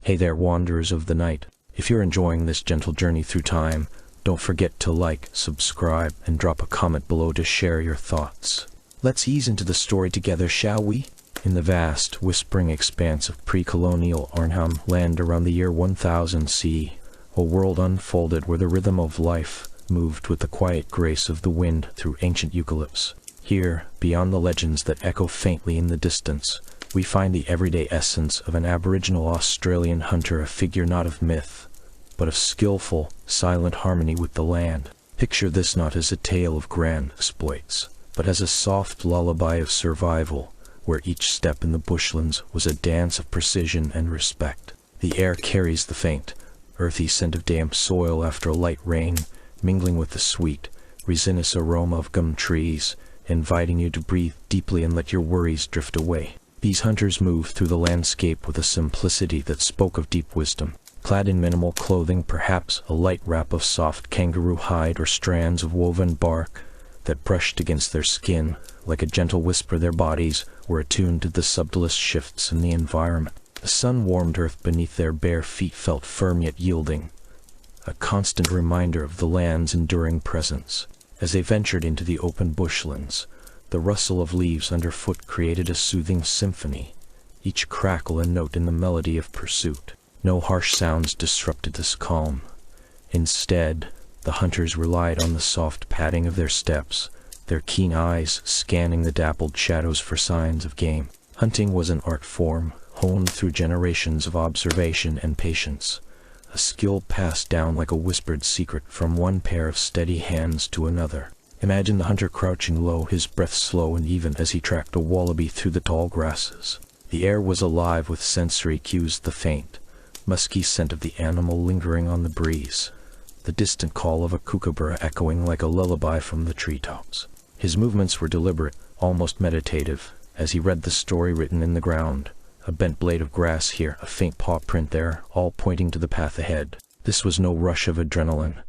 Hey there, wanderers of the night. If you're enjoying this gentle journey through time, don't forget to like, subscribe, and drop a comment below to share your thoughts. Let's ease into the story together, shall we? In the vast, whispering expanse of pre-colonial Arnhem land around the year 1000 CE, a world unfolded where the rhythm of life moved with the quiet grace of the wind through ancient eucalyptus. Here, beyond the legends that echo faintly in the distance, we find the everyday essence of an Aboriginal Australian hunter, a figure not of myth, but of skillful, silent harmony with the land. Picture this not as a tale of grand exploits, but as a soft lullaby of survival, where each step in the bushlands was a dance of precision and respect. The air carries the faint, earthy scent of damp soil after a light rain, mingling with the sweet, resinous aroma of gum trees, inviting you to breathe deeply and let your worries drift away. These hunters moved through the landscape with a simplicity that spoke of deep wisdom. Clad in minimal clothing, perhaps a light wrap of soft kangaroo hide or strands of woven bark that brushed against their skin, like a gentle whisper, their bodies were attuned to the subtlest shifts in the environment. The sun-warmed earth beneath their bare feet felt firm yet yielding, a constant reminder of the land's enduring presence. As they ventured into the open bushlands, the rustle of leaves underfoot created a soothing symphony, each crackle a note in the melody of pursuit. No harsh sounds disrupted this calm. Instead, the hunters relied on the soft padding of their steps, their keen eyes scanning the dappled shadows for signs of game. Hunting was an art form, honed through generations of observation and patience, a skill passed down like a whispered secret from one pair of steady hands to another. Imagine the hunter crouching low, his breath slow and even as he tracked a wallaby through the tall grasses. The air was alive with sensory cues, the faint, musky scent of the animal lingering on the breeze, the distant call of a kookaburra echoing like a lullaby from the treetops. His movements were deliberate, almost meditative, as he read the story written in the ground. A bent blade of grass here, a faint paw print there, all pointing to the path ahead. This was no rush of adrenaline,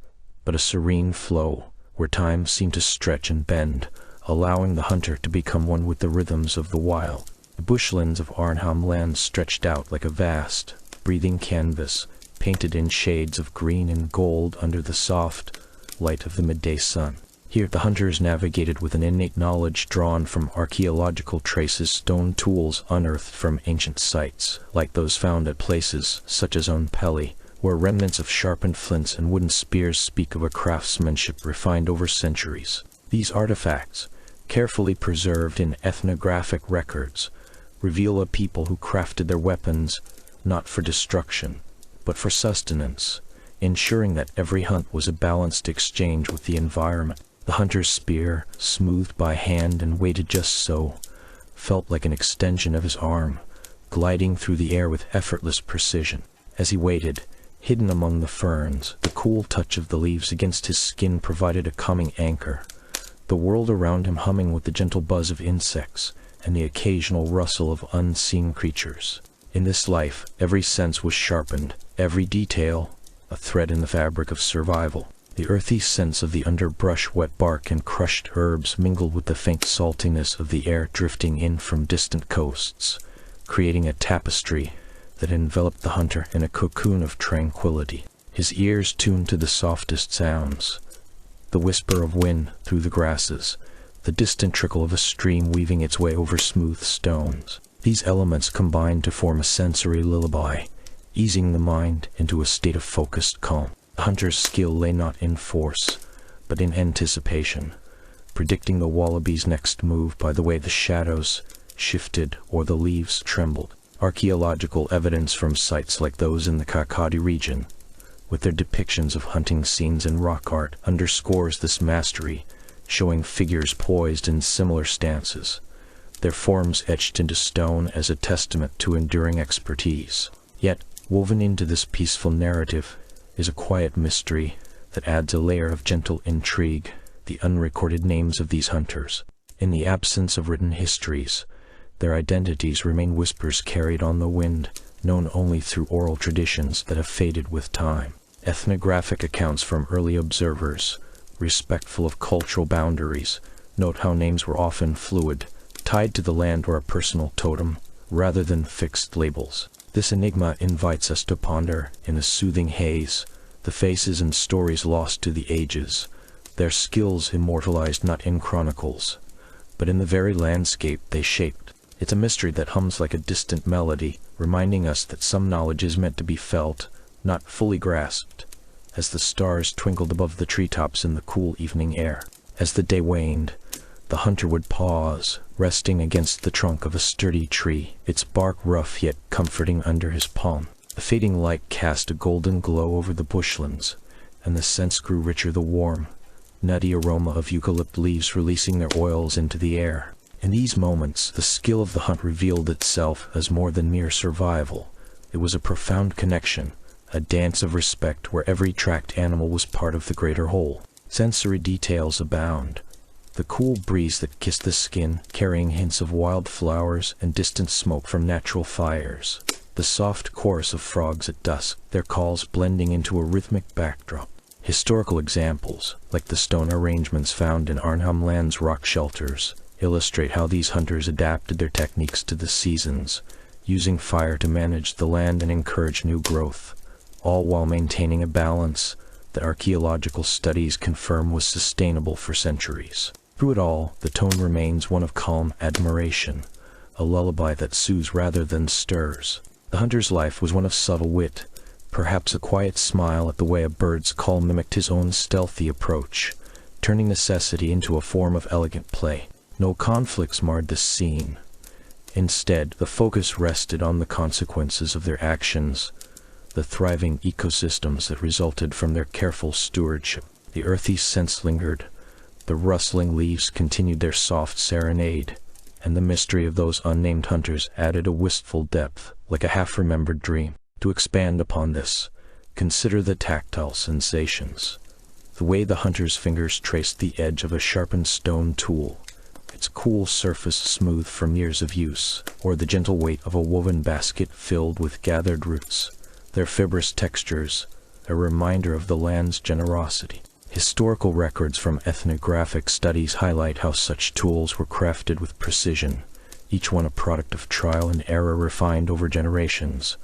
but a serene flow, where time seemed to stretch and bend, allowing the hunter to become one with the rhythms of the wild. The bushlands of Arnhem Land stretched out like a vast, breathing canvas, painted in shades of green and gold under the soft light of the midday sun. Here the hunters navigated with an innate knowledge drawn from archaeological traces, stone tools unearthed from ancient sites, like those found at places such as Onpelli, where remnants of sharpened flints and wooden spears speak of a craftsmanship refined over centuries. These artifacts, carefully preserved in ethnographic records, reveal a people who crafted their weapons not for destruction, but for sustenance, ensuring that every hunt was a balanced exchange with the environment. The hunter's spear, smoothed by hand and weighted just so, felt like an extension of his arm, gliding through the air with effortless precision. As he waited, hidden among the ferns, the cool touch of the leaves against his skin provided a calming anchor, the world around him humming with the gentle buzz of insects and the occasional rustle of unseen creatures. In this life, every sense was sharpened, every detail a thread in the fabric of survival. The earthy scents of the underbrush, wet bark, and crushed herbs mingled with the faint saltiness of the air drifting in from distant coasts, creating a tapestry that enveloped the hunter in a cocoon of tranquility. His ears tuned to the softest sounds, the whisper of wind through the grasses, the distant trickle of a stream weaving its way over smooth stones. These elements combined to form a sensory lullaby, easing the mind into a state of focused calm. The hunter's skill lay not in force, but in anticipation, predicting the wallaby's next move by the way the shadows shifted or the leaves trembled. Archaeological evidence from sites like those in the Kakadu region, with their depictions of hunting scenes and rock art, underscores this mastery, showing figures poised in similar stances, their forms etched into stone as a testament to enduring expertise. Yet, woven into this peaceful narrative is a quiet mystery that adds a layer of gentle intrigue, the unrecorded names of these hunters. In the absence of written histories, their identities remain whispers carried on the wind, known only through oral traditions that have faded with time. Ethnographic accounts from early observers, respectful of cultural boundaries, note how names were often fluid, tied to the land or a personal totem, rather than fixed labels. This enigma invites us to ponder, in a soothing haze, the faces and stories lost to the ages, their skills immortalized not in chronicles, but in the very landscape they shaped. It's a mystery that hums like a distant melody, reminding us that some knowledge is meant to be felt, not fully grasped. As the stars twinkled above the treetops in the cool evening air, as the day waned, the hunter would pause, resting against the trunk of a sturdy tree, its bark rough yet comforting under his palm. The fading light cast a golden glow over the bushlands, and the scents grew richer, the warm, nutty aroma of eucalypt leaves releasing their oils into the air. In these moments, the skill of the hunt revealed itself as more than mere survival. It was a profound connection, a dance of respect where every tracked animal was part of the greater whole. Sensory details abound. The cool breeze that kissed the skin, carrying hints of wildflowers and distant smoke from natural fires. The soft chorus of frogs at dusk, their calls blending into a rhythmic backdrop. Historical examples, like the stone arrangements found in Arnhem Land's rock shelters, illustrate how these hunters adapted their techniques to the seasons, using fire to manage the land and encourage new growth, all while maintaining a balance that archaeological studies confirm was sustainable for centuries. Through it all, the tone remains one of calm admiration, a lullaby that soothes rather than stirs. The hunter's life was one of subtle wit, perhaps a quiet smile at the way a bird's call mimicked his own stealthy approach, turning necessity into a form of elegant play. No conflicts marred the scene. Instead, the focus rested on the consequences of their actions, the thriving ecosystems that resulted from their careful stewardship. The earthy scents lingered, the rustling leaves continued their soft serenade, and the mystery of those unnamed hunters added a wistful depth, like a half-remembered dream. To expand upon this, consider the tactile sensations. The way the hunter's fingers traced the edge of a sharpened stone tool, its cool surface smooth from years of use, or the gentle weight of a woven basket filled with gathered roots, their fibrous textures, a reminder of the land's generosity. Historical records from ethnographic studies highlight how such tools were crafted with precision, each one a product of trial and error refined over generations,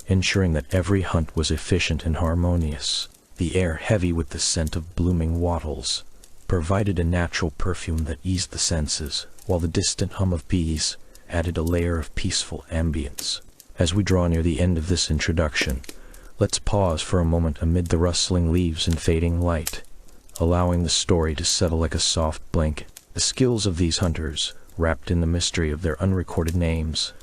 ensuring that every hunt was efficient and harmonious. The air, heavy with the scent of blooming wattles, provided a natural perfume that eased the senses, while the distant hum of bees added a layer of peaceful ambience. As we draw near the end of this introduction, let's pause for a moment amid the rustling leaves and fading light, allowing the story to settle like a soft blanket. The skills of these hunters, wrapped in the mystery of their unrecorded names,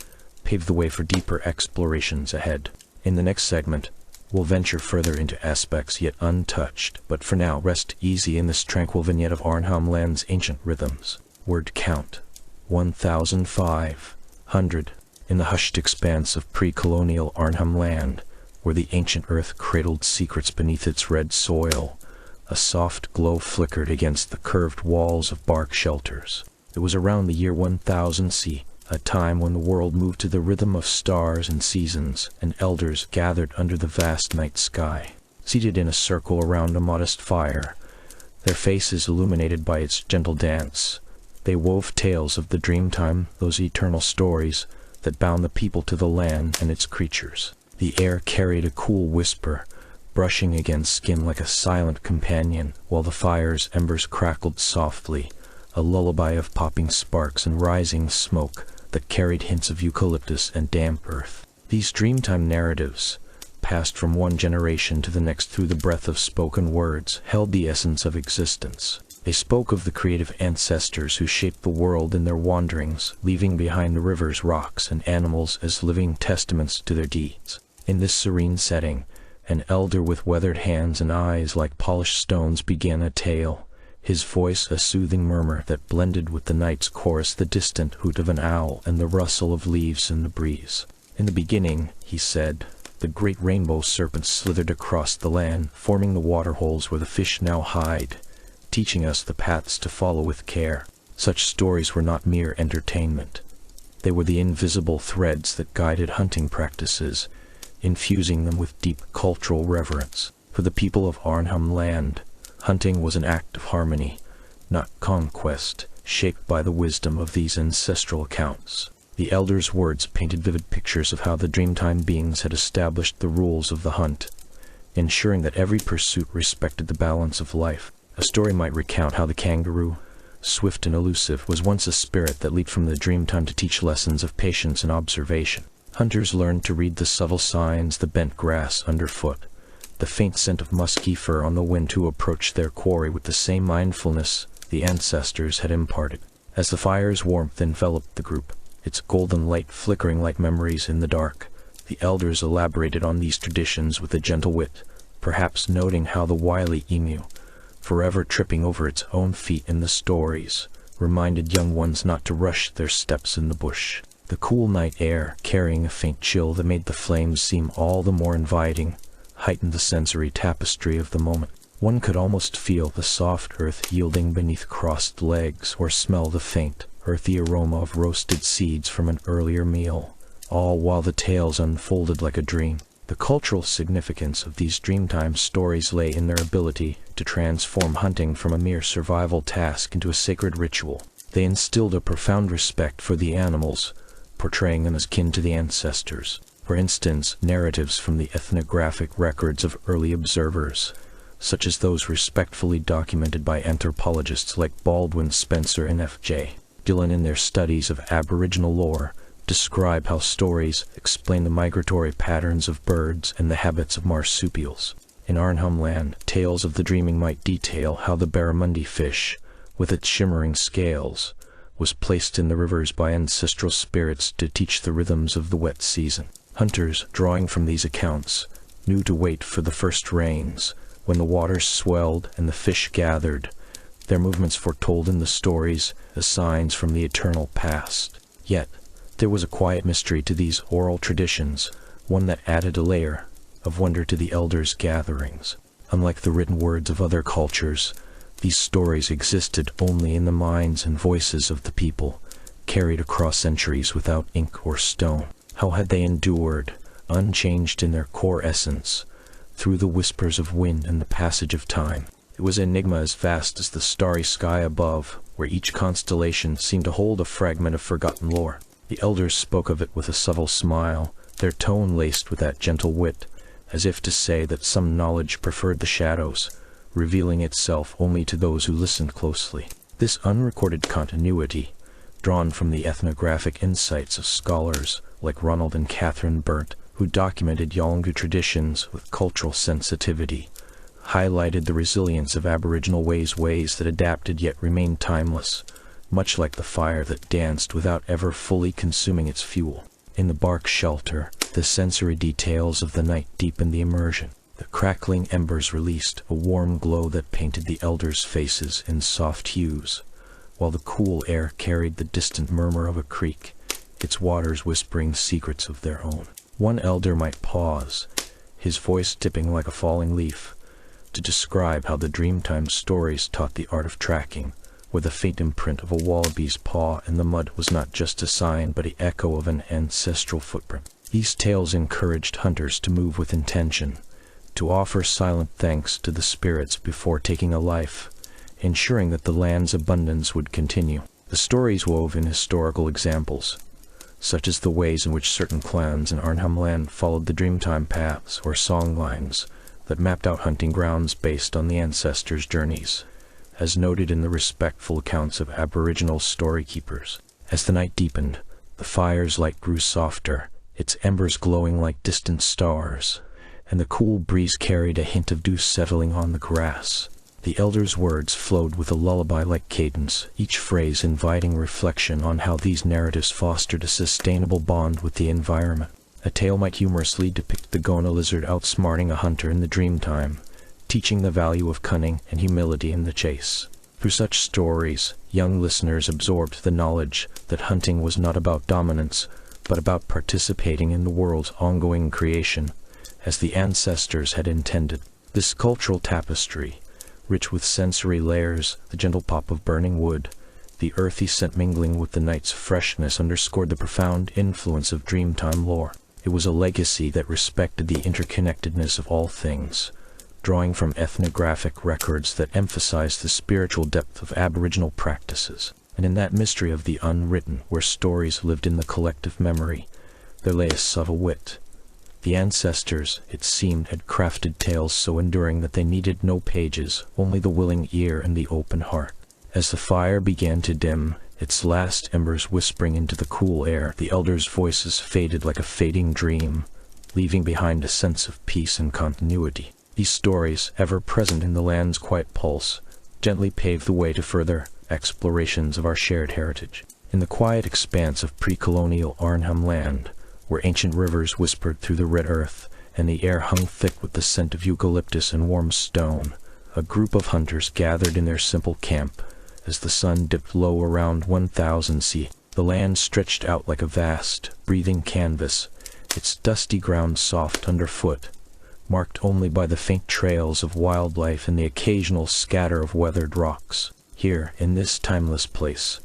pave the way for deeper explorations ahead. In the next segment, we'll venture further into aspects yet untouched, but for now, rest easy in this tranquil vignette of Arnhem Land's ancient rhythms. Word count: 1,500. In the hushed expanse of pre-colonial Arnhem Land, where the ancient earth cradled secrets beneath its red soil, a soft glow flickered against the curved walls of bark shelters. It was around the year 1000 C, a time when the world moved to the rhythm of stars and seasons, and elders gathered under the vast night sky. Seated in a circle around a modest fire, their faces illuminated by its gentle dance, they wove tales of the dreamtime, those eternal stories that bound the people to the land and its creatures. The air carried a cool whisper, brushing against skin like a silent companion, while the fire's embers crackled softly, a lullaby of popping sparks and rising smoke that carried hints of eucalyptus and damp earth. These dreamtime narratives, passed from one generation to the next through the breath of spoken words, held the essence of existence. They spoke of the creative ancestors who shaped the world in their wanderings, leaving behind the rivers, rocks, and animals as living testaments to their deeds. In this serene setting, an elder with weathered hands and eyes like polished stones began a tale, his voice a soothing murmur that blended with the night's chorus, the distant hoot of an owl and the rustle of leaves in the breeze. In the beginning, he said, the great rainbow serpents slithered across the land, forming the waterholes where the fish now hide, teaching us the paths to follow with care. Such stories were not mere entertainment. They were the invisible threads that guided hunting practices, infusing them with deep cultural reverence. For the people of Arnhem Land, hunting was an act of harmony, not conquest, shaped by the wisdom of these ancestral accounts. The elders' words painted vivid pictures of how the Dreamtime beings had established the rules of the hunt, ensuring that every pursuit respected the balance of life. A story might recount how the kangaroo, swift and elusive, was once a spirit that leaped from the Dreamtime to teach lessons of patience and observation. Hunters learned to read the subtle signs, the bent grass underfoot, the faint scent of musky fur on the wind, to approach their quarry with the same mindfulness the ancestors had imparted. As the fire's warmth enveloped the group, its golden light flickering like memories in the dark, the elders elaborated on these traditions with a gentle wit, perhaps noting how the wily emu, forever tripping over its own feet in the stories, reminded young ones not to rush their steps in the bush. The cool night air, carrying a faint chill that made the flames seem all the more inviting, heightened the sensory tapestry of the moment. One could almost feel the soft earth yielding beneath crossed legs, or smell the faint, earthy aroma of roasted seeds from an earlier meal, all while the tales unfolded like a dream. The cultural significance of these Dreamtime stories lay in their ability to transform hunting from a mere survival task into a sacred ritual. They instilled a profound respect for the animals, portraying them as kin to the ancestors. For instance, narratives from the ethnographic records of early observers, such as those respectfully documented by anthropologists like Baldwin Spencer and F.J. Dillon in their studies of Aboriginal lore, describe how stories explain the migratory patterns of birds and the habits of marsupials. In Arnhem Land, tales of the dreaming might detail how the barramundi fish, with its shimmering scales, was placed in the rivers by ancestral spirits to teach the rhythms of the wet season. Hunters, drawing from these accounts, knew to wait for the first rains, when the waters swelled and the fish gathered, their movements foretold in the stories as signs from the eternal past. Yet, there was a quiet mystery to these oral traditions, one that added a layer of wonder to the elders' gatherings. Unlike the written words of other cultures, these stories existed only in the minds and voices of the people, carried across centuries without ink or stone. How had they endured, unchanged in their core essence, through the whispers of wind and the passage of time? It was an enigma as vast as the starry sky above, where each constellation seemed to hold a fragment of forgotten lore. The elders spoke of it with a subtle smile, their tone laced with that gentle wit, as if to say that some knowledge preferred the shadows, revealing itself only to those who listened closely. This unrecorded continuity, drawn from the ethnographic insights of scholars like Ronald and Catherine Burnt, who documented Yolngu traditions with cultural sensitivity, highlighted the resilience of Aboriginal ways that adapted yet remained timeless, much like the fire that danced without ever fully consuming its fuel. In the bark shelter, the sensory details of the night deepened the immersion. The crackling embers released a warm glow that painted the elders' faces in soft hues, while the cool air carried the distant murmur of a creek, its waters whispering secrets of their own. One elder might pause, his voice tipping like a falling leaf, to describe how the Dreamtime stories taught the art of tracking, where the faint imprint of a wallaby's paw in the mud was not just a sign but an echo of an ancestral footprint. These tales encouraged hunters to move with intention, to offer silent thanks to the spirits before taking a life, ensuring that the land's abundance would continue. The stories wove in historical examples, such as the ways in which certain clans in Arnhem Land followed the Dreamtime paths or songlines that mapped out hunting grounds based on the ancestors' journeys, as noted in the respectful accounts of Aboriginal story keepers. As the night deepened, the fire's light grew softer, its embers glowing like distant stars, and the cool breeze carried a hint of dew settling on the grass. The elders' words flowed with a lullaby-like cadence, each phrase inviting reflection on how these narratives fostered a sustainable bond with the environment. A tale might humorously depict the Gona lizard outsmarting a hunter in the Dreamtime, teaching the value of cunning and humility in the chase. Through such stories, young listeners absorbed the knowledge that hunting was not about dominance, but about participating in the world's ongoing creation, as the ancestors had intended. This cultural tapestry, rich with sensory layers, the gentle pop of burning wood, the earthy scent mingling with the night's freshness, underscored the profound influence of Dreamtime lore. It was a legacy that respected the interconnectedness of all things, drawing from ethnographic records that emphasized the spiritual depth of Aboriginal practices. And in that mystery of the unwritten, where stories lived in the collective memory, there lay a subtle wit. The ancestors, it seemed, had crafted tales so enduring that they needed no pages, only the willing ear and the open heart. As the fire began to dim, its last embers whispering into the cool air, the elders' voices faded like a fading dream, leaving behind a sense of peace and continuity. These stories, ever present in the land's quiet pulse, gently paved the way to further explorations of our shared heritage. In the quiet expanse of pre-colonial Arnhem land, where ancient rivers whispered through the red earth, and the air hung thick with the scent of eucalyptus and warm stone, a group of hunters gathered in their simple camp. As the sun dipped low around 1000 C, the land stretched out like a vast, breathing canvas, its dusty ground soft underfoot, marked only by the faint trails of wildlife and the occasional scatter of weathered rocks. Here, in this timeless place,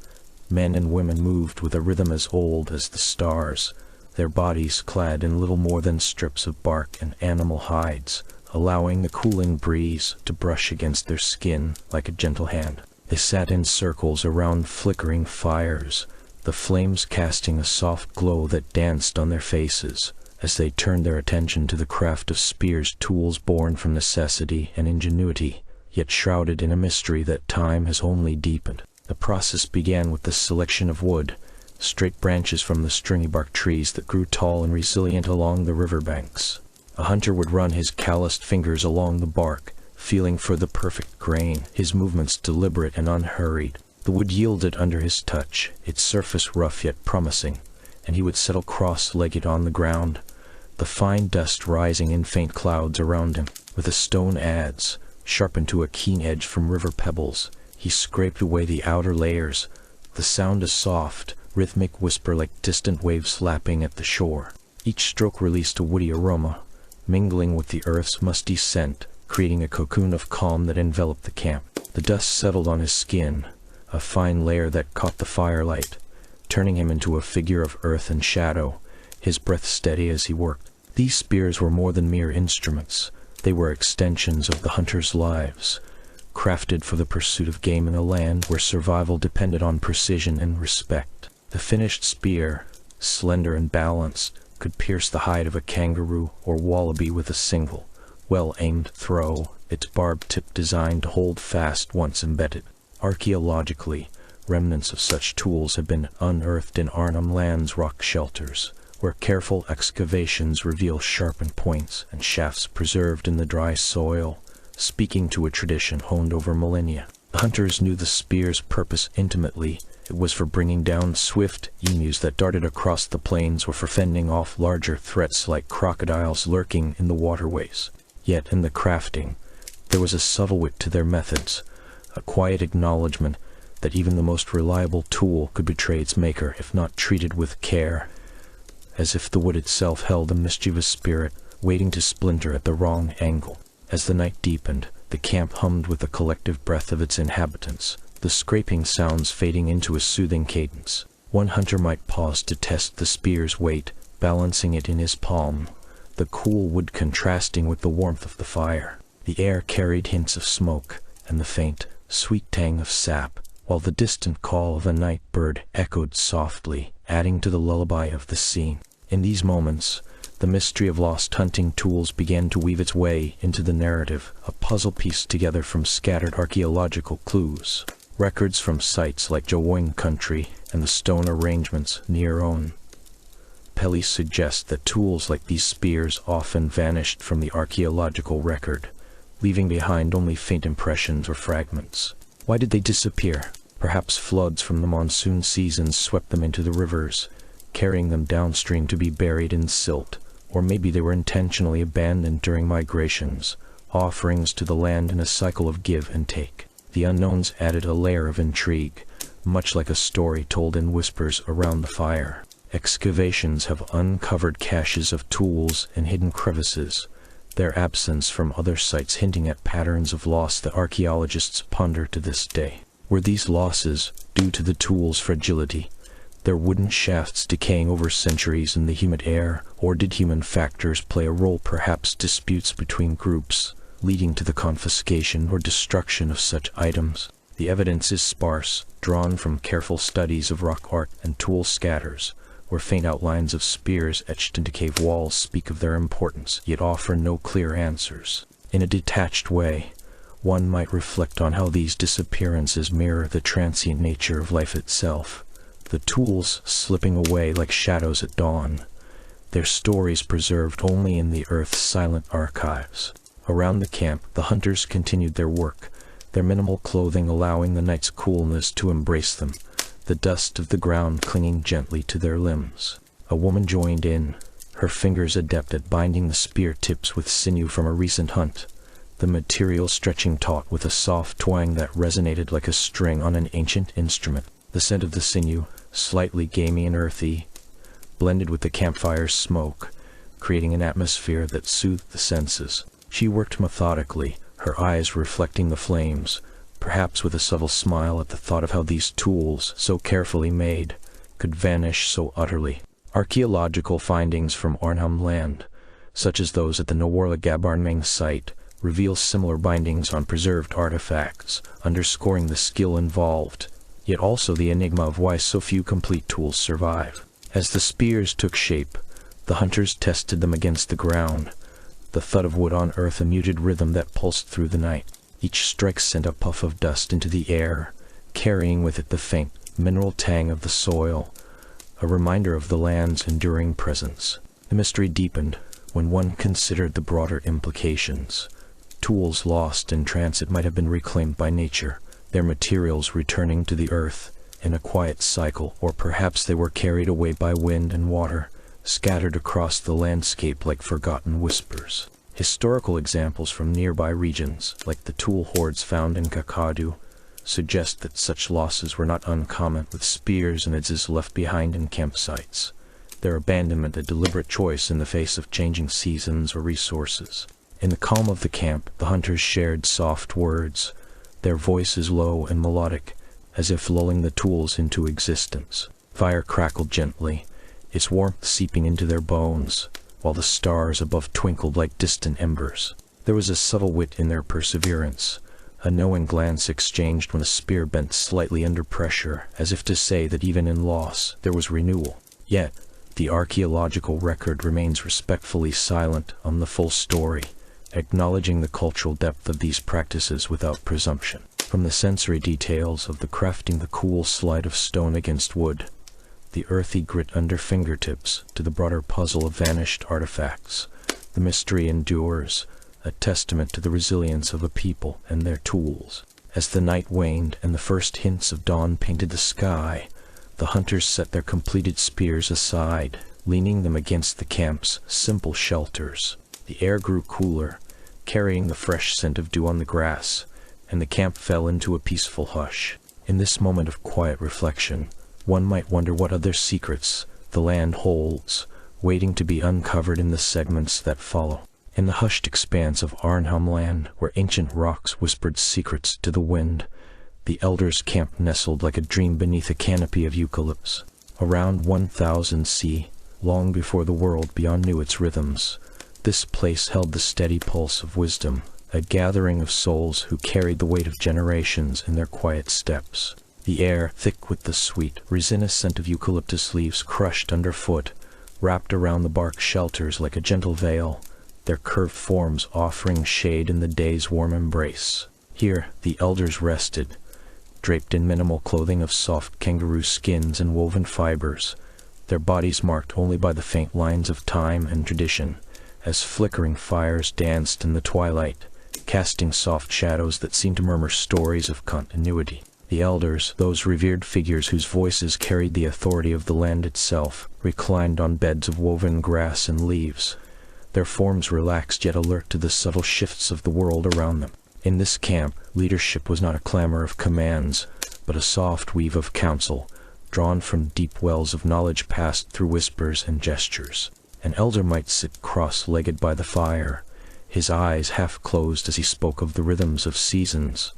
men and women moved with a rhythm as old as the stars, their bodies clad in little more than strips of bark and animal hides, allowing the cooling breeze to brush against their skin like a gentle hand. They sat in circles around flickering fires, the flames casting a soft glow that danced on their faces, as they turned their attention to the craft of spears, tools born from necessity and ingenuity, yet shrouded in a mystery that time has only deepened. The process began with the selection of wood, straight branches from the stringy bark trees that grew tall and resilient along the riverbanks. A hunter would run his calloused fingers along the bark, feeling for the perfect grain, his movements deliberate and unhurried. The wood yielded under his touch, its surface rough yet promising, and he would settle cross-legged on the ground, the fine dust rising in faint clouds around him. With a stone adze, sharpened to a keen edge from river pebbles, he scraped away the outer layers, the sound a soft, rhythmic whisper like distant waves lapping at the shore. Each stroke released a woody aroma, mingling with the earth's musty scent, creating a cocoon of calm that enveloped the camp. The dust settled on his skin, a fine layer that caught the firelight, turning him into a figure of earth and shadow, his breath steady as he worked. These spears were more than mere instruments. They were extensions of the hunters' lives, crafted for the pursuit of game in a land where survival depended on precision and respect. The finished spear, slender and balanced, could pierce the hide of a kangaroo or wallaby with a single, well-aimed throw, its barbed tip designed to hold fast once embedded. Archaeologically, remnants of such tools have been unearthed in Arnhem Land's rock shelters, where careful excavations reveal sharpened points and shafts preserved in the dry soil, speaking to a tradition honed over millennia. The hunters knew the spear's purpose intimately. It was for bringing down swift emus that darted across the plains, or for fending off larger threats like crocodiles lurking in the waterways. Yet in the crafting, there was a subtle wit to their methods, a quiet acknowledgement that even the most reliable tool could betray its maker if not treated with care, as if the wood itself held a mischievous spirit waiting to splinter at the wrong angle. As the night deepened, the camp hummed with the collective breath of its inhabitants, the scraping sounds fading into a soothing cadence. One hunter might pause to test the spear's weight, balancing it in his palm, the cool wood contrasting with the warmth of the fire. The air carried hints of smoke and the faint, sweet tang of sap, while the distant call of a night bird echoed softly, adding to the lullaby of the scene. In these moments, the mystery of lost hunting tools began to weave its way into the narrative, a puzzle pieced together from scattered archaeological clues. Records from sites like Jawoing country and the stone arrangements near On Pelly suggest that tools like these spears often vanished from the archaeological record, leaving behind only faint impressions or fragments. Why did they disappear? Perhaps floods from the monsoon seasons swept them into the rivers, carrying them downstream to be buried in silt, or maybe they were intentionally abandoned during migrations, offerings to the land in a cycle of give and take. The unknowns added a layer of intrigue, much like a story told in whispers around the fire. Excavations have uncovered caches of tools and hidden crevices, their absence from other sites hinting at patterns of loss that archaeologists ponder to this day. Were these losses due to the tools' fragility, their wooden shafts decaying over centuries in the humid air, or did human factors play a role, perhaps disputes between groups, leading to the confiscation or destruction of such items? The The evidence is sparse, drawn from careful studies of rock art and tool scatters, where faint outlines of spears etched into cave walls speak of their importance, yet offer no clear answers. In a detached way, one might reflect on how these disappearances mirror the transient nature of life itself, the tools slipping away like shadows at dawn, their stories preserved only in the earth's silent archives. Around the camp, the hunters continued their work, their minimal clothing allowing the night's coolness to embrace them, the dust of the ground clinging gently to their limbs. A woman joined in, her fingers adept at binding the spear tips with sinew from a recent hunt, the material stretching taut with a soft twang that resonated like a string on an ancient instrument. The scent of the sinew, slightly gamey and earthy, blended with the campfire's smoke, creating an atmosphere that soothed the senses. She worked methodically, her eyes reflecting the flames, perhaps with a subtle smile at the thought of how these tools, so carefully made, could vanish so utterly. Archaeological findings from Arnhem Land, such as those at the Nowarla Gabarnmang site, reveal similar bindings on preserved artifacts, underscoring the skill involved, yet also the enigma of why so few complete tools survive. As the spears took shape, the hunters tested them against the ground, the thud of wood on earth a muted rhythm that pulsed through the night. Each strike sent a puff of dust into the air, carrying with it the faint, mineral tang of the soil, a reminder of the land's enduring presence. The mystery deepened when one considered the broader implications. Tools lost in transit might have been reclaimed by nature, their materials returning to the earth in a quiet cycle, or perhaps they were carried away by wind and water, scattered across the landscape like forgotten whispers. Historical examples from nearby regions, like the tool hoards found in Kakadu, suggest that such losses were not uncommon, with spears and adzes left behind in campsites, their abandonment a deliberate choice in the face of changing seasons or resources. In the calm of the camp, the hunters shared soft words, their voices low and melodic, as if lulling the tools into existence. Fire crackled gently, its warmth seeping into their bones, while the stars above twinkled like distant embers. There was a subtle wit in their perseverance, a knowing glance exchanged when a spear bent slightly under pressure, as if to say that even in loss there was renewal. Yet, the archaeological record remains respectfully silent on the full story, acknowledging the cultural depth of these practices without presumption. From the sensory details of the crafting, the cool slide of stone against wood, the earthy grit under fingertips, to the broader puzzle of vanished artifacts, the mystery endures, a testament to the resilience of a people and their tools. As the night waned and the first hints of dawn painted the sky, the hunters set their completed spears aside, leaning them against the camp's simple shelters. The air grew cooler, carrying the fresh scent of dew on the grass, and the camp fell into a peaceful hush. In this moment of quiet reflection, one might wonder what other secrets the land holds, waiting to be uncovered in the segments that follow. In the hushed expanse of Arnhem Land, where ancient rocks whispered secrets to the wind, the elders' camp nestled like a dream beneath a canopy of eucalyptus. Around 1000 C, long before the world beyond knew its rhythms, this place held the steady pulse of wisdom, a gathering of souls who carried the weight of generations in their quiet steps. The air, thick with the sweet, resinous scent of eucalyptus leaves crushed underfoot, wrapped around the bark shelters like a gentle veil, their curved forms offering shade in the day's warm embrace. Here, the elders rested, draped in minimal clothing of soft kangaroo skins and woven fibers, their bodies marked only by the faint lines of time and tradition, as flickering fires danced in the twilight, casting soft shadows that seemed to murmur stories of continuity. The elders, those revered figures whose voices carried the authority of the land itself, reclined on beds of woven grass and leaves, their forms relaxed yet alert to the subtle shifts of the world around them. In this camp, leadership was not a clamor of commands, but a soft weave of counsel, drawn from deep wells of knowledge passed through whispers and gestures. An elder might sit cross-legged by the fire, his eyes half closed as he spoke of the rhythms of seasons,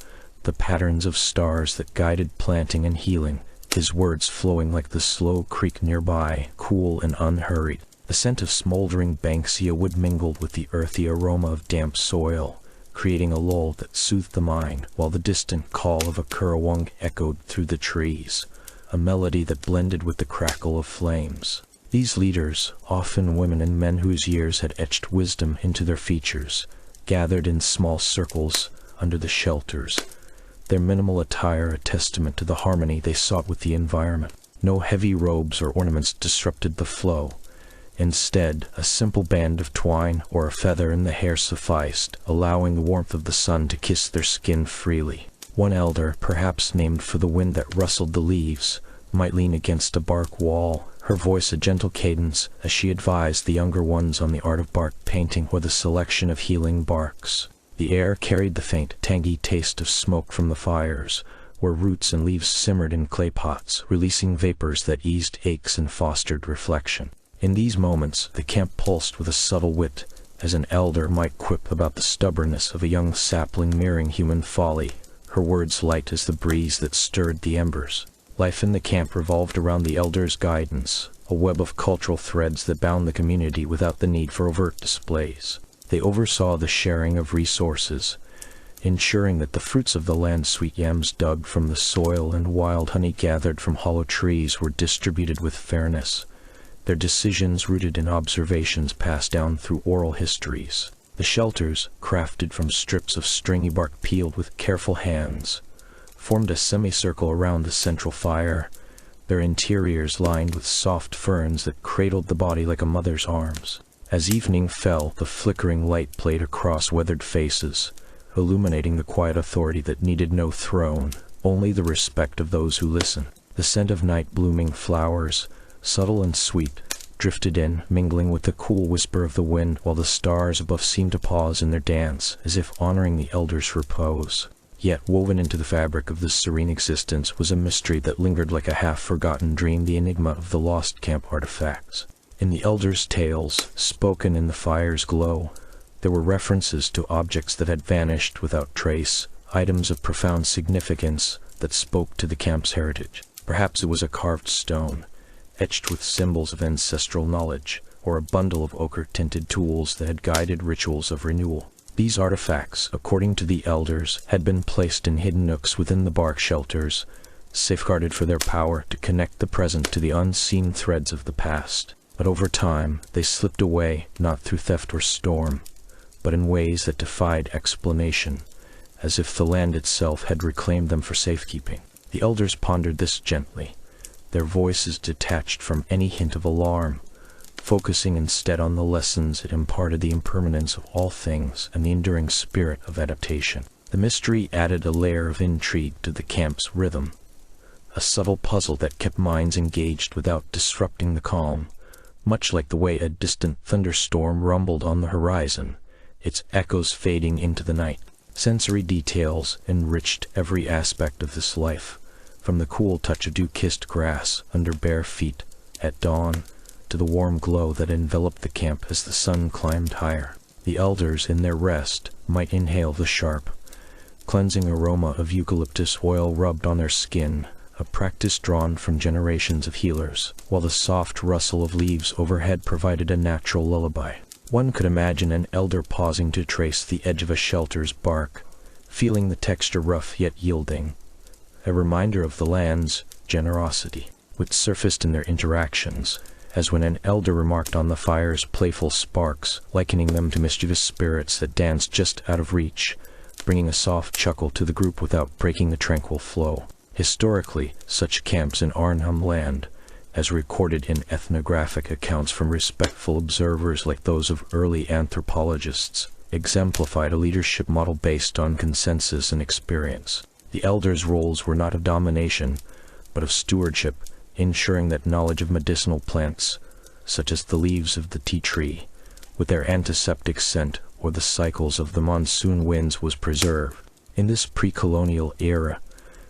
the patterns of stars that guided planting and healing, his words flowing like the slow creek nearby, cool and unhurried. The scent of smoldering banksia wood mingled with the earthy aroma of damp soil, creating a lull that soothed the mind, while the distant call of a currawong echoed through the trees, a melody that blended with the crackle of flames. These leaders, often women and men whose years had etched wisdom into their features, gathered in small circles under the shelters, their minimal attire a testament to the harmony they sought with the environment. No heavy robes or ornaments disrupted the flow. Instead, a simple band of twine or a feather in the hair sufficed, allowing the warmth of the sun to kiss their skin freely. One elder, perhaps named for the wind that rustled the leaves, might lean against a bark wall, her voice a gentle cadence as she advised the younger ones on the art of bark painting or the selection of healing barks. The air carried the faint, tangy taste of smoke from the fires, where roots and leaves simmered in clay pots, releasing vapors that eased aches and fostered reflection. In these moments, the camp pulsed with a subtle wit, as an elder might quip about the stubbornness of a young sapling mirroring human folly, her words light as the breeze that stirred the embers. Life in the camp revolved around the elder's guidance, a web of cultural threads that bound the community without the need for overt displays. They oversaw the sharing of resources, ensuring that the fruits of the land, sweet yams dug from the soil and wild honey gathered from hollow trees, were distributed with fairness, their decisions rooted in observations passed down through oral histories. The shelters, crafted from strips of stringy bark peeled with careful hands, formed a semicircle around the central fire, their interiors lined with soft ferns that cradled the body like a mother's arms. As evening fell, the flickering light played across weathered faces, illuminating the quiet authority that needed no throne, only the respect of those who listen. The scent of night-blooming flowers, subtle and sweet, drifted in, mingling with the cool whisper of the wind, while the stars above seemed to pause in their dance, as if honoring the elder's repose. Yet woven into the fabric of this serene existence was a mystery that lingered like a half-forgotten dream, the enigma of the lost camp artifacts. In the elders' tales, spoken in the fire's glow, there were references to objects that had vanished without trace, items of profound significance that spoke to the camp's heritage. Perhaps it was a carved stone, etched with symbols of ancestral knowledge, or a bundle of ochre-tinted tools that had guided rituals of renewal. These artifacts, according to the elders, had been placed in hidden nooks within the bark shelters, safeguarded for their power to connect the present to the unseen threads of the past. But over time, they slipped away, not through theft or storm, but in ways that defied explanation, as if the land itself had reclaimed them for safekeeping. The elders pondered this gently, their voices detached from any hint of alarm, focusing instead on the lessons it imparted, the impermanence of all things and the enduring spirit of adaptation. The mystery added a layer of intrigue to the camp's rhythm, a subtle puzzle that kept minds engaged without disrupting the calm, much like the way a distant thunderstorm rumbled on the horizon, its echoes fading into the night. Sensory details enriched every aspect of this life, from the cool touch of dew-kissed grass under bare feet at dawn to the warm glow that enveloped the camp as the sun climbed higher. The elders, in their rest, might inhale the sharp, cleansing aroma of eucalyptus oil rubbed on their skin, a practice drawn from generations of healers, while the soft rustle of leaves overhead provided a natural lullaby. One could imagine an elder pausing to trace the edge of a shelter's bark, feeling the texture rough yet yielding, a reminder of the land's generosity, which surfaced in their interactions, as when an elder remarked on the fire's playful sparks, likening them to mischievous spirits that danced just out of reach, bringing a soft chuckle to the group without breaking the tranquil flow. Historically, such camps in Arnhem Land, as recorded in ethnographic accounts from respectful observers like those of early anthropologists, exemplified a leadership model based on consensus and experience. The elders' roles were not of domination, but of stewardship, ensuring that knowledge of medicinal plants, such as the leaves of the tea tree, with their antiseptic scent, or the cycles of the monsoon winds, was preserved. In this pre-colonial era,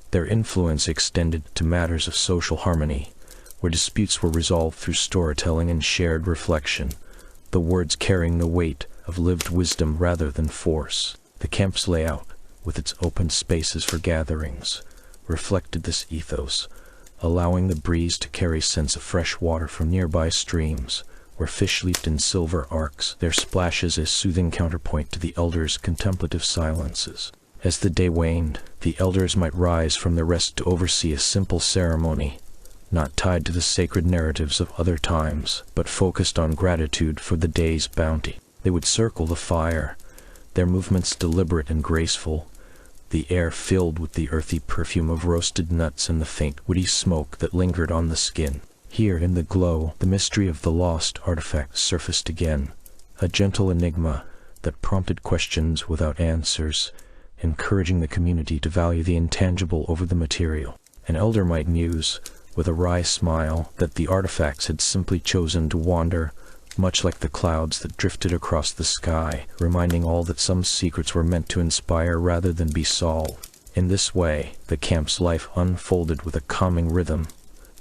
their influence extended to matters of social harmony, where disputes were resolved through storytelling and shared reflection, the words carrying the weight of lived wisdom rather than force. The camp's layout, with its open spaces for gatherings, reflected this ethos, allowing the breeze to carry scents of fresh water from nearby streams, where fish leaped in silver arcs, their splashes a soothing counterpoint to the elders' contemplative silences. As the day waned, the elders might rise from their rest to oversee a simple ceremony, not tied to the sacred narratives of other times, but focused on gratitude for the day's bounty. They would circle the fire, their movements deliberate and graceful, the air filled with the earthy perfume of roasted nuts and the faint, woody smoke that lingered on the skin. Here, in the glow, the mystery of the lost artifact surfaced again, a gentle enigma that prompted questions without answers, encouraging the community to value the intangible over the material. An elder might muse, with a wry smile, that the artifacts had simply chosen to wander, much like the clouds that drifted across the sky, reminding all that some secrets were meant to inspire rather than be solved. In this way, the camp's life unfolded with a calming rhythm,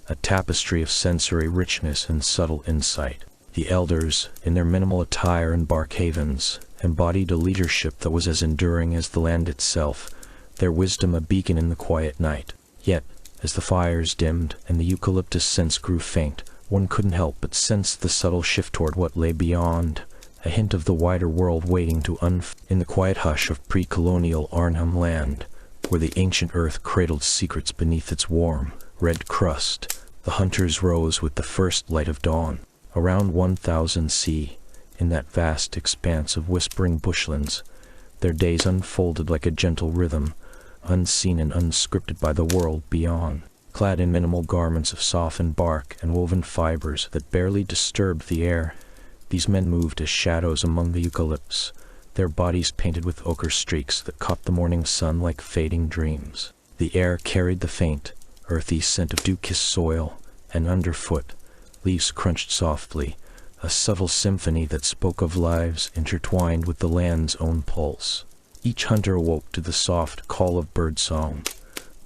a tapestry of sensory richness and subtle insight. The elders, in their minimal attire and bark havens, embodied a leadership that was as enduring as the land itself, their wisdom a beacon in the quiet night. Yet, as the fires dimmed and the eucalyptus scents grew faint, one couldn't help but sense the subtle shift toward what lay beyond, a hint of the wider world waiting to in the quiet hush of pre-colonial Arnhem land, where the ancient earth cradled secrets beneath its warm, red crust. The hunters rose with the first light of dawn. Around 1000 C, in that vast expanse of whispering bushlands, their days unfolded like a gentle rhythm, unseen and unscripted by the world beyond. Clad in minimal garments of softened bark and woven fibers that barely disturbed the air, these men moved as shadows among the eucalypts, their bodies painted with ochre streaks that caught the morning sun like fading dreams. The air carried the faint, earthy scent of dew-kissed soil, and underfoot, leaves crunched softly, a subtle symphony that spoke of lives intertwined with the land's own pulse. Each hunter awoke to the soft call of birdsong,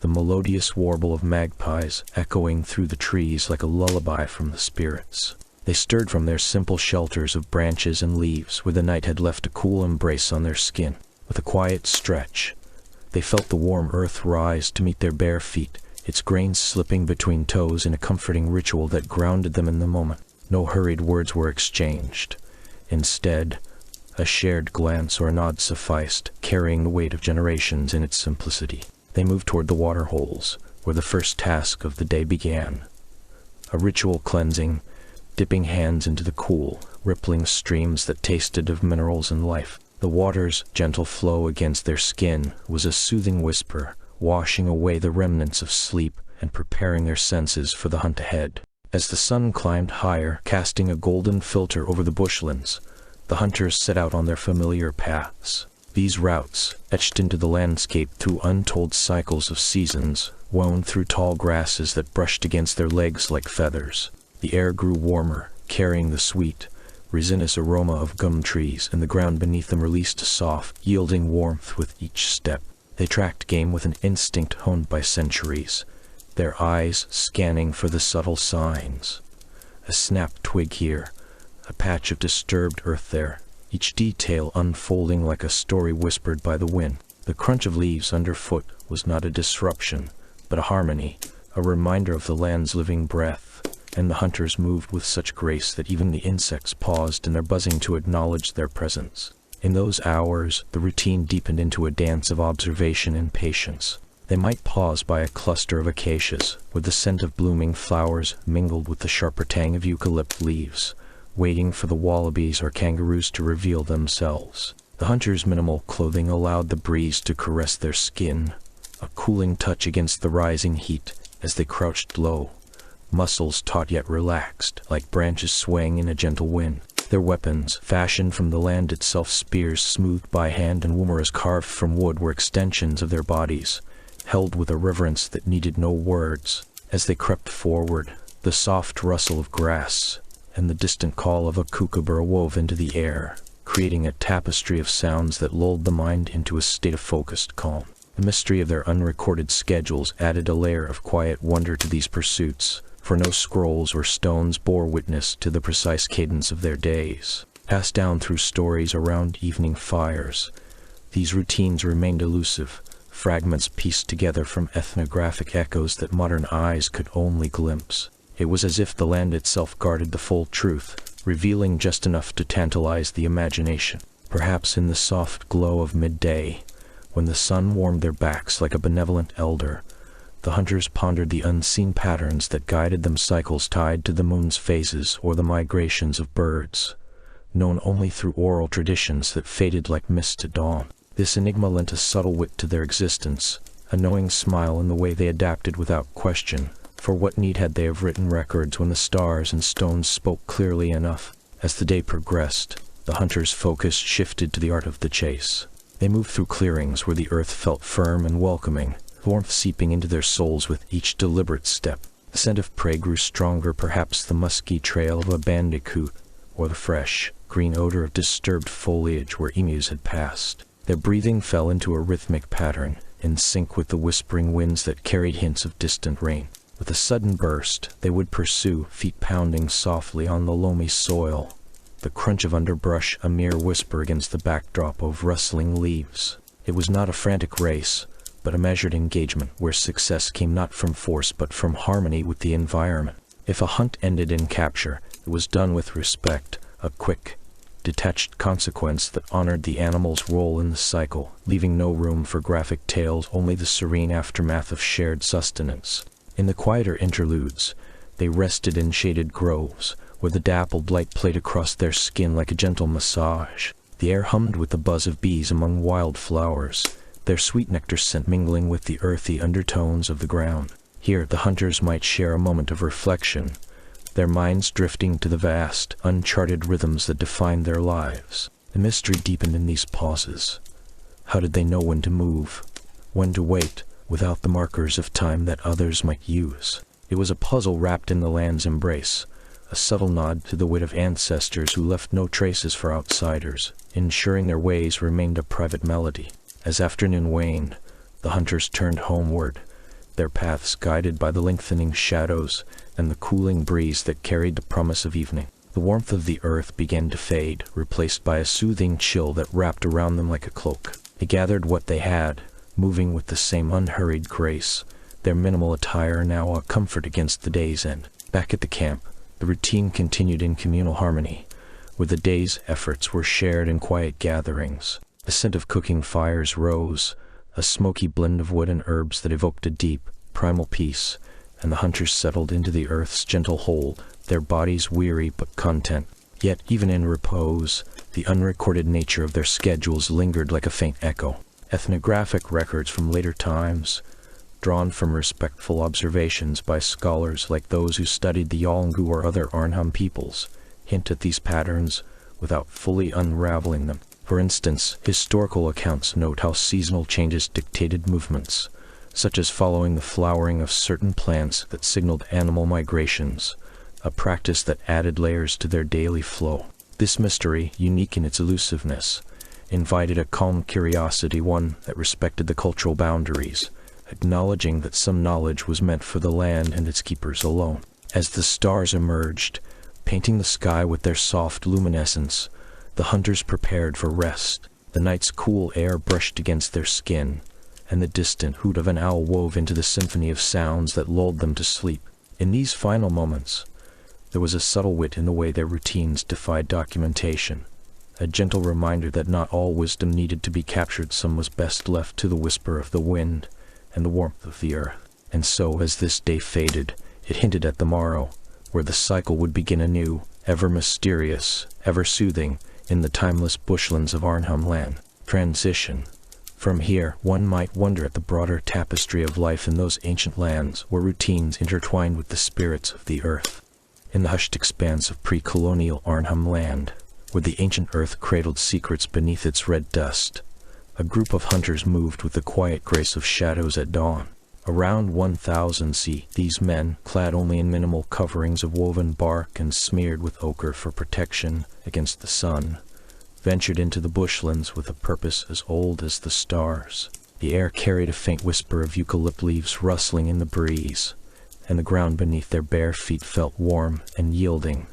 the melodious warble of magpies echoing through the trees like a lullaby from the spirits. They stirred from their simple shelters of branches and leaves where the night had left a cool embrace on their skin. With a quiet stretch, they felt the warm earth rise to meet their bare feet, its grains slipping between toes in a comforting ritual that grounded them in the moment. No hurried words were exchanged. Instead, a shared glance or nod sufficed, carrying the weight of generations in its simplicity. They moved toward the water holes, where the first task of the day began. A ritual cleansing, dipping hands into the cool, rippling streams that tasted of minerals and life. The water's gentle flow against their skin was a soothing whisper, washing away the remnants of sleep and preparing their senses for the hunt ahead. As the sun climbed higher, casting a golden filter over the bushlands, the hunters set out on their familiar paths. These routes, etched into the landscape through untold cycles of seasons, wound through tall grasses that brushed against their legs like feathers. The air grew warmer, carrying the sweet, resinous aroma of gum trees, and the ground beneath them released a soft, yielding warmth with each step. They tracked game with an instinct honed by centuries, their eyes scanning for the subtle signs. A snapped twig here, a patch of disturbed earth there, each detail unfolding like a story whispered by the wind. The crunch of leaves underfoot was not a disruption, but a harmony, a reminder of the land's living breath, and the hunters moved with such grace that even the insects paused in their buzzing to acknowledge their presence. In those hours, the routine deepened into a dance of observation and patience. They might pause by a cluster of acacias, where the scent of blooming flowers mingled with the sharper tang of eucalypt leaves, waiting for the wallabies or kangaroos to reveal themselves. The hunters' minimal clothing allowed the breeze to caress their skin, a cooling touch against the rising heat as they crouched low, muscles taut yet relaxed, like branches swaying in a gentle wind. Their weapons, fashioned from the land itself, spears smoothed by hand and woomeras carved from wood, were extensions of their bodies, held with a reverence that needed no words. As they crept forward, the soft rustle of grass and the distant call of a kookaburra wove into the air, creating a tapestry of sounds that lulled the mind into a state of focused calm. The mystery of their unrecorded schedules added a layer of quiet wonder to these pursuits, for no scrolls or stones bore witness to the precise cadence of their days. Passed down through stories around evening fires, these routines remained elusive, fragments pieced together from ethnographic echoes that modern eyes could only glimpse. It was as if the land itself guarded the full truth, revealing just enough to tantalize the imagination. Perhaps in the soft glow of midday, when the sun warmed their backs like a benevolent elder, the hunters pondered the unseen patterns that guided them, cycles tied to the moon's phases or the migrations of birds, known only through oral traditions that faded like mist at dawn. This enigma lent a subtle wit to their existence, a knowing smile in the way they adapted without question, for what need had they of written records when the stars and stones spoke clearly enough? As the day progressed, the hunters' focus shifted to the art of the chase. They moved through clearings where the earth felt firm and welcoming, warmth seeping into their souls with each deliberate step. The scent of prey grew stronger, perhaps the musky trail of a bandicoot, or the fresh, green odor of disturbed foliage where emus had passed. Their breathing fell into a rhythmic pattern, in sync with the whispering winds that carried hints of distant rain. With a sudden burst, they would pursue, feet pounding softly on the loamy soil, the crunch of underbrush a mere whisper against the backdrop of rustling leaves. It was not a frantic race, but a measured engagement where success came not from force but from harmony with the environment. If a hunt ended in capture, it was done with respect, a quick, detached consequence that honored the animal's role in the cycle, leaving no room for graphic tales, only the serene aftermath of shared sustenance. In the quieter interludes, they rested in shaded groves, where the dappled light played across their skin like a gentle massage. The air hummed with the buzz of bees among wild flowers, their sweet nectar scent mingling with the earthy undertones of the ground. Here the hunters might share a moment of reflection, their minds drifting to the vast, uncharted rhythms that defined their lives. The mystery deepened in these pauses. How did they know when to move, when to wait, without the markers of time that others might use? It was a puzzle wrapped in the land's embrace, a subtle nod to the wit of ancestors who left no traces for outsiders, ensuring their ways remained a private melody. As afternoon waned, the hunters turned homeward, their paths guided by the lengthening shadows and the cooling breeze that carried the promise of evening. The warmth of the earth began to fade, replaced by a soothing chill that wrapped around them like a cloak. They gathered what they had, moving with the same unhurried grace, their minimal attire now a comfort against the day's end. Back at the camp, the routine continued in communal harmony, where the day's efforts were shared in quiet gatherings. The scent of cooking fires rose, a smoky blend of wood and herbs that evoked a deep, primal peace, and the hunters settled into the earth's gentle hold, their bodies weary but content. Yet, even in repose, the unrecorded nature of their schedules lingered like a faint echo. Ethnographic records from later times, drawn from respectful observations by scholars like those who studied the Yolngu or other Arnhem peoples, hint at these patterns without fully unraveling them. For instance, historical accounts note how seasonal changes dictated movements, such as following the flowering of certain plants that signaled animal migrations, a practice that added layers to their daily flow. This mystery, unique in its elusiveness, invited a calm curiosity, one that respected the cultural boundaries, acknowledging that some knowledge was meant for the land and its keepers alone. As the stars emerged, painting the sky with their soft luminescence, the hunters prepared for rest. The night's cool air brushed against their skin, and the distant hoot of an owl wove into the symphony of sounds that lulled them to sleep. In these final moments, there was a subtle wit in the way their routines defied documentation, a gentle reminder that not all wisdom needed to be captured. Some was best left to the whisper of the wind and the warmth of the earth. And so, as this day faded, it hinted at the morrow, where the cycle would begin anew, ever mysterious, ever soothing, in the timeless bushlands of Arnhem land. Transition. From here, one might wonder at the broader tapestry of life in those ancient lands where routines intertwined with the spirits of the earth. In the hushed expanse of pre-colonial Arnhem land, where the ancient earth cradled secrets beneath its red dust, a group of hunters moved with the quiet grace of shadows at dawn. Around 1,000 these men, clad only in minimal coverings of woven bark and smeared with ochre for protection against the sun, ventured into the bushlands with a purpose as old as the stars. The air carried a faint whisper of eucalyptus leaves rustling in the breeze, and the ground beneath their bare feet felt warm and yielding,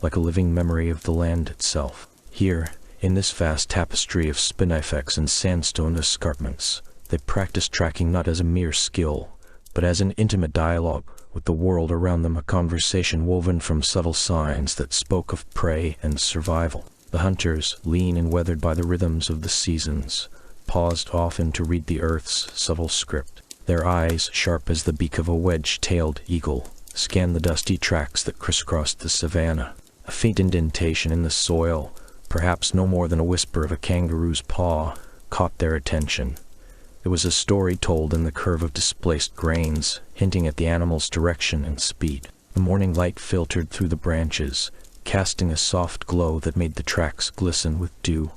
like a living memory of the land itself. Here, in this vast tapestry of spinifex and sandstone escarpments, they practiced tracking not as a mere skill, but as an intimate dialogue with the world around them, a conversation woven from subtle signs that spoke of prey and survival. The hunters, lean and weathered by the rhythms of the seasons, paused often to read the earth's subtle script. Their eyes, sharp as the beak of a wedge-tailed eagle, scanned the dusty tracks that crisscrossed the savanna. A faint indentation in the soil, perhaps no more than a whisper of a kangaroo's paw, caught their attention. It was a story told in the curve of displaced grains, hinting at the animal's direction and speed. The morning light filtered through the branches, casting a soft glow that made the tracks glisten with dew,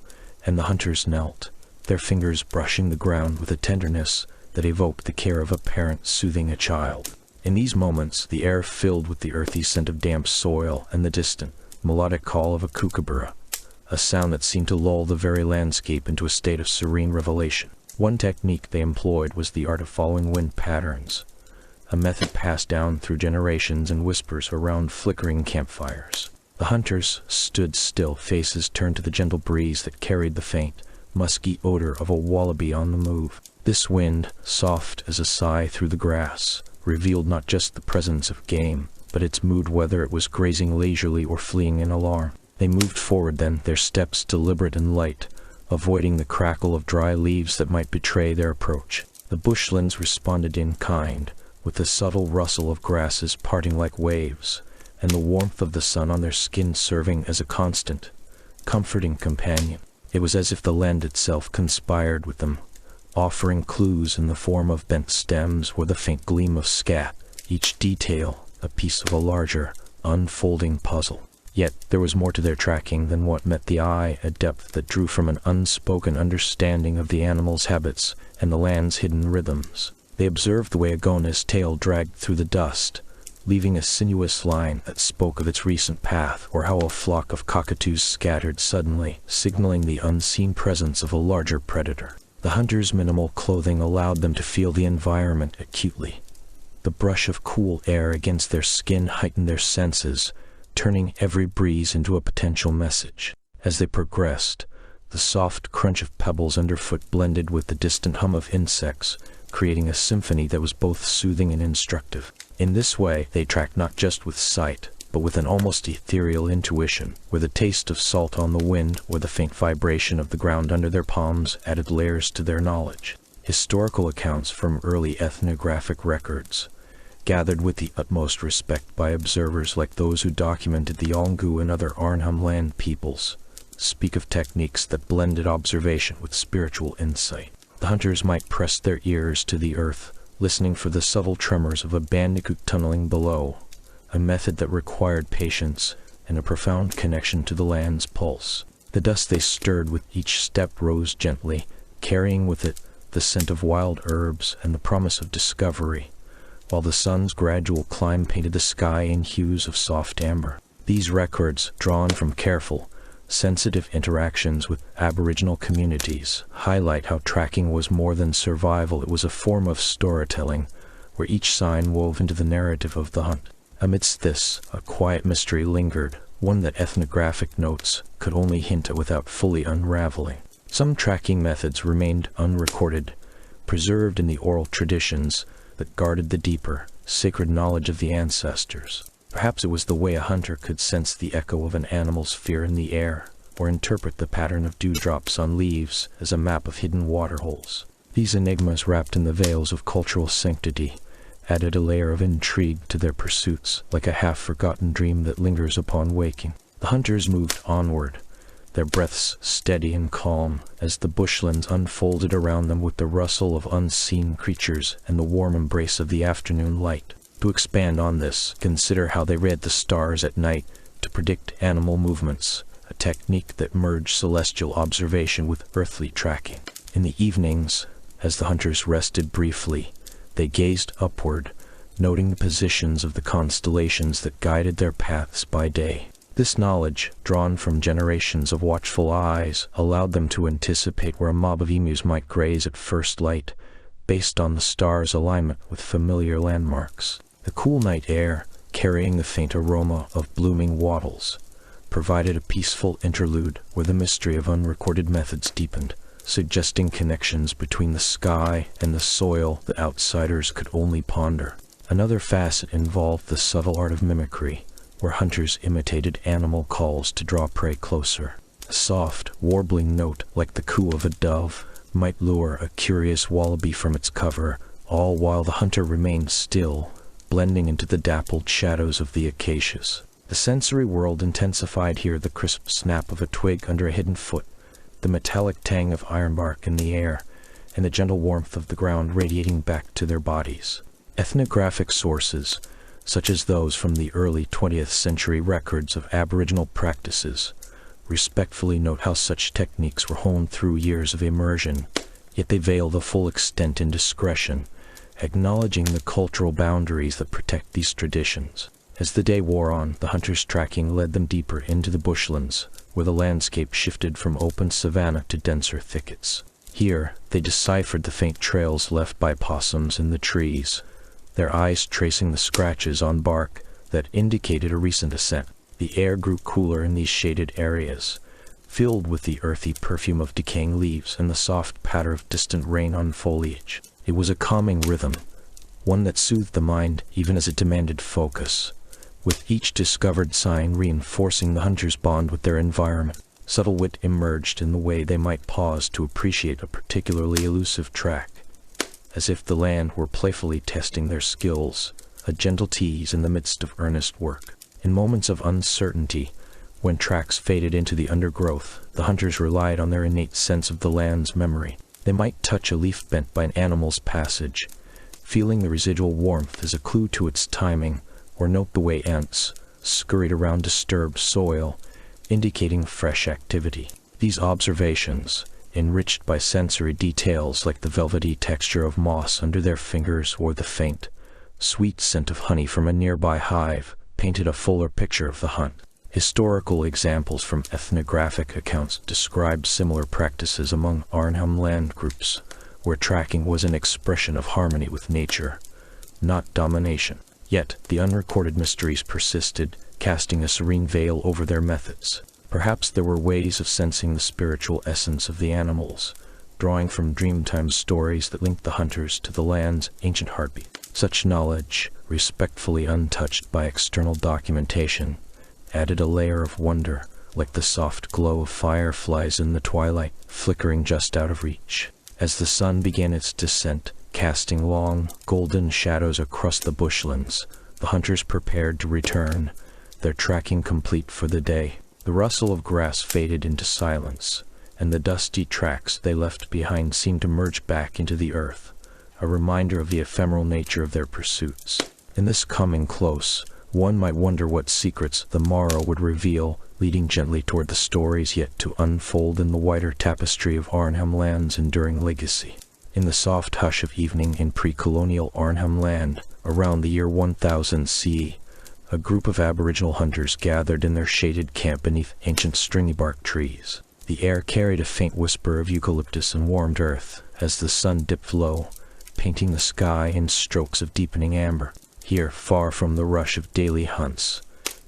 and the hunters knelt, their fingers brushing the ground with a tenderness that evoked the care of a parent soothing a child. In these moments, the air filled with the earthy scent of damp soil and the distant, melodic call of a kookaburra, a sound that seemed to lull the very landscape into a state of serene revelation. One technique they employed was the art of following wind patterns, a method passed down through generations in whispers around flickering campfires. The hunters stood still, faces turned to the gentle breeze that carried the faint, musky odor of a wallaby on the move. This wind, soft as a sigh through the grass, revealed not just the presence of game, but its mood, whether it was grazing leisurely or fleeing in alarm. They moved forward then, their steps deliberate and light, avoiding the crackle of dry leaves that might betray their approach. The bushlands responded in kind, with the subtle rustle of grasses parting like waves, and the warmth of the sun on their skin serving as a constant, comforting companion. It was as if the land itself conspired with them, offering clues in the form of bent stems or the faint gleam of scat, each detail a piece of a larger, unfolding puzzle. Yet there was more to their tracking than what met the eye, a depth that drew from an unspoken understanding of the animal's habits and the land's hidden rhythms. They observed the way a gona's tail dragged through the dust, leaving a sinuous line that spoke of its recent path, or how a flock of cockatoos scattered suddenly, signaling the unseen presence of a larger predator. The hunters' minimal clothing allowed them to feel the environment acutely. The brush of cool air against their skin heightened their senses, turning every breeze into a potential message. As they progressed, the soft crunch of pebbles underfoot blended with the distant hum of insects, creating a symphony that was both soothing and instructive. In this way, they tracked not just with sight, but with an almost ethereal intuition, where the taste of salt on the wind or the faint vibration of the ground under their palms added layers to their knowledge. Historical accounts from early ethnographic records, gathered with the utmost respect by observers like those who documented the Yolngu and other Arnhem Land peoples, speak of techniques that blended observation with spiritual insight. The hunters might press their ears to the earth, listening for the subtle tremors of a bandicoot tunneling below, a method that required patience and a profound connection to the land's pulse. The dust they stirred with each step rose gently, carrying with it the scent of wild herbs and the promise of discovery, while the sun's gradual climb painted the sky in hues of soft amber. These records, drawn from careful, sensitive interactions with Aboriginal communities, highlight how tracking was more than survival. It was a form of storytelling, where each sign wove into the narrative of the hunt. Amidst this, a quiet mystery lingered, one that ethnographic notes could only hint at without fully unraveling. Some tracking methods remained unrecorded, preserved in the oral traditions that guarded the deeper, sacred knowledge of the ancestors. Perhaps it was the way a hunter could sense the echo of an animal's fear in the air, or interpret the pattern of dewdrops on leaves as a map of hidden waterholes. These enigmas, wrapped in the veils of cultural sanctity, added a layer of intrigue to their pursuits, like a half-forgotten dream that lingers upon waking. The hunters moved onward, their breaths steady and calm, as the bushlands unfolded around them with the rustle of unseen creatures and the warm embrace of the afternoon light. To expand on this, consider how they read the stars at night to predict animal movements, a technique that merged celestial observation with earthly tracking. In the evenings, as the hunters rested briefly, they gazed upward, noting the positions of the constellations that guided their paths by day. This knowledge, drawn from generations of watchful eyes, allowed them to anticipate where a mob of emus might graze at first light, based on the stars' alignment with familiar landmarks. The cool night air, carrying the faint aroma of blooming wattles, provided a peaceful interlude where the mystery of unrecorded methods deepened, suggesting connections between the sky and the soil that outsiders could only ponder. Another facet involved the subtle art of mimicry, where hunters imitated animal calls to draw prey closer. A soft, warbling note like the coo of a dove might lure a curious wallaby from its cover, all while the hunter remained still, blending into the dappled shadows of the acacias. The sensory world intensified here: the crisp snap of a twig under a hidden foot, the metallic tang of ironbark in the air, and the gentle warmth of the ground radiating back to their bodies. Ethnographic sources, such as those from the early 20th century records of Aboriginal practices, respectfully note how such techniques were honed through years of immersion, yet they veil the full extent in discretion, acknowledging the cultural boundaries that protect these traditions. As the day wore on, the hunters' tracking led them deeper into the bushlands, where the landscape shifted from open savanna to denser thickets. Here, they deciphered the faint trails left by possums in the trees, their eyes tracing the scratches on bark that indicated a recent ascent. The air grew cooler in these shaded areas, filled with the earthy perfume of decaying leaves and the soft patter of distant rain on foliage. It was a calming rhythm, one that soothed the mind even as it demanded focus, with each discovered sign reinforcing the hunter's bond with their environment. Subtle wit emerged in the way they might pause to appreciate a particularly elusive track, as if the land were playfully testing their skills, a gentle tease in the midst of earnest work. In moments of uncertainty, when tracks faded into the undergrowth, the hunters relied on their innate sense of the land's memory. They might touch a leaf bent by an animal's passage, feeling the residual warmth as a clue to its timing, or note the way ants scurried around disturbed soil, indicating fresh activity. These observations, enriched by sensory details like the velvety texture of moss under their fingers or the faint, sweet scent of honey from a nearby hive, painted a fuller picture of the hunt. Historical examples from ethnographic accounts described similar practices among Arnhem land groups, where tracking was an expression of harmony with nature, not domination. Yet the unrecorded mysteries persisted, casting a serene veil over their methods. Perhaps there were ways of sensing the spiritual essence of the animals, drawing from Dreamtime stories that linked the hunters to the land's ancient heartbeat. Such knowledge, respectfully untouched by external documentation, added a layer of wonder, like the soft glow of fireflies in the twilight, flickering just out of reach. As the sun began its descent, casting long, golden shadows across the bushlands, the hunters prepared to return, their tracking complete for the day. The rustle of grass faded into silence, and the dusty tracks they left behind seemed to merge back into the earth, a reminder of the ephemeral nature of their pursuits. In this coming close, one might wonder what secrets the morrow would reveal, leading gently toward the stories yet to unfold in the wider tapestry of Arnhem Land's enduring legacy. In the soft hush of evening in pre-colonial Arnhem Land, around the year 1000 CE, a group of Aboriginal hunters gathered in their shaded camp beneath ancient stringy-bark trees. The air carried a faint whisper of eucalyptus and warmed earth as the sun dipped low, painting the sky in strokes of deepening amber. Here, far from the rush of daily hunts,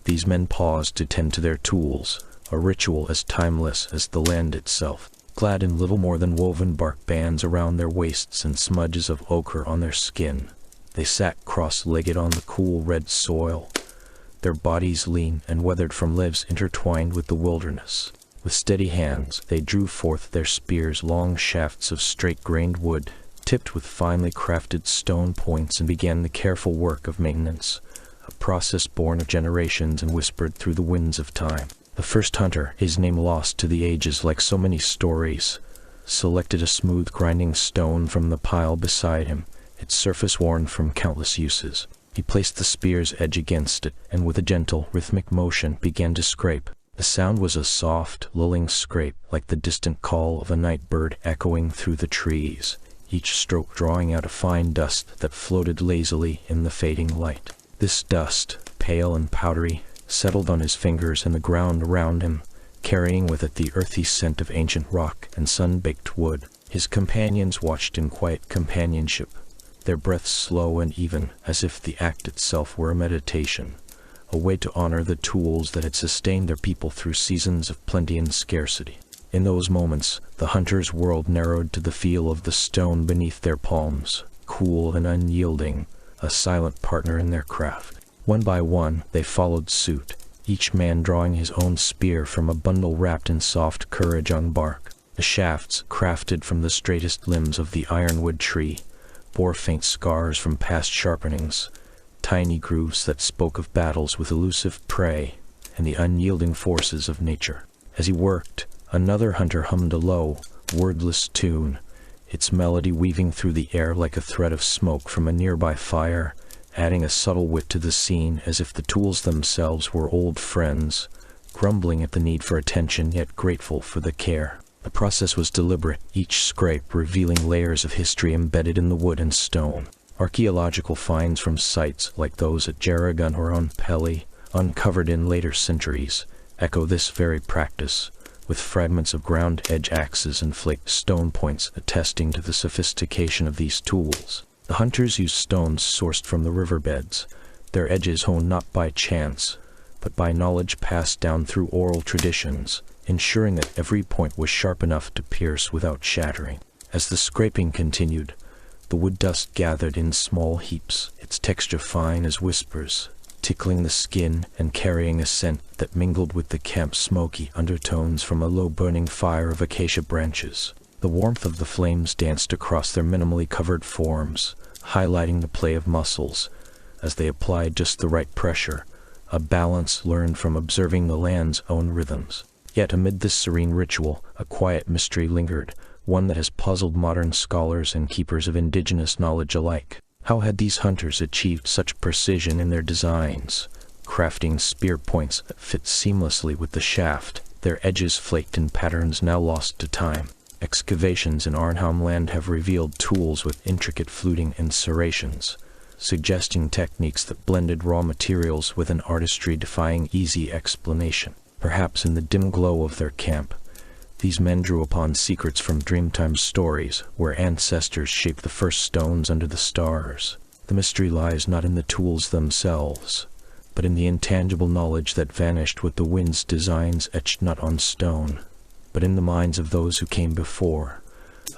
these men paused to tend to their tools, a ritual as timeless as the land itself. Clad in little more than woven bark bands around their waists and smudges of ochre on their skin, they sat cross-legged on the cool red soil, their bodies lean and weathered from lives intertwined with the wilderness. With steady hands, they drew forth their spears, long shafts of straight-grained wood, tipped with finely crafted stone points, and began the careful work of maintenance, a process born of generations and whispered through the winds of time. The first hunter, his name lost to the ages like so many stories, selected a smooth grinding stone from the pile beside him, its surface worn from countless uses. He placed the spear's edge against it, and with a gentle, rhythmic motion began to scrape. The sound was a soft, lulling scrape, like the distant call of a night bird echoing through the trees, each stroke drawing out a fine dust that floated lazily in the fading light. This dust, pale and powdery, settled on his fingers and the ground around him, carrying with it the earthy scent of ancient rock and sun-baked wood. His companions watched in quiet companionship, their breaths slow and even, as if the act itself were a meditation, a way to honor the tools that had sustained their people through seasons of plenty and scarcity. In those moments, the hunter's world narrowed to the feel of the stone beneath their palms, cool and unyielding, a silent partner in their craft. One by one, they followed suit, each man drawing his own spear from a bundle wrapped in soft currajong bark. The shafts, crafted from the straightest limbs of the ironwood tree, bore faint scars from past sharpenings, tiny grooves that spoke of battles with elusive prey and the unyielding forces of nature. As he worked, another hunter hummed a low, wordless tune, its melody weaving through the air like a thread of smoke from a nearby fire, adding a subtle wit to the scene as if the tools themselves were old friends, grumbling at the need for attention yet grateful for the care. The process was deliberate, each scrape revealing layers of history embedded in the wood and stone. Archaeological finds from sites like those at Jarragun or on Pelly, uncovered in later centuries, echo this very practice, with fragments of ground-edge axes and flaked stone points attesting to the sophistication of these tools. The hunters used stones sourced from the riverbeds, their edges honed not by chance, but by knowledge passed down through oral traditions, ensuring that every point was sharp enough to pierce without shattering. As the scraping continued, the wood dust gathered in small heaps, its texture fine as whispers, tickling the skin and carrying a scent that mingled with the camp's smoky undertones from a low-burning fire of acacia branches. The warmth of the flames danced across their minimally covered forms, highlighting the play of muscles, as they applied just the right pressure, a balance learned from observing the land's own rhythms. Yet amid this serene ritual, a quiet mystery lingered, one that has puzzled modern scholars and keepers of indigenous knowledge alike. How had these hunters achieved such precision in their designs, crafting spear points that fit seamlessly with the shaft, their edges flaked in patterns now lost to time? Excavations in Arnhem Land have revealed tools with intricate fluting and serrations, suggesting techniques that blended raw materials with an artistry defying easy explanation. Perhaps in the dim glow of their camp, these men drew upon secrets from Dreamtime stories, where ancestors shaped the first stones under the stars. The mystery lies not in the tools themselves, but in the intangible knowledge that vanished with the wind's designs etched not on stone, but in the minds of those who came before,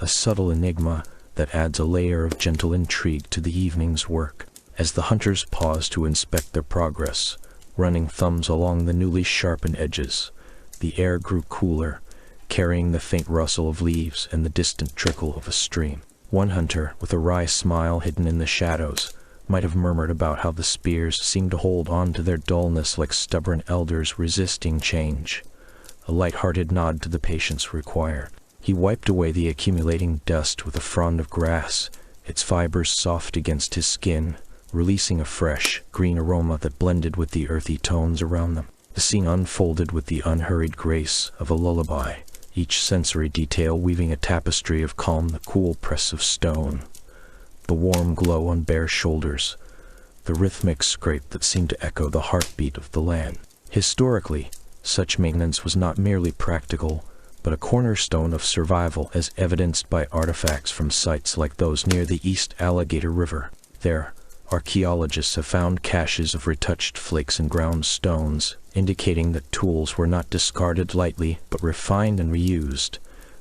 a subtle enigma that adds a layer of gentle intrigue to the evening's work. As the hunters paused to inspect their progress, running thumbs along the newly sharpened edges, the air grew cooler, carrying the faint rustle of leaves and the distant trickle of a stream. One hunter, with a wry smile hidden in the shadows, might have murmured about how the spears seemed to hold on to their dullness like stubborn elders resisting change, a light-hearted nod to the patience required. He wiped away the accumulating dust with a frond of grass, its fibers soft against his skin, releasing a fresh, green aroma that blended with the earthy tones around them. The scene unfolded with the unhurried grace of a lullaby, each sensory detail weaving a tapestry of calm, the cool press of stone, the warm glow on bare shoulders, the rhythmic scrape that seemed to echo the heartbeat of the land. Historically, such maintenance was not merely practical, but a cornerstone of survival as evidenced by artifacts from sites like those near the East Alligator River. There, archaeologists have found caches of retouched flakes and ground stones, indicating that tools were not discarded lightly but refined and reused,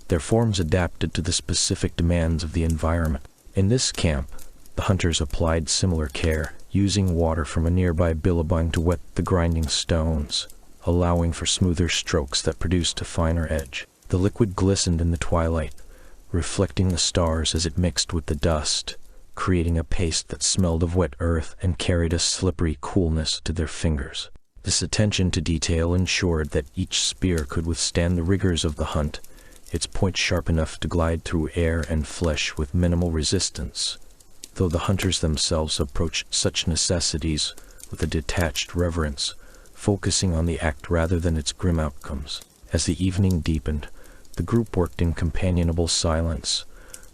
their forms adapted to the specific demands of the environment. In this camp, the hunters applied similar care, using water from a nearby billabong to wet the grinding stones, allowing for smoother strokes that produced a finer edge. The liquid glistened in the twilight, reflecting the stars as it mixed with the dust, creating a paste that smelled of wet earth and carried a slippery coolness to their fingers. This attention to detail ensured that each spear could withstand the rigors of the hunt, its point sharp enough to glide through air and flesh with minimal resistance, though the hunters themselves approached such necessities with a detached reverence, focusing on the act rather than its grim outcomes. As the evening deepened, the group worked in companionable silence,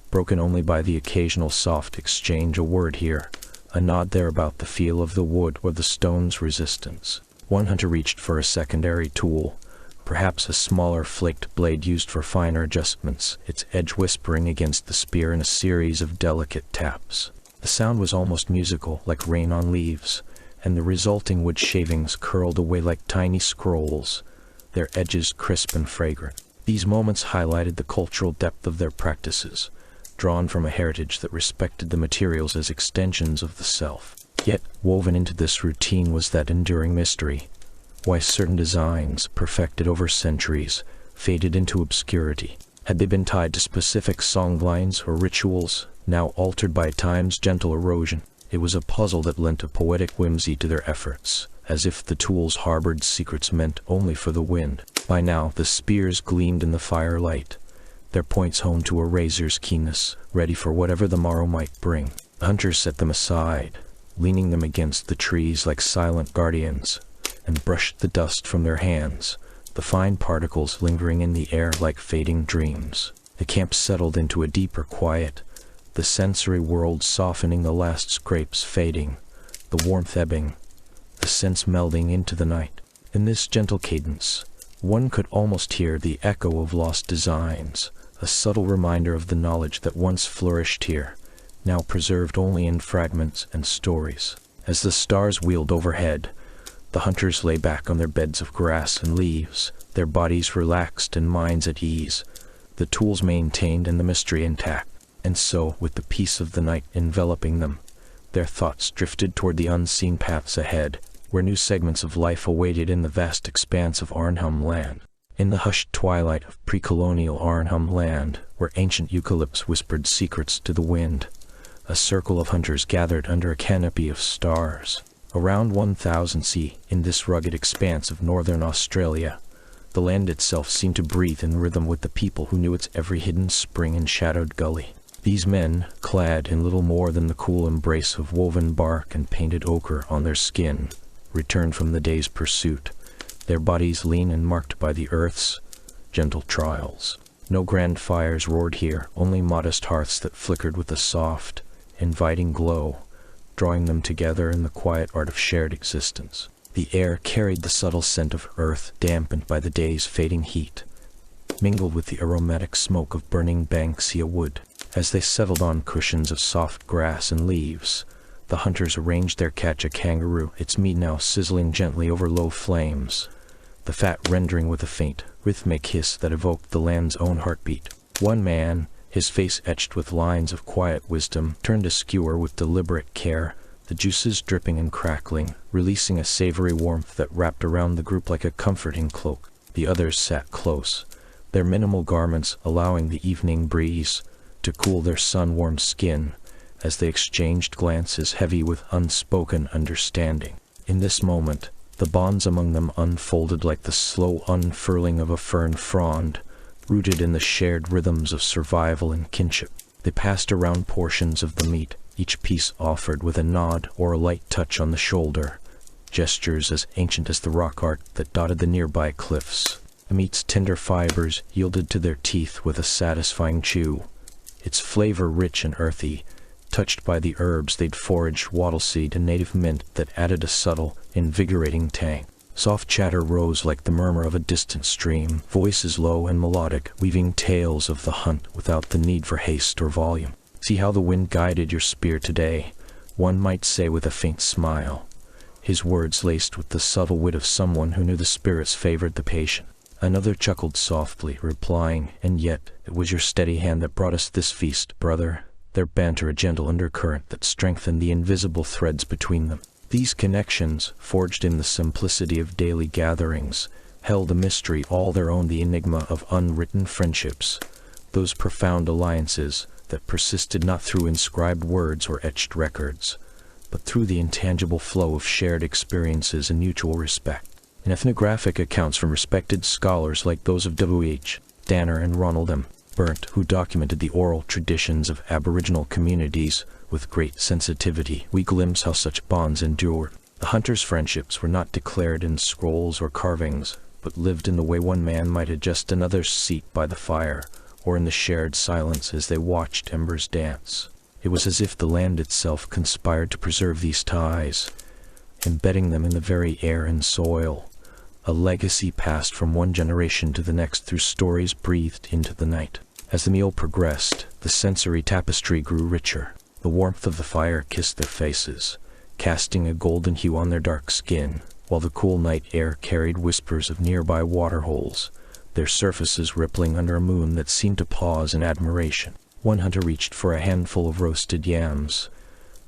broken only by the occasional soft exchange, a word here, a nod there about the feel of the wood or the stone's resistance. One hunter reached for a secondary tool, perhaps a smaller flaked blade used for finer adjustments, its edge whispering against the spear in a series of delicate taps. The sound was almost musical, like rain on leaves, and the resulting wood shavings curled away like tiny scrolls, their edges crisp and fragrant. These moments highlighted the cultural depth of their practices, drawn from a heritage that respected the materials as extensions of the self. Yet, woven into this routine was that enduring mystery, why certain designs, perfected over centuries, faded into obscurity. Had they been tied to specific songlines or rituals, now altered by time's gentle erosion? It was a puzzle that lent a poetic whimsy to their efforts, as if the tools harbored secrets meant only for the wind. By now, the spears gleamed in the firelight, their points honed to a razor's keenness, ready for whatever the morrow might bring. The hunters set them aside, leaning them against the trees like silent guardians, and brushed the dust from their hands, the fine particles lingering in the air like fading dreams. The camp settled into a deeper quiet, the sensory world softening, the last scrapes fading, the warmth ebbing, the sense melding into the night. In this gentle cadence, one could almost hear the echo of lost designs, a subtle reminder of the knowledge that once flourished here, now preserved only in fragments and stories. As the stars wheeled overhead, the hunters lay back on their beds of grass and leaves, their bodies relaxed and minds at ease, the tools maintained and the mystery intact. And so, with the peace of the night enveloping them, their thoughts drifted toward the unseen paths ahead, where new segments of life awaited in the vast expanse of Arnhem land. In the hushed twilight of pre-colonial Arnhem land, where ancient eucalyptus whispered secrets to the wind, a circle of hunters gathered under a canopy of stars. Around 1000 C, in this rugged expanse of northern Australia, the land itself seemed to breathe in rhythm with the people who knew its every hidden spring and shadowed gully. These men, clad in little more than the cool embrace of woven bark and painted ochre on their skin, returned from the day's pursuit, their bodies lean and marked by the earth's gentle trials. No grand fires roared here, only modest hearths that flickered with a soft, inviting glow, drawing them together in the quiet art of shared existence. The air carried the subtle scent of earth, dampened by the day's fading heat, mingled with the aromatic smoke of burning banksia wood. As they settled on cushions of soft grass and leaves, the hunters arranged their catch, a kangaroo, its meat now sizzling gently over low flames, the fat rendering with a faint, rhythmic hiss that evoked the land's own heartbeat. One man, his face etched with lines of quiet wisdom, turned a skewer with deliberate care, the juices dripping and crackling, releasing a savory warmth that wrapped around the group like a comforting cloak. The others sat close, their minimal garments allowing the evening breeze to cool their sun-warmed skin, as they exchanged glances heavy with unspoken understanding. In this moment, the bonds among them unfolded like the slow unfurling of a fern frond, rooted in the shared rhythms of survival and kinship. They passed around portions of the meat, each piece offered with a nod or a light touch on the shoulder, gestures as ancient as the rock art that dotted the nearby cliffs. The meat's tender fibers yielded to their teeth with a satisfying chew, its flavor rich and earthy, touched by the herbs they'd foraged, wattleseed and native mint that added a subtle, invigorating tang. Soft chatter rose like the murmur of a distant stream, voices low and melodic, weaving tales of the hunt without the need for haste or volume. See how the wind guided your spear today, one might say with a faint smile, his words laced with the subtle wit of someone who knew the spirits favored the patient. Another chuckled softly, replying, "And yet, it was your steady hand that brought us this feast, brother." Their banter a gentle undercurrent that strengthened the invisible threads between them. These connections, forged in the simplicity of daily gatherings, held a mystery all their own, the enigma of unwritten friendships, those profound alliances that persisted not through inscribed words or etched records, but through the intangible flow of shared experiences and mutual respect. In ethnographic accounts from respected scholars like those of W.H. Danner and Ronald M. Burnt, who documented the oral traditions of Aboriginal communities with great sensitivity, we glimpse how such bonds endured. The hunters' friendships were not declared in scrolls or carvings, but lived in the way one man might adjust another's seat by the fire, or in the shared silence as they watched embers dance. It was as if the land itself conspired to preserve these ties, embedding them in the very air and soil, a legacy passed from one generation to the next through stories breathed into the night. As the meal progressed, the sensory tapestry grew richer. The warmth of the fire kissed their faces, casting a golden hue on their dark skin, while the cool night air carried whispers of nearby waterholes, their surfaces rippling under a moon that seemed to pause in admiration. One hunter reached for a handful of roasted yams,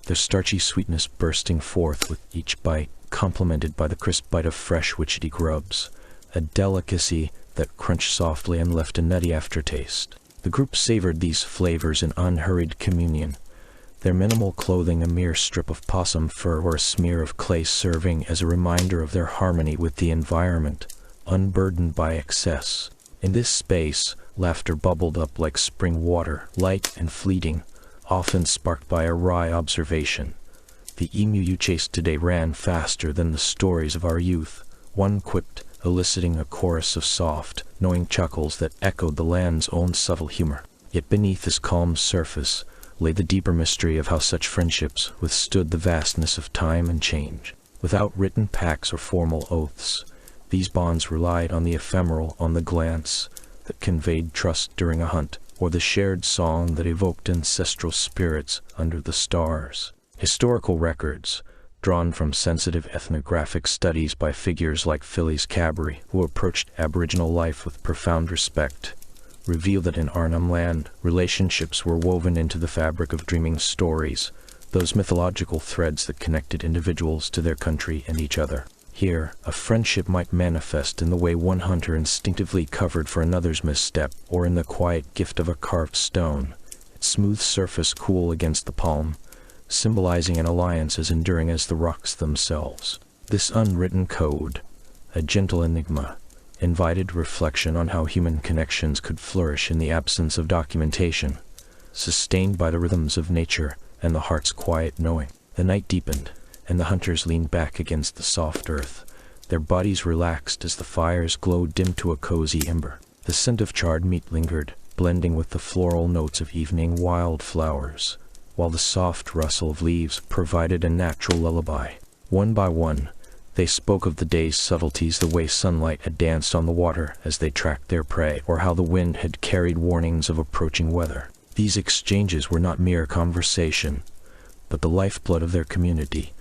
their starchy sweetness bursting forth with each bite, complemented by the crisp bite of fresh witchetty grubs, a delicacy that crunched softly and left a nutty aftertaste. The group savored these flavors in unhurried communion, their minimal clothing a mere strip of possum fur or a smear of clay serving as a reminder of their harmony with the environment, unburdened by excess. In this space, laughter bubbled up like spring water, light and fleeting, often sparked by a wry observation. The emu you chased today ran faster than the stories of our youth, one quipped, eliciting a chorus of soft, knowing chuckles that echoed the land's own subtle humor. Yet beneath this calm surface lay the deeper mystery of how such friendships withstood the vastness of time and change. Without written pacts or formal oaths, these bonds relied on the ephemeral, on the glance that conveyed trust during a hunt, or the shared song that evoked ancestral spirits under the stars. Historical records, drawn from sensitive ethnographic studies by figures like Phyllis Cabri, who approached Aboriginal life with profound respect, reveal that in Arnhem Land, relationships were woven into the fabric of dreaming stories, those mythological threads that connected individuals to their country and each other. Here, a friendship might manifest in the way one hunter instinctively covered for another's misstep, or in the quiet gift of a carved stone, its smooth surface cool against the palm, symbolizing an alliance as enduring as the rocks themselves. This unwritten code, a gentle enigma, invited reflection on how human connections could flourish in the absence of documentation, sustained by the rhythms of nature and the heart's quiet knowing. The night deepened, and the hunters leaned back against the soft earth, their bodies relaxed as the fire's glow dimmed to a cozy ember. The scent of charred meat lingered, blending with the floral notes of evening wildflowers, while the soft rustle of leaves provided a natural lullaby. One by one, they spoke of the day's subtleties, the way sunlight had danced on the water as they tracked their prey, or how the wind had carried warnings of approaching weather. These exchanges were not mere conversation, but the lifeblood of their community,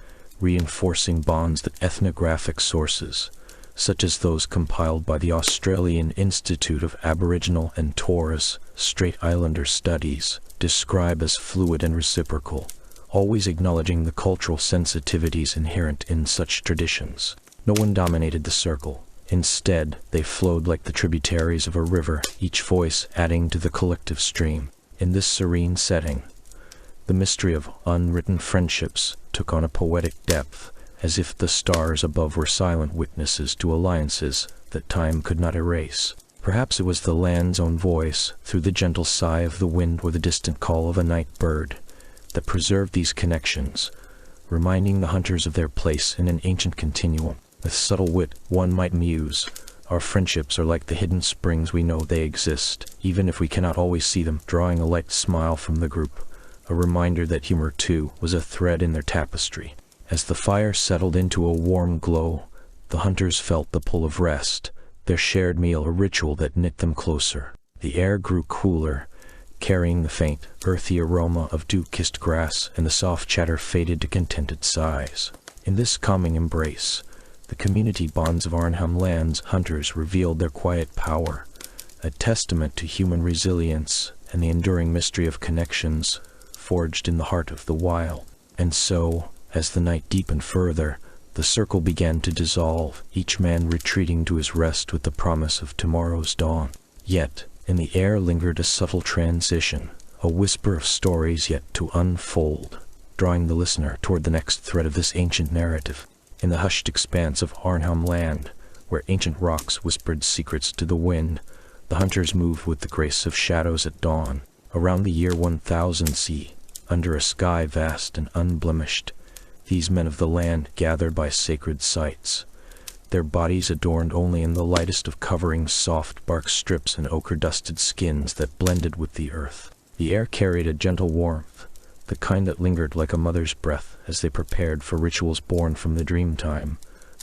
reinforcing bonds that ethnographic sources, such as those compiled by the Australian Institute of Aboriginal and Torres Strait Islander Studies, describe as fluid and reciprocal, always acknowledging the cultural sensitivities inherent in such traditions. No one dominated the circle. Instead, they flowed like the tributaries of a river, each voice adding to the collective stream. In this serene setting, the mystery of unwritten friendships took on a poetic depth, as if the stars above were silent witnesses to alliances that time could not erase. Perhaps it was the land's own voice, through the gentle sigh of the wind or the distant call of a night bird, that preserved these connections, reminding the hunters of their place in an ancient continuum. With subtle wit, one might muse, our friendships are like the hidden springs we know they exist, even if we cannot always see them, drawing a light smile from the group, a reminder that humor too was a thread in their tapestry. As the fire settled into a warm glow, the hunters felt the pull of rest, their shared meal a ritual that knit them closer. The air grew cooler, carrying the faint, earthy aroma of dew-kissed grass, and the soft chatter faded to contented sighs. In this calming embrace, the community bonds of Arnhem Land's hunters revealed their quiet power, a testament to human resilience and the enduring mystery of connections forged in the heart of the wild. And so, as the night deepened further, the circle began to dissolve, each man retreating to his rest with the promise of tomorrow's dawn. Yet, in the air lingered a subtle transition, a whisper of stories yet to unfold, drawing the listener toward the next thread of this ancient narrative. In the hushed expanse of Arnhem Land, where ancient rocks whispered secrets to the wind, the hunters moved with the grace of shadows at dawn. Around the year 1000 C, under a sky vast and unblemished, these men of the land gathered by sacred sites, their bodies adorned only in the lightest of coverings, soft bark strips and ochre-dusted skins that blended with the earth. The air carried a gentle warmth, the kind that lingered like a mother's breath as they prepared for rituals born from the dream time,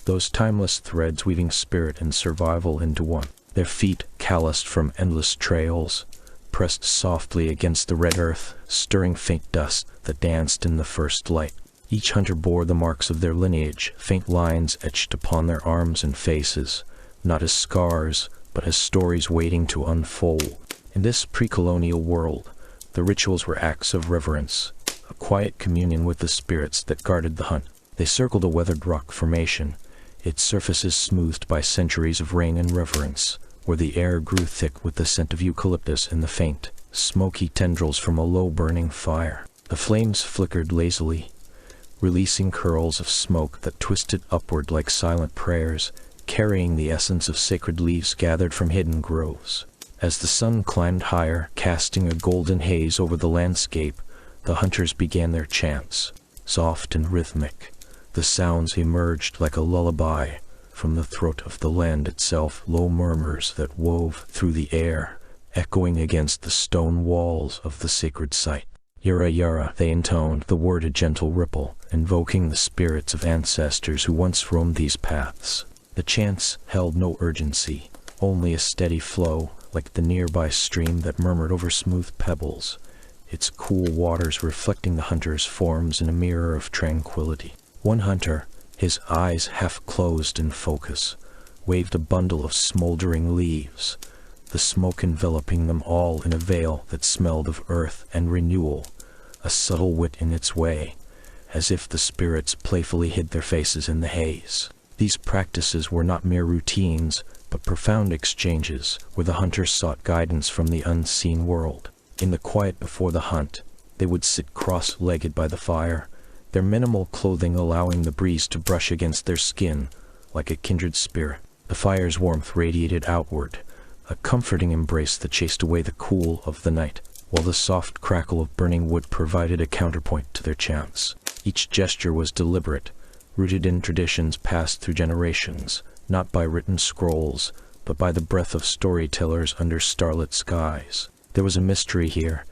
those timeless threads weaving spirit and survival into one. Their feet, calloused from endless trails, pressed softly against the red earth, stirring faint dust that danced in the first light. Each hunter bore the marks of their lineage, faint lines etched upon their arms and faces, not as scars, but as stories waiting to unfold. In this pre-colonial world, The rituals were acts of reverence, a quiet communion with the spirits that guarded the hunt. They circled a weathered rock formation, its surfaces smoothed by centuries of rain and reverence, where the air grew thick with the scent of eucalyptus and the faint, smoky tendrils from a low-burning fire. The flames flickered lazily, releasing curls of smoke that twisted upward like silent prayers, carrying the essence of sacred leaves gathered from hidden groves. As the sun climbed higher, casting a golden haze over the landscape, the hunters began their chants. Soft and rhythmic, the sounds emerged like a lullaby from the throat of the land itself, low murmurs that wove through the air, echoing against the stone walls of the sacred site. Yara yara, they intoned, the word a gentle ripple, invoking the spirits of ancestors who once roamed these paths. The chants held no urgency, only a steady flow, like the nearby stream that murmured over smooth pebbles, its cool waters reflecting the hunter's forms in a mirror of tranquility. One hunter, his eyes half closed in focus, waved a bundle of smoldering leaves, the smoke enveloping them all in a veil that smelled of earth and renewal, a subtle wit in its way, as if the spirits playfully hid their faces in the haze. These practices were not mere routines, but profound exchanges, where the hunters sought guidance from the unseen world. In the quiet before the hunt, they would sit cross-legged by the fire, their minimal clothing allowing the breeze to brush against their skin like a kindred spirit. The fire's warmth radiated outward, a comforting embrace that chased away the cool of the night, while the soft crackle of burning wood provided a counterpoint to their chants. Each gesture was deliberate, rooted in traditions passed through generations, not by written scrolls, but by the breath of storytellers under starlit skies. There was a mystery here,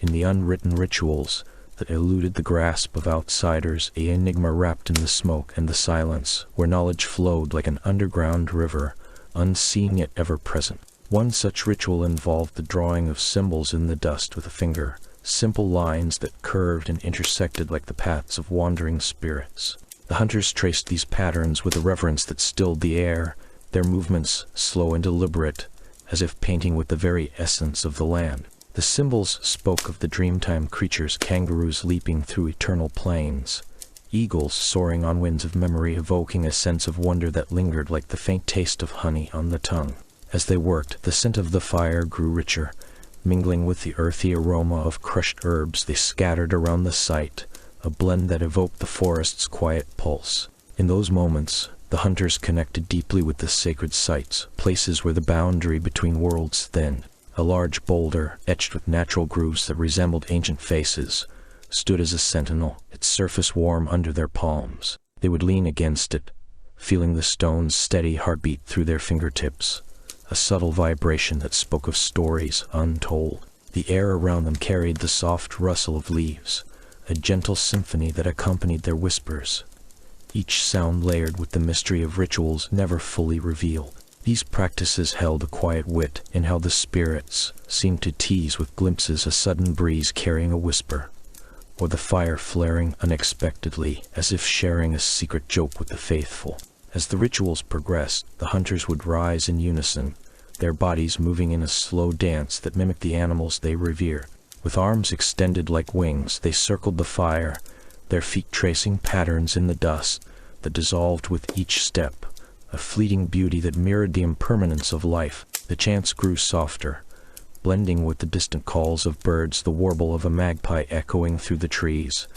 in the unwritten rituals that eluded the grasp of outsiders, an enigma wrapped in the smoke and the silence, where knowledge flowed like an underground river, unseen yet ever present. One such ritual involved the drawing of symbols in the dust with a finger, simple lines that curved and intersected like the paths of wandering spirits. The hunters traced these patterns with a reverence that stilled the air, their movements slow and deliberate, as if painting with the very essence of the land. The symbols spoke of the dreamtime creatures, kangaroos leaping through eternal plains, eagles soaring on winds of memory, evoking a sense of wonder that lingered like the faint taste of honey on the tongue. As they worked, the scent of the fire grew richer, mingling with the earthy aroma of crushed herbs they scattered around the site, a blend that evoked the forest's quiet pulse. In those moments, the hunters connected deeply with the sacred sites, places where the boundary between worlds thinned. A large boulder, etched with natural grooves that resembled ancient faces, stood as a sentinel, its surface warm under their palms. They would lean against it, feeling the stone's steady heartbeat through their fingertips, a subtle vibration that spoke of stories untold. The air around them carried the soft rustle of leaves, a gentle symphony that accompanied their whispers, each sound layered with the mystery of rituals never fully revealed. These practices held a quiet wit in how the spirits seemed to tease with glimpses, a sudden breeze carrying a whisper, or the fire flaring unexpectedly as if sharing a secret joke with the faithful. As the rituals progressed, the hunters would rise in unison, their bodies moving in a slow dance that mimicked the animals they revered. With arms extended like wings, they circled the fire, their feet tracing patterns in the dust that dissolved with each step, a fleeting beauty that mirrored the impermanence of life. The chants grew softer, blending with the distant calls of birds, the warble of a magpie echoing through the trees,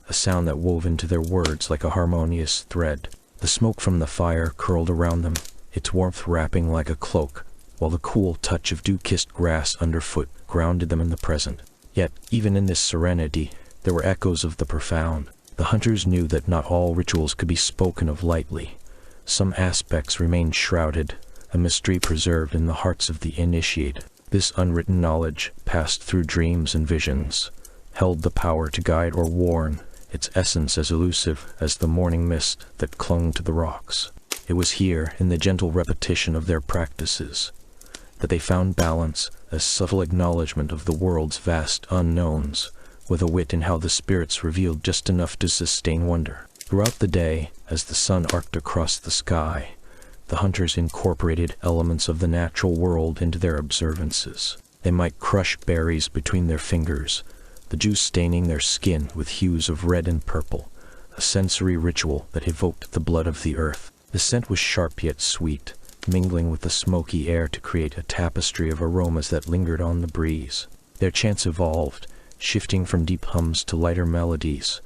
a sound that wove into their words like a harmonious thread. The smoke from the fire curled around them, its warmth wrapping like a cloak, while the cool touch of dew-kissed grass underfoot grounded them in the present. Yet, even in this serenity, there were echoes of the profound. The hunters knew that not all rituals could be spoken of lightly. Some aspects remained shrouded, a mystery preserved in the hearts of the initiated. This unwritten knowledge, passed through dreams and visions, held the power to guide or warn, its essence as elusive as the morning mist that clung to the rocks. It was here, in the gentle repetition of their practices, that they found balance, a subtle acknowledgement of the world's vast unknowns, with a wit in how the spirits revealed just enough to sustain wonder. Throughout the day, as the sun arced across the sky, the hunters incorporated elements of the natural world into their observances. They might crush berries between their fingers, the juice staining their skin with hues of red and purple, a sensory ritual that evoked the blood of the earth. The scent was sharp yet sweet, mingling with the smoky air to create a tapestry of aromas that lingered on the breeze. Their chants evolved, shifting from deep hums to lighter melodies,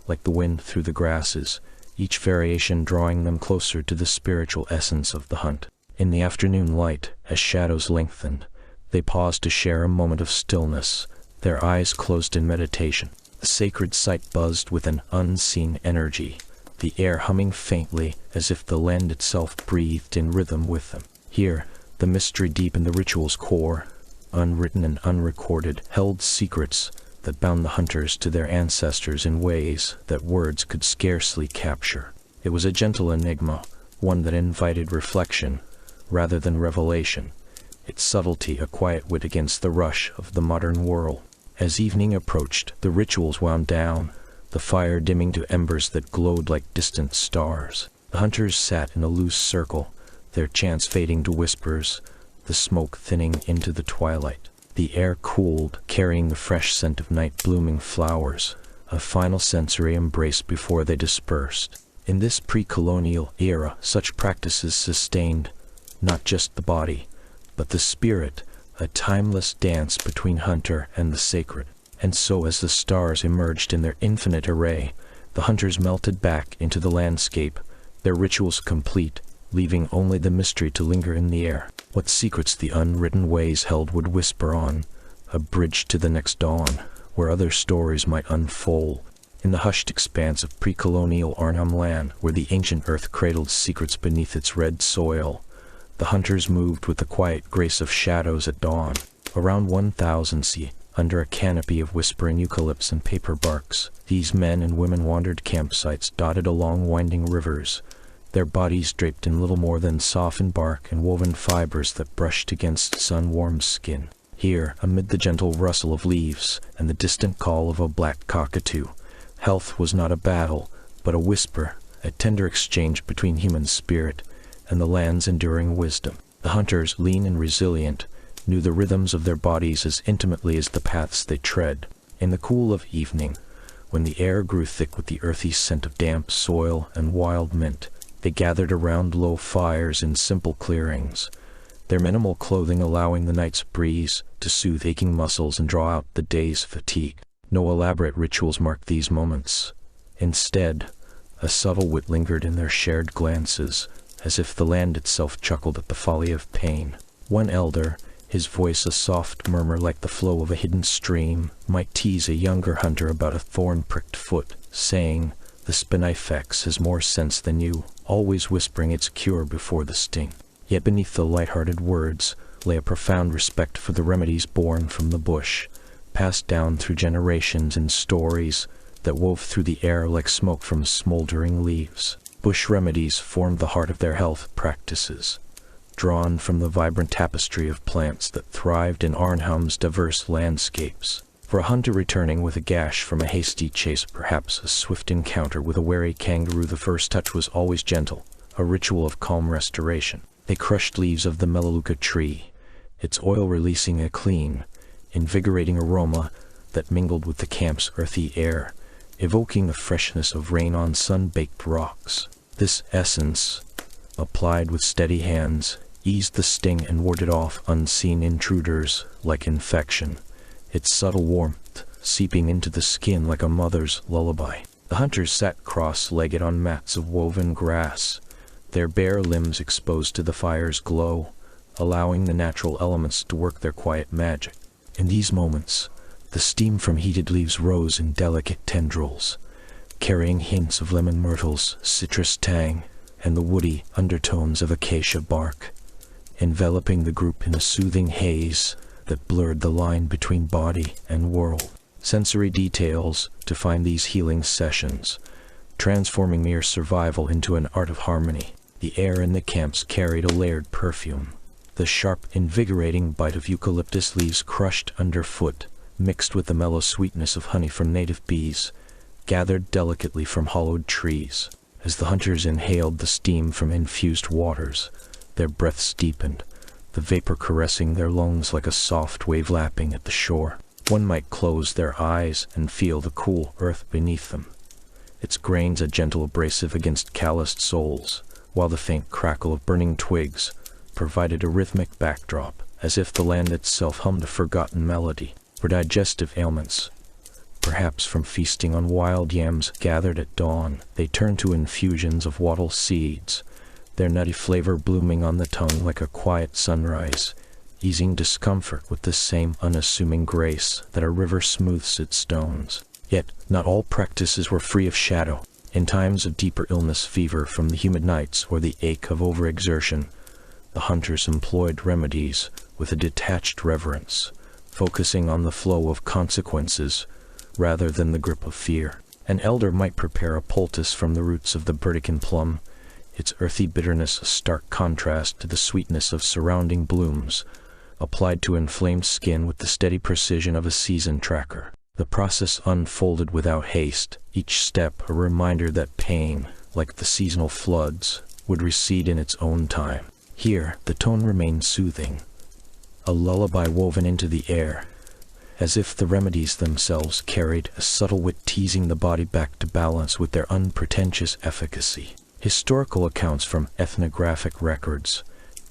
like the wind through the grasses, each variation drawing them closer to the spiritual essence of the hunt. In the afternoon light, as shadows lengthened, they paused to share a moment of stillness, their eyes closed in meditation. The sacred site buzzed with an unseen energy, the air humming faintly as if the land itself breathed in rhythm with them. Here, the mystery deep in the ritual's core, unwritten and unrecorded, held secrets that bound the hunters to their ancestors in ways that words could scarcely capture. It was a gentle enigma, one that invited reflection rather than revelation, its subtlety a quiet wit against the rush of the modern world. As evening approached, the rituals wound down, the fire dimming to embers that glowed like distant stars. The hunters sat in a loose circle, their chants fading to whispers, the smoke thinning into the twilight. The air cooled, carrying the fresh scent of night-blooming flowers, a final sensory embrace before they dispersed. In this pre-colonial era, such practices sustained not just the body, but the spirit, a timeless dance between hunter and the sacred. And so as the stars emerged in their infinite array, the hunters melted back into the landscape, their rituals complete, leaving only the mystery to linger in the air. What secrets the unwritten ways held would whisper on, a bridge to the next dawn, where other stories might unfold. In the hushed expanse of pre-colonial Arnhem land, where the ancient earth cradled secrets beneath its red soil, the hunters moved with the quiet grace of shadows at dawn. Around 1000 C, under a canopy of whispering eucalyptus and paper barks, these men and women wandered campsites dotted along winding rivers, their bodies draped in little more than softened bark and woven fibers that brushed against sun-warmed skin. Here, amid the gentle rustle of leaves and the distant call of a black cockatoo, health was not a battle, but a whisper, a tender exchange between human spirit and the land's enduring wisdom. The hunters, lean and resilient, knew the rhythms of their bodies as intimately as the paths they tread. In the cool of evening, when the air grew thick with the earthy scent of damp soil and wild mint, they gathered around low fires in simple clearings, their minimal clothing allowing the night's breeze to soothe aching muscles and draw out the day's fatigue. No elaborate rituals marked these moments. Instead, a subtle wit lingered in their shared glances, as if the land itself chuckled at the folly of pain. One elder, his voice a soft murmur like the flow of a hidden stream, might tease a younger hunter about a thorn-pricked foot, saying, "The spinifex has more sense than you," always whispering its cure before the sting. Yet beneath the light-hearted words lay a profound respect for the remedies born from the bush, passed down through generations in stories that wove through the air like smoke from smoldering leaves. Bush remedies formed the heart of their health practices, drawn from the vibrant tapestry of plants that thrived in Arnhem's diverse landscapes. For a hunter returning with a gash from a hasty chase, perhaps a swift encounter with a wary kangaroo, the first touch was always gentle, a ritual of calm restoration. They crushed leaves of the melaleuca tree, its oil releasing a clean, invigorating aroma that mingled with the camp's earthy air, evoking the freshness of rain on sun-baked rocks. This essence, applied with steady hands, eased the sting and warded off unseen intruders like infection, its subtle warmth seeping into the skin like a mother's lullaby. The hunters sat cross-legged on mats of woven grass, their bare limbs exposed to the fire's glow, allowing the natural elements to work their quiet magic. In these moments, the steam from heated leaves rose in delicate tendrils, carrying hints of lemon myrtles, citrus tang, and the woody undertones of acacia bark, enveloping the group in a soothing haze that blurred the line between body and world. Sensory details define these healing sessions, transforming mere survival into an art of harmony. The air in the camps carried a layered perfume, the sharp, invigorating bite of eucalyptus leaves crushed underfoot, mixed with the mellow sweetness of honey from native bees, gathered delicately from hollowed trees. As the hunters inhaled the steam from infused waters, their breaths deepened, the vapor caressing their lungs like a soft wave lapping at the shore. One might close their eyes and feel the cool earth beneath them, its grains a gentle abrasive against calloused souls, while the faint crackle of burning twigs provided a rhythmic backdrop, as if the land itself hummed a forgotten melody. For digestive ailments, perhaps from feasting on wild yams gathered at dawn, they turned to infusions of wattle seeds, their nutty flavor blooming on the tongue like a quiet sunrise, easing discomfort with the same unassuming grace that a river smooths its stones. Yet not all practices were free of shadow. In times of deeper illness, fever from the humid nights, or the ache of overexertion, the hunters employed remedies with a detached reverence, focusing on the flow of consequences rather than the grip of fear. An elder might prepare a poultice from the roots of the burdekin plum, its earthy bitterness a stark contrast to the sweetness of surrounding blooms, applied to inflamed skin with the steady precision of a season tracker. The process unfolded without haste, each step a reminder that pain, like the seasonal floods, would recede in its own time. Here, the tone remained soothing, a lullaby woven into the air, as if the remedies themselves carried a subtle wit teasing the body back to balance with their unpretentious efficacy. Historical accounts from ethnographic records,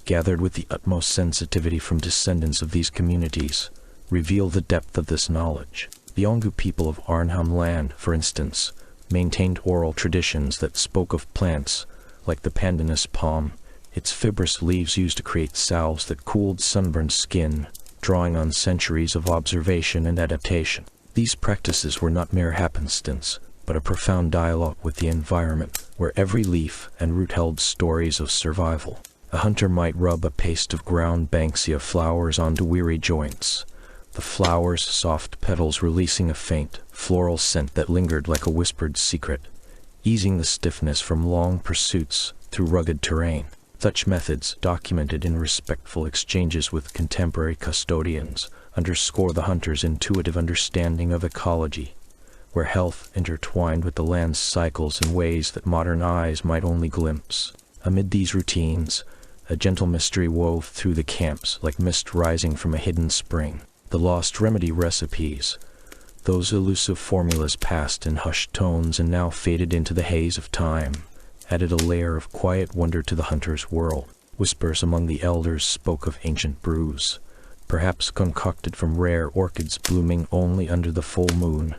gathered with the utmost sensitivity from descendants of these communities, reveal the depth of this knowledge. The Ongu people of Arnhem Land, for instance, maintained oral traditions that spoke of plants like the pandanus palm, its fibrous leaves used to create salves that cooled sunburned skin, drawing on centuries of observation and adaptation. These practices were not mere happenstance, but a profound dialogue with the environment, where every leaf and root held stories of survival. A hunter might rub a paste of ground banksia flowers onto weary joints, the flowers' soft petals releasing a faint, floral scent that lingered like a whispered secret, easing the stiffness from long pursuits through rugged terrain. Such methods, documented in respectful exchanges with contemporary custodians, underscore the hunter's intuitive understanding of ecology, where health intertwined with the land's cycles in ways that modern eyes might only glimpse. Amid these routines, a gentle mystery wove through the camps like mist rising from a hidden spring. The lost remedy recipes, those elusive formulas passed in hushed tones and now faded into the haze of time, added a layer of quiet wonder to the hunter's world. Whispers among the elders spoke of ancient brews, perhaps concocted from rare orchids blooming only under the full moon,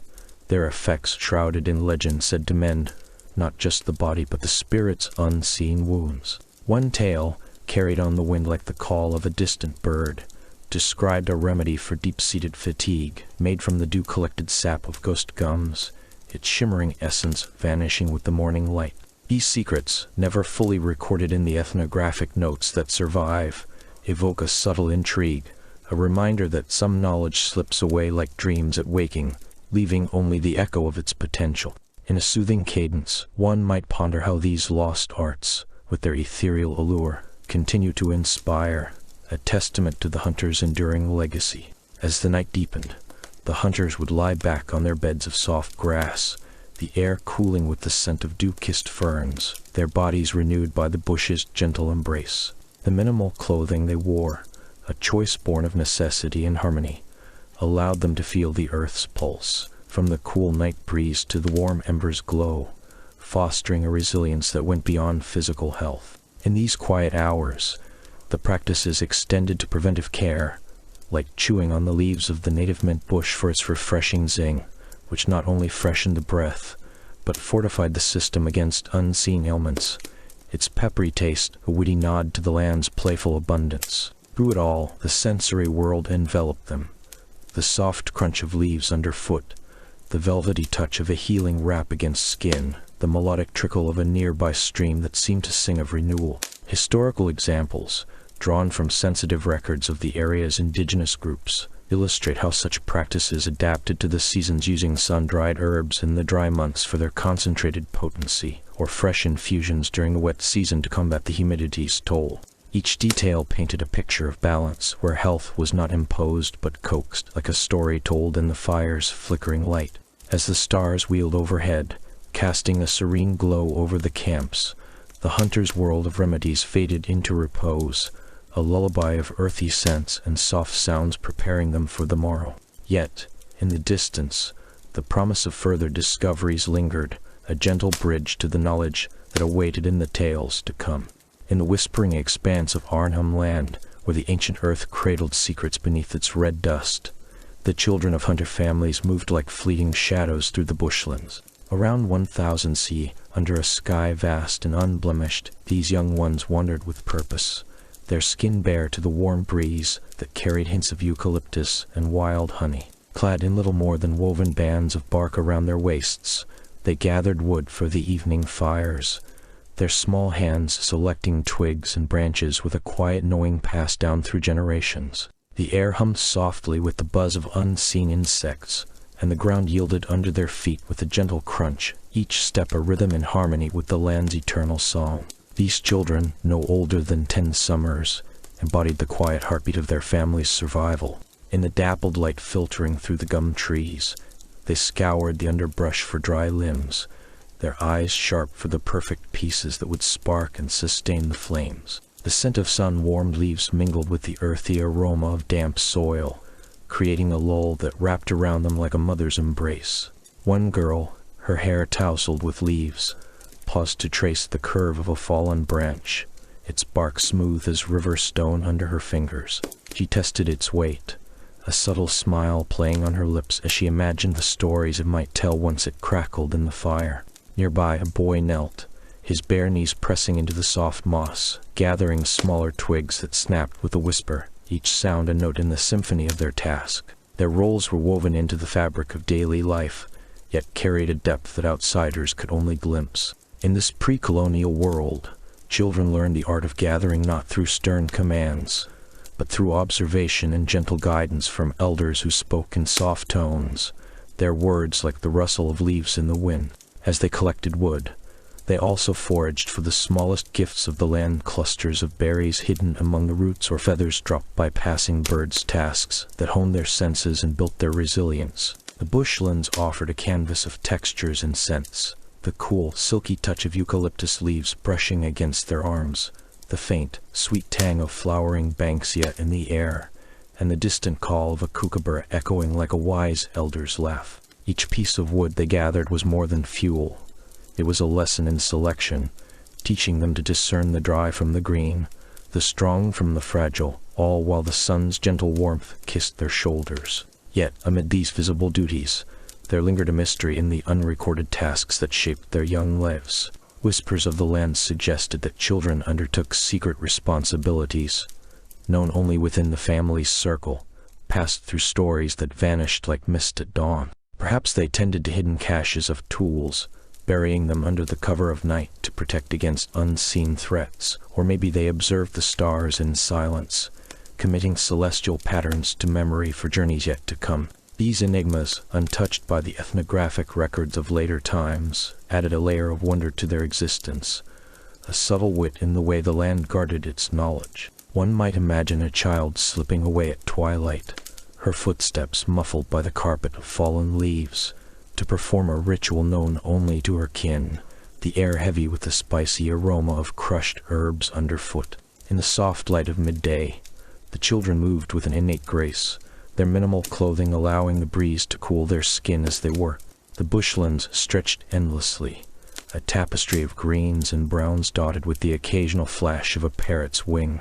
their effects shrouded in legend said to mend not just the body but the spirit's unseen wounds. One tale, carried on the wind like the call of a distant bird, described a remedy for deep-seated fatigue, made from the dew-collected sap of ghost gums, its shimmering essence vanishing with the morning light. These secrets, never fully recorded in the ethnographic notes that survive, evoke a subtle intrigue, a reminder that some knowledge slips away like dreams at waking, leaving only the echo of its potential. In a soothing cadence, one might ponder how these lost arts, with their ethereal allure, continue to inspire, a testament to the hunter's enduring legacy. As the night deepened, the hunters would lie back on their beds of soft grass, the air cooling with the scent of dew-kissed ferns, their bodies renewed by the bush's gentle embrace. The minimal clothing they wore, a choice born of necessity and harmony, allowed them to feel the earth's pulse, from the cool night breeze to the warm embers' glow, fostering a resilience that went beyond physical health. In these quiet hours, the practices extended to preventive care, like chewing on the leaves of the native mint bush for its refreshing zing, which not only freshened the breath, but fortified the system against unseen ailments, its peppery taste a witty nod to the land's playful abundance. Through it all, the sensory world enveloped them, the soft crunch of leaves underfoot, the velvety touch of a healing wrap against skin, the melodic trickle of a nearby stream that seemed to sing of renewal. Historical examples, drawn from sensitive records of the area's indigenous groups, illustrate how such practices adapted to the seasons, using sun-dried herbs in the dry months for their concentrated potency, or fresh infusions during the wet season to combat the humidity's toll. Each detail painted a picture of balance, where health was not imposed but coaxed, like a story told in the fire's flickering light. As the stars wheeled overhead, casting a serene glow over the camps, the hunter's world of remedies faded into repose, a lullaby of earthy scents and soft sounds preparing them for the morrow. Yet, in the distance, the promise of further discoveries lingered, a gentle bridge to the knowledge that awaited in the tales to come. In the whispering expanse of Arnhem Land, where the ancient earth cradled secrets beneath its red dust, the children of hunter families moved like fleeting shadows through the bushlands. Around 1000 C, under a sky vast and unblemished, these young ones wandered with purpose, their skin bare to the warm breeze that carried hints of eucalyptus and wild honey. Clad in little more than woven bands of bark around their waists, they gathered wood for the evening fires, their small hands selecting twigs and branches with a quiet knowing passed down through generations. The air hummed softly with the buzz of unseen insects, and the ground yielded under their feet with a gentle crunch, each step a rhythm in harmony with the land's eternal song. These children, no older than 10 summers, embodied the quiet heartbeat of their family's survival. In the dappled light filtering through the gum trees, they scoured the underbrush for dry limbs, their eyes sharp for the perfect pieces that would spark and sustain the flames. The scent of sun-warmed leaves mingled with the earthy aroma of damp soil, creating a lull that wrapped around them like a mother's embrace. One girl, her hair tousled with leaves, paused to trace the curve of a fallen branch, its bark smooth as river stone under her fingers. She tested its weight, a subtle smile playing on her lips as she imagined the stories it might tell once it crackled in the fire. Nearby, a boy knelt, his bare knees pressing into the soft moss, gathering smaller twigs that snapped with a whisper, each sound a note in the symphony of their task. Their roles were woven into the fabric of daily life, yet carried a depth that outsiders could only glimpse. In this pre-colonial world, children learned the art of gathering not through stern commands, but through observation and gentle guidance from elders who spoke in soft tones, their words like the rustle of leaves in the wind. As they collected wood, they also foraged for the smallest gifts of the land, clusters of berries hidden among the roots or feathers dropped by passing birds, tasks that honed their senses and built their resilience. The bushlands offered a canvas of textures and scents, the cool, silky touch of eucalyptus leaves brushing against their arms, the faint, sweet tang of flowering banksia in the air, and the distant call of a kookaburra echoing like a wise elder's laugh. Each piece of wood they gathered was more than fuel. It was a lesson in selection, teaching them to discern the dry from the green, the strong from the fragile, all while the sun's gentle warmth kissed their shoulders. Yet, amid these visible duties, there lingered a mystery in the unrecorded tasks that shaped their young lives. Whispers of the land suggested that children undertook secret responsibilities, known only within the family's circle, passed through stories that vanished like mist at dawn. Perhaps they tended to hidden caches of tools, burying them under the cover of night to protect against unseen threats, or maybe they observed the stars in silence, committing celestial patterns to memory for journeys yet to come. These enigmas, untouched by the ethnographic records of later times, added a layer of wonder to their existence, a subtle wit in the way the land guarded its knowledge. One might imagine a child slipping away at twilight, her footsteps muffled by the carpet of fallen leaves, to perform a ritual known only to her kin, the air heavy with the spicy aroma of crushed herbs underfoot. In the soft light of midday, the children moved with an innate grace, their minimal clothing allowing the breeze to cool their skin as they worked. The bushlands stretched endlessly, a tapestry of greens and browns dotted with the occasional flash of a parrot's wing,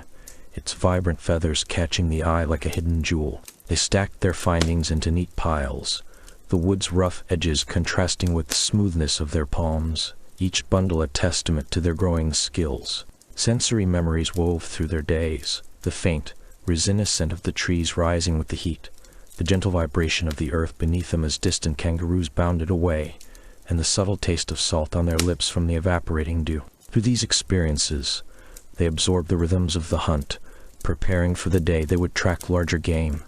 its vibrant feathers catching the eye like a hidden jewel. They stacked their findings into neat piles, the wood's rough edges contrasting with the smoothness of their palms, each bundle a testament to their growing skills. Sensory memories wove through their days, the faint, resinous scent of the trees rising with the heat, the gentle vibration of the earth beneath them as distant kangaroos bounded away, and the subtle taste of salt on their lips from the evaporating dew. Through these experiences, they absorbed the rhythms of the hunt, preparing for the day they would track larger game,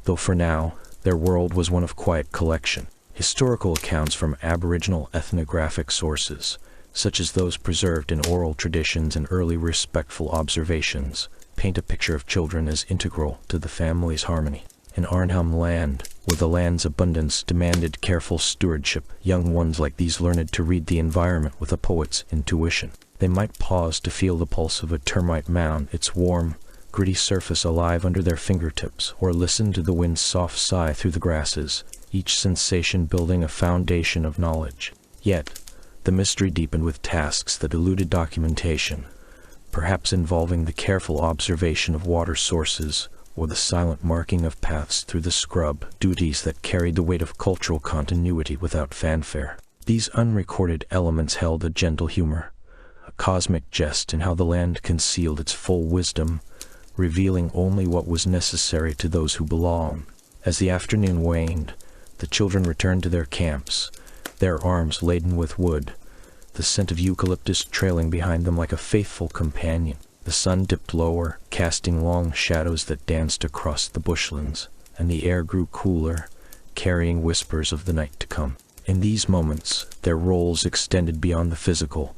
though for now, their world was one of quiet collection. Historical accounts from Aboriginal ethnographic sources, such as those preserved in oral traditions and early respectful observations, paint a picture of children as integral to the family's harmony. In Arnhem Land, where the land's abundance demanded careful stewardship, young ones like these learned to read the environment with a poet's intuition. They might pause to feel the pulse of a termite mound, its warm, gritty surface alive under their fingertips, or listened to the wind's soft sigh through the grasses, each sensation building a foundation of knowledge. Yet, the mystery deepened with tasks that eluded documentation, perhaps involving the careful observation of water sources or the silent marking of paths through the scrub, duties that carried the weight of cultural continuity without fanfare. These unrecorded elements held a gentle humor, a cosmic jest in how the land concealed its full wisdom, revealing only what was necessary to those who belong. As the afternoon waned, the children returned to their camps, their arms laden with wood, the scent of eucalyptus trailing behind them like a faithful companion. The sun dipped lower, casting long shadows that danced across the bushlands, and the air grew cooler, carrying whispers of the night to come. In these moments, their roles extended beyond the physical,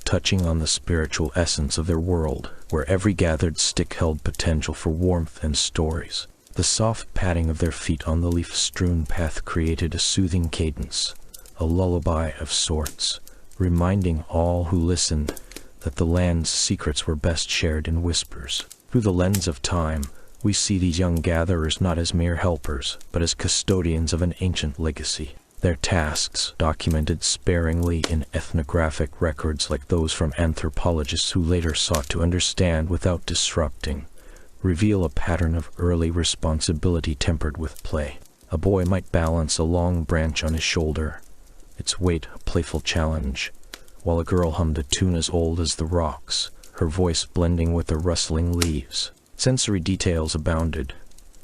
touching on the spiritual essence of their world, where every gathered stick held potential for warmth and stories. The soft patting of their feet on the leaf-strewn path created a soothing cadence, a lullaby of sorts, reminding all who listened that the land's secrets were best shared in whispers. Through the lens of time, we see these young gatherers not as mere helpers, but as custodians of an ancient legacy. Their tasks, documented sparingly in ethnographic records like those from anthropologists who later sought to understand without disrupting, reveal a pattern of early responsibility tempered with play. A boy might balance a long branch on his shoulder, its weight a playful challenge, while a girl hummed a tune as old as the rocks, her voice blending with the rustling leaves. Sensory details abounded.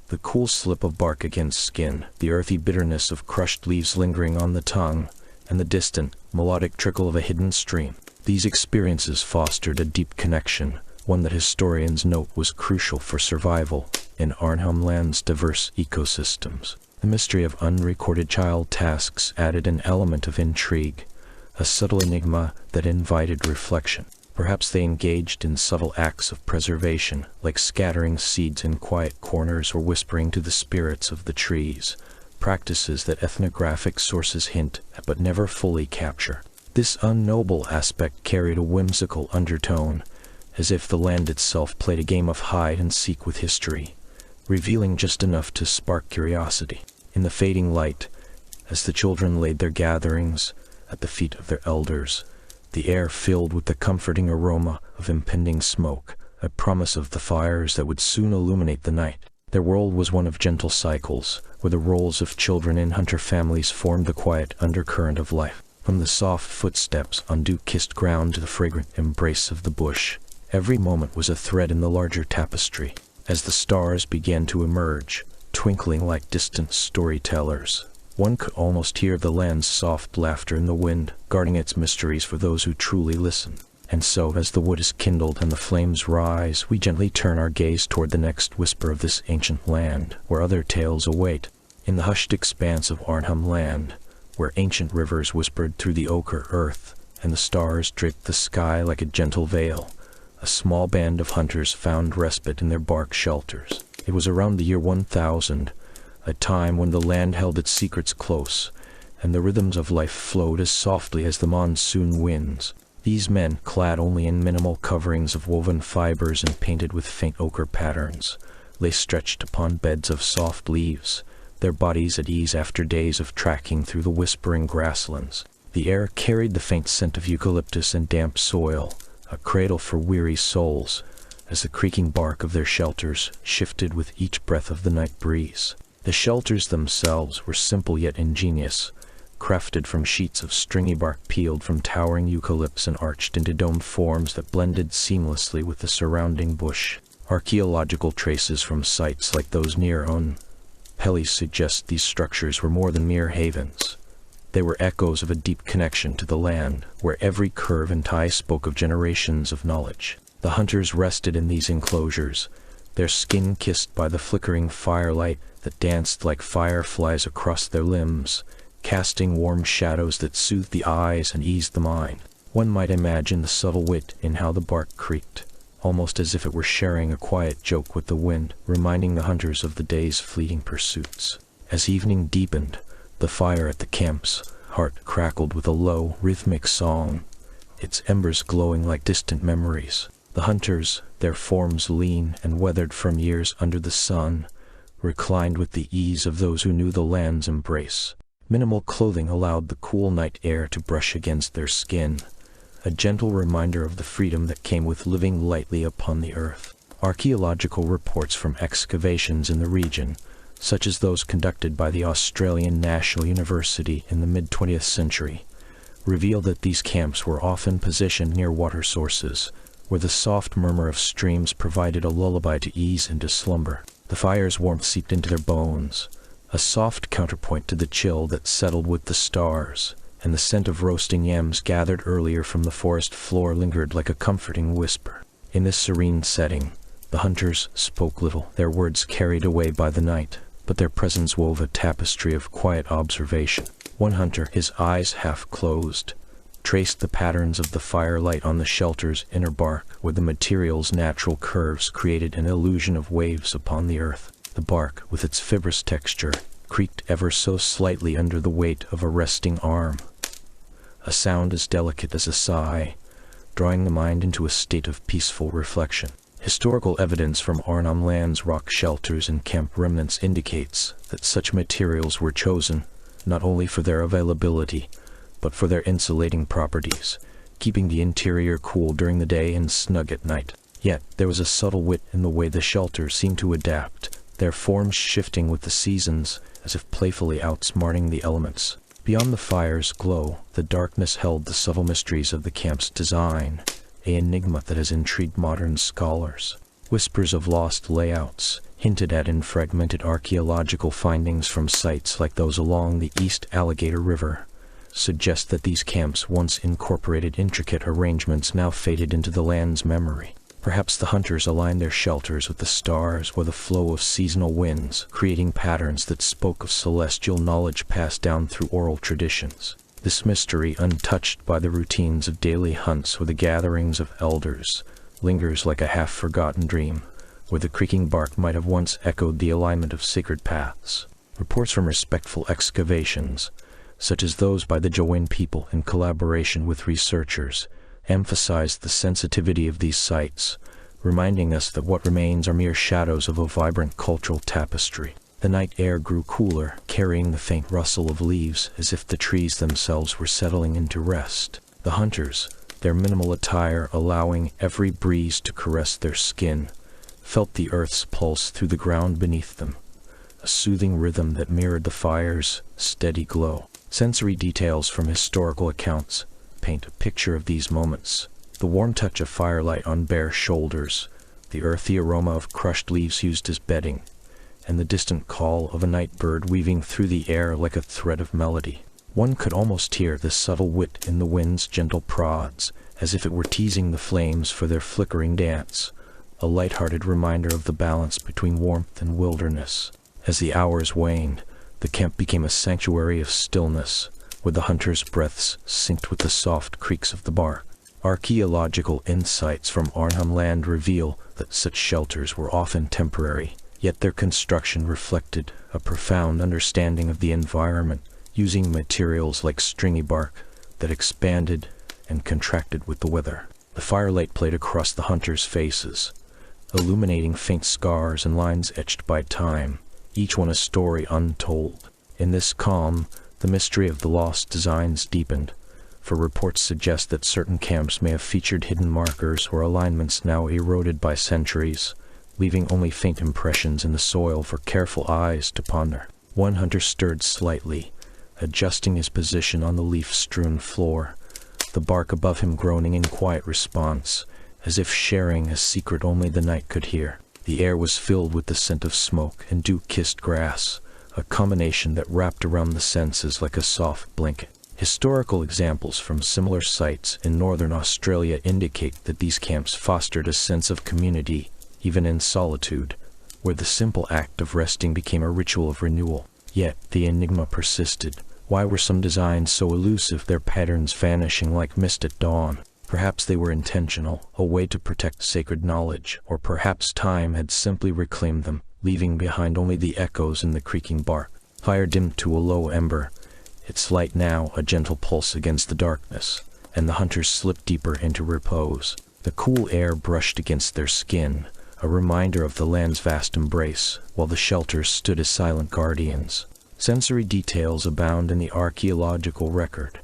The cool slip of bark against skin, the earthy bitterness of crushed leaves lingering on the tongue, and the distant, melodic trickle of a hidden stream. These experiences fostered a deep connection, one that historians note was crucial for survival in Arnhem Land's diverse ecosystems. The mystery of unrecorded child tasks added an element of intrigue, a subtle enigma that invited reflection. Perhaps they engaged in subtle acts of preservation, like scattering seeds in quiet corners or whispering to the spirits of the trees, practices that ethnographic sources hint at but never fully capture. This unknowable aspect carried a whimsical undertone, as if the land itself played a game of hide-and-seek with history, revealing just enough to spark curiosity. In the fading light, as the children laid their gatherings at the feet of their elders, the air filled with the comforting aroma of impending smoke, a promise of the fires that would soon illuminate the night. Their world was one of gentle cycles, where the roles of children in hunter families formed the quiet undercurrent of life. From the soft footsteps on dew-kissed ground to the fragrant embrace of the bush, every moment was a thread in the larger tapestry. As the stars began to emerge, twinkling like distant storytellers, one could almost hear the land's soft laughter in the wind, guarding its mysteries for those who truly listen. And so, as the wood is kindled and the flames rise, we gently turn our gaze toward the next whisper of this ancient land, where other tales await. In the hushed expanse of Arnhem Land, where ancient rivers whispered through the ochre earth, and the stars draped the sky like a gentle veil, a small band of hunters found respite in their bark shelters. It was around the year 1000, a time when the land held its secrets close, and the rhythms of life flowed as softly as the monsoon winds. These men, clad only in minimal coverings of woven fibers and painted with faint ochre patterns, lay stretched upon beds of soft leaves, their bodies at ease after days of trekking through the whispering grasslands. The air carried the faint scent of eucalyptus and damp soil, a cradle for weary souls, as the creaking bark of their shelters shifted with each breath of the night breeze. The shelters themselves were simple yet ingenious, crafted from sheets of stringy bark peeled from towering eucalypts and arched into domed forms that blended seamlessly with the surrounding bush. Archaeological traces from sites like those near Pelly suggest these structures were more than mere havens. They were echoes of a deep connection to the land, where every curve and tie spoke of generations of knowledge. The hunters rested in these enclosures, their skin kissed by the flickering firelight that danced like fireflies across their limbs, casting warm shadows that soothed the eyes and eased the mind. One might imagine the subtle wit in how the bark creaked, almost as if it were sharing a quiet joke with the wind, reminding the hunters of the day's fleeting pursuits. As evening deepened, the fire at the camp's heart crackled with a low, rhythmic song, its embers glowing like distant memories. The hunters, their forms lean and weathered from years under the sun, reclined with the ease of those who knew the land's embrace. Minimal clothing allowed the cool night air to brush against their skin, a gentle reminder of the freedom that came with living lightly upon the earth. Archaeological reports from excavations in the region, such as those conducted by the Australian National University in the mid-20th century, reveal that these camps were often positioned near water sources, where the soft murmur of streams provided a lullaby to ease into slumber. The fire's warmth seeped into their bones, a soft counterpoint to the chill that settled with the stars, and the scent of roasting yams gathered earlier from the forest floor lingered like a comforting whisper. In this serene setting, the hunters spoke little, their words carried away by the night, but their presence wove a tapestry of quiet observation. One hunter, his eyes half closed, traced the patterns of the firelight on the shelter's inner bark, where the material's natural curves created an illusion of waves upon the earth. The bark, with its fibrous texture, creaked ever so slightly under the weight of a resting arm, a sound as delicate as a sigh, drawing the mind into a state of peaceful reflection. Historical evidence from Arnhem Land's rock shelters and camp remnants indicates that such materials were chosen not only for their availability, but for their insulating properties, keeping the interior cool during the day and snug at night. Yet there was a subtle wit in the way the shelters seemed to adapt, their forms shifting with the seasons, as if playfully outsmarting the elements. Beyond the fire's glow, the darkness held the subtle mysteries of the camp's design, an enigma that has intrigued modern scholars. Whispers of lost layouts, hinted at in fragmented archaeological findings from sites like those along the East Alligator River, suggest that these camps once incorporated intricate arrangements now faded into the land's memory. Perhaps the hunters aligned their shelters with the stars or the flow of seasonal winds, creating patterns that spoke of celestial knowledge passed down through oral traditions. This mystery, untouched by the routines of daily hunts or the gatherings of elders, lingers like a half-forgotten dream, where the creaking bark might have once echoed the alignment of sacred paths. Reports from respectful excavations, such as those by the Join people in collaboration with researchers, emphasize the sensitivity of these sites, reminding us that what remains are mere shadows of a vibrant cultural tapestry. The night air grew cooler, carrying the faint rustle of leaves as if the trees themselves were settling into rest. The hunters, their minimal attire allowing every breeze to caress their skin, felt the earth's pulse through the ground beneath them, a soothing rhythm that mirrored the fire's steady glow. Sensory details from historical accounts paint a picture of these moments. The warm touch of firelight on bare shoulders, the earthy aroma of crushed leaves used as bedding, and the distant call of a night bird weaving through the air like a thread of melody. One could almost hear the subtle wit in the wind's gentle prods, as if it were teasing the flames for their flickering dance, a light-hearted reminder of the balance between warmth and wilderness. As the hours waned, the camp became a sanctuary of stillness, where the hunters' breaths synced with the soft creaks of the bark. Archaeological insights from Arnhem Land reveal that such shelters were often temporary, yet their construction reflected a profound understanding of the environment, using materials like stringy bark that expanded and contracted with the weather. The firelight played across the hunters' faces, illuminating faint scars and lines etched by time, each one a story untold. In this calm, the mystery of the lost designs deepened, for reports suggest that certain camps may have featured hidden markers or alignments now eroded by centuries, leaving only faint impressions in the soil for careful eyes to ponder. One hunter stirred slightly, adjusting his position on the leaf-strewn floor, the bark above him groaning in quiet response, as if sharing a secret only the night could hear. The air was filled with the scent of smoke and dew-kissed grass, a combination that wrapped around the senses like a soft blanket. Historical examples from similar sites in northern Australia indicate that these camps fostered a sense of community, even in solitude, where the simple act of resting became a ritual of renewal. Yet the enigma persisted. Why were some designs so elusive, their patterns vanishing like mist at dawn? Perhaps they were intentional, a way to protect sacred knowledge, or perhaps time had simply reclaimed them, leaving behind only the echoes in the creaking bark. Fire dimmed to a low ember, its light now a gentle pulse against the darkness, and the hunters slipped deeper into repose. The cool air brushed against their skin, a reminder of the land's vast embrace, while the shelters stood as silent guardians. Sensory details abound in the archaeological record.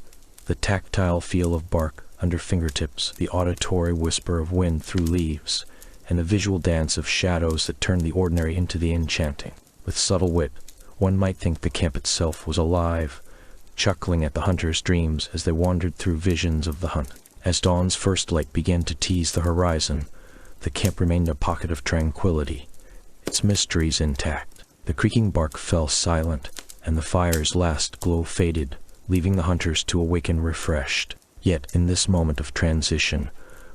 The tactile feel of bark under fingertips, the auditory whisper of wind through leaves, and the visual dance of shadows that turn the ordinary into the enchanting. With subtle wit, one might think the camp itself was alive, chuckling at the hunters' dreams as they wandered through visions of the hunt. As dawn's first light began to tease the horizon, the camp remained a pocket of tranquility, its mysteries intact. The creaking bark fell silent, and the fire's last glow faded, leaving the hunters to awaken refreshed. Yet, in this moment of transition,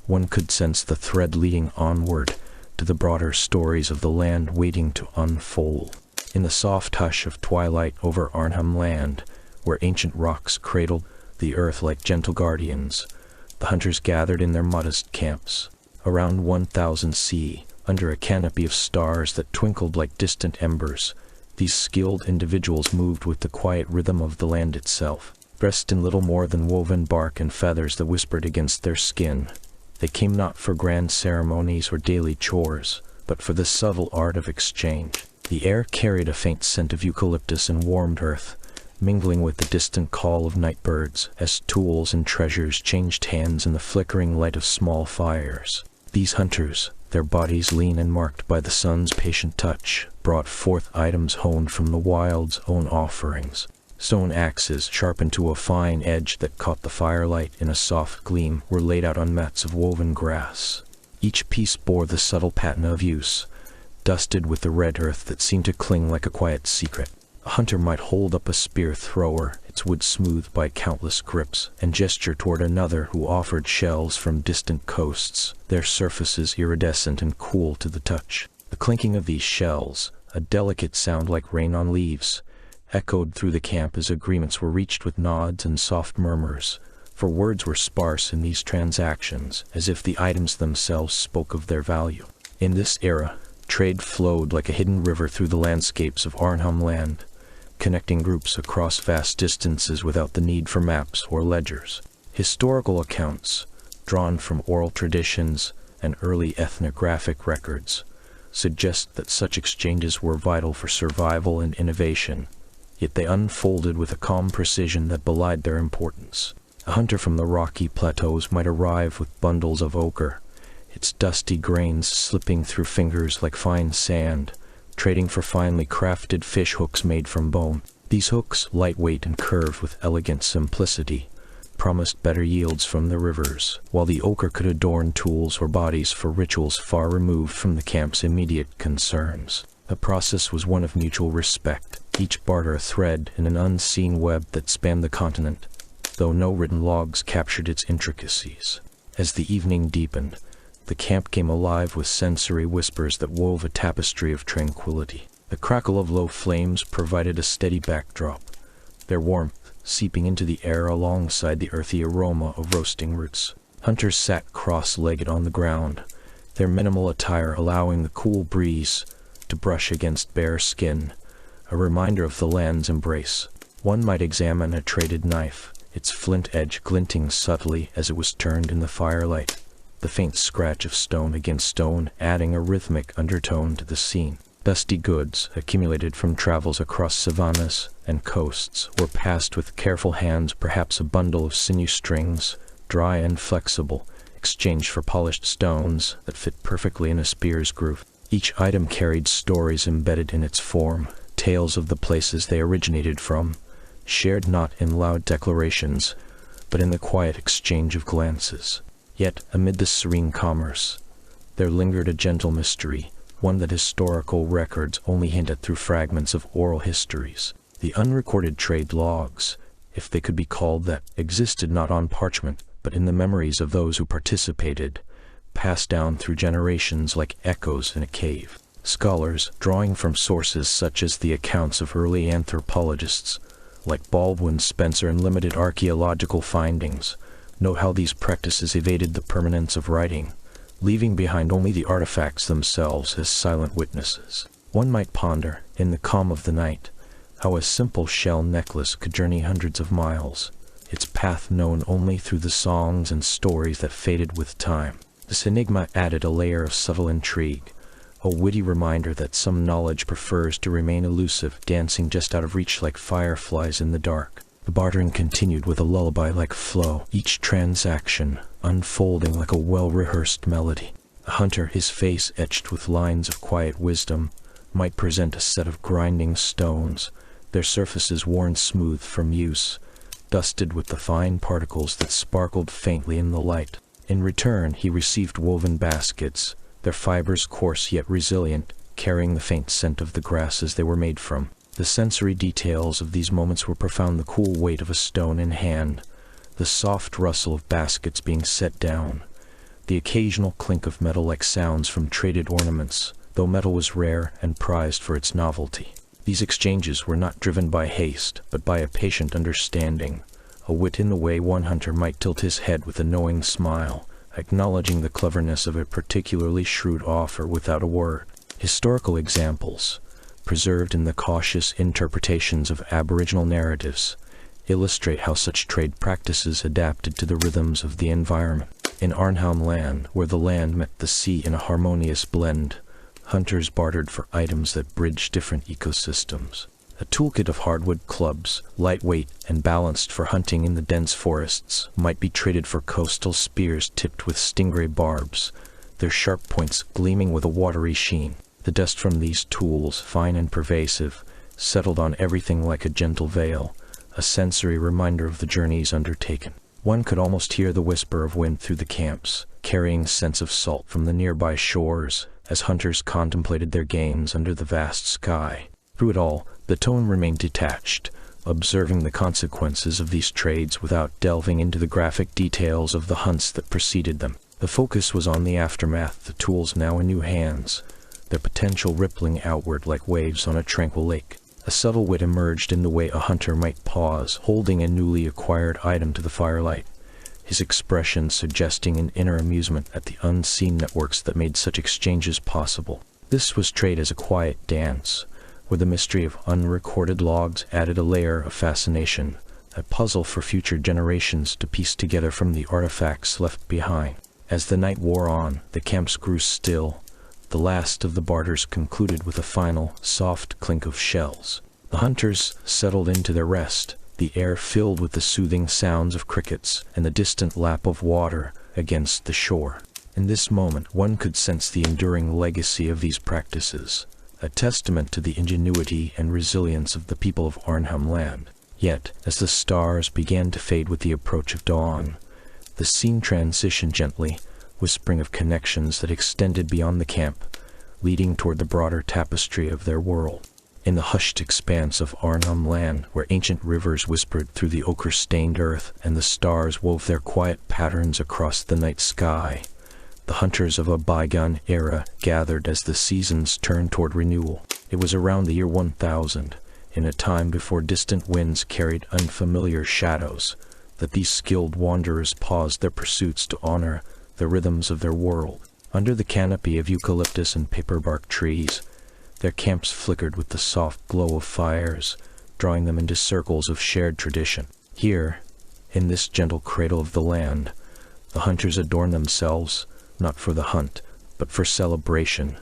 one could sense the thread leading onward to the broader stories of the land waiting to unfold. In the soft hush of twilight over Arnhem Land, where ancient rocks cradled the earth like gentle guardians, the hunters gathered in their modest camps. Around 1000 C, under a canopy of stars that twinkled like distant embers, these skilled individuals moved with the quiet rhythm of the land itself. Dressed in little more than woven bark and feathers that whispered against their skin, they came not for grand ceremonies or daily chores, but for the subtle art of exchange. The air carried a faint scent of eucalyptus and warmed earth, mingling with the distant call of night birds, as tools and treasures changed hands in the flickering light of small fires. These hunters, their bodies lean and marked by the sun's patient touch, brought forth items honed from the wild's own offerings. Stone axes, sharpened to a fine edge that caught the firelight in a soft gleam, were laid out on mats of woven grass. Each piece bore the subtle patina of use, dusted with the red earth that seemed to cling like a quiet secret. A hunter might hold up a spear thrower, its wood smoothed by countless grips, and gesture toward another who offered shells from distant coasts, their surfaces iridescent and cool to the touch. The clinking of these shells, a delicate sound like rain on leaves, echoed through the camp as agreements were reached with nods and soft murmurs, for words were sparse in these transactions, as if the items themselves spoke of their value. In this era, trade flowed like a hidden river through the landscapes of Arnhem Land, connecting groups across vast distances without the need for maps or ledgers. Historical accounts, drawn from oral traditions and early ethnographic records, suggest that such exchanges were vital for survival and innovation, yet they unfolded with a calm precision that belied their importance. A hunter from the rocky plateaus might arrive with bundles of ochre, its dusty grains slipping through fingers like fine sand, trading for finely crafted fish hooks made from bone. These hooks, lightweight and curved with elegant simplicity, promised better yields from the rivers, while the ochre could adorn tools or bodies for rituals far removed from the camp's immediate concerns. The process was one of mutual respect, each barter a thread in an unseen web that spanned the continent, though no written logs captured its intricacies. As the evening deepened, the camp came alive with sensory whispers that wove a tapestry of tranquility. The crackle of low flames provided a steady backdrop, their warmth seeping into the air alongside the earthy aroma of roasting roots. Hunters sat cross-legged on the ground, their minimal attire allowing the cool breeze to brush against bare skin, a reminder of the land's embrace. One might examine a traded knife, its flint edge glinting subtly as it was turned in the firelight, the faint scratch of stone against stone adding a rhythmic undertone to the scene. Dusty goods, accumulated from travels across savannas and coasts, were passed with careful hands, perhaps a bundle of sinew strings, dry and flexible, exchanged for polished stones that fit perfectly in a spear's groove. Each item carried stories embedded in its form, tales of the places they originated from, shared not in loud declarations, but in the quiet exchange of glances. Yet, amid this serene commerce, there lingered a gentle mystery, one that historical records only hint at through fragments of oral histories. The unrecorded trade logs, if they could be called that, existed not on parchment, but in the memories of those who participated, passed down through generations like echoes in a cave. Scholars, drawing from sources such as the accounts of early anthropologists, like Baldwin, Spencer, and limited archaeological findings, note how these practices evaded the permanence of writing, leaving behind only the artifacts themselves as silent witnesses. One might ponder, in the calm of the night, how a simple shell necklace could journey hundreds of miles, its path known only through the songs and stories that faded with time. This enigma added a layer of subtle intrigue, a witty reminder that some knowledge prefers to remain elusive, dancing just out of reach like fireflies in the dark. The bartering continued with a lullaby-like flow, each transaction unfolding like a well-rehearsed melody. The hunter, his face etched with lines of quiet wisdom, might present a set of grinding stones, their surfaces worn smooth from use, dusted with the fine particles that sparkled faintly in the light. In return, he received woven baskets, their fibers coarse yet resilient, carrying the faint scent of the grasses they were made from. The sensory details of these moments were profound: the cool weight of a stone in hand, the soft rustle of baskets being set down, the occasional clink of metal-like sounds from traded ornaments, though metal was rare and prized for its novelty. These exchanges were not driven by haste, but by a patient understanding, a wit in the way one hunter might tilt his head with a knowing smile, acknowledging the cleverness of a particularly shrewd offer without a word. Historical examples, preserved in the cautious interpretations of Aboriginal narratives, illustrate how such trade practices adapted to the rhythms of the environment. In Arnhem Land, where the land met the sea in a harmonious blend, hunters bartered for items that bridged different ecosystems. A toolkit of hardwood clubs, lightweight and balanced for hunting in the dense forests, might be traded for coastal spears tipped with stingray barbs, their sharp points gleaming with a watery sheen. The dust from these tools, fine and pervasive, settled on everything like a gentle veil, a sensory reminder of the journeys undertaken. One could almost hear the whisper of wind through the camps, carrying scents of salt from the nearby shores, as hunters contemplated their gains under the vast sky. Through it all, the tone remained detached, observing the consequences of these trades without delving into the graphic details of the hunts that preceded them. The focus was on the aftermath, the tools now in new hands, their potential rippling outward like waves on a tranquil lake. A subtle wit emerged in the way a hunter might pause, holding a newly acquired item to the firelight, his expression suggesting an inner amusement at the unseen networks that made such exchanges possible. This was trade as a quiet dance, where the mystery of unrecorded logs added a layer of fascination, a puzzle for future generations to piece together from the artifacts left behind. As the night wore on, the camps grew still. The last of the barters concluded with a final, soft clink of shells. The hunters settled into their rest, the air filled with the soothing sounds of crickets and the distant lap of water against the shore. In this moment, one could sense the enduring legacy of these practices, a testament to the ingenuity and resilience of the people of Arnhem Land. Yet, as the stars began to fade with the approach of dawn, the scene transitioned gently, whispering of connections that extended beyond the camp, leading toward the broader tapestry of their world. In the hushed expanse of Arnhem Land, where ancient rivers whispered through the ochre-stained earth and the stars wove their quiet patterns across the night sky, the hunters of a bygone era gathered as the seasons turned toward renewal. It was around the year 1000, in a time before distant winds carried unfamiliar shadows, that these skilled wanderers paused their pursuits to honor the rhythms of their world. Under the canopy of eucalyptus and paperbark trees, their camps flickered with the soft glow of fires, drawing them into circles of shared tradition. Here, in this gentle cradle of the land, the hunters adorned themselves, not for the hunt, but for celebration,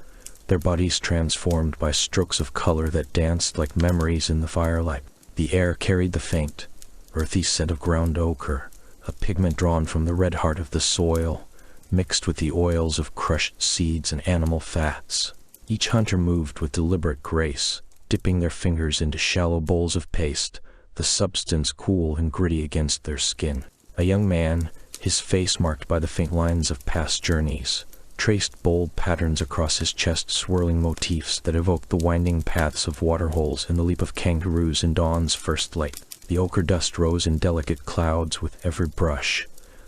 their bodies transformed by strokes of color that danced like memories in the firelight. The air carried the faint, earthy scent of ground ochre, a pigment drawn from the red heart of the soil, mixed with the oils of crushed seeds and animal fats. Each hunter moved with deliberate grace, dipping their fingers into shallow bowls of paste, the substance cool and gritty against their skin. A young man, his face marked by the faint lines of past journeys, traced bold patterns across his chest, swirling motifs that evoked the winding paths of waterholes and the leap of kangaroos in dawn's first light. The ochre dust rose in delicate clouds with every brush,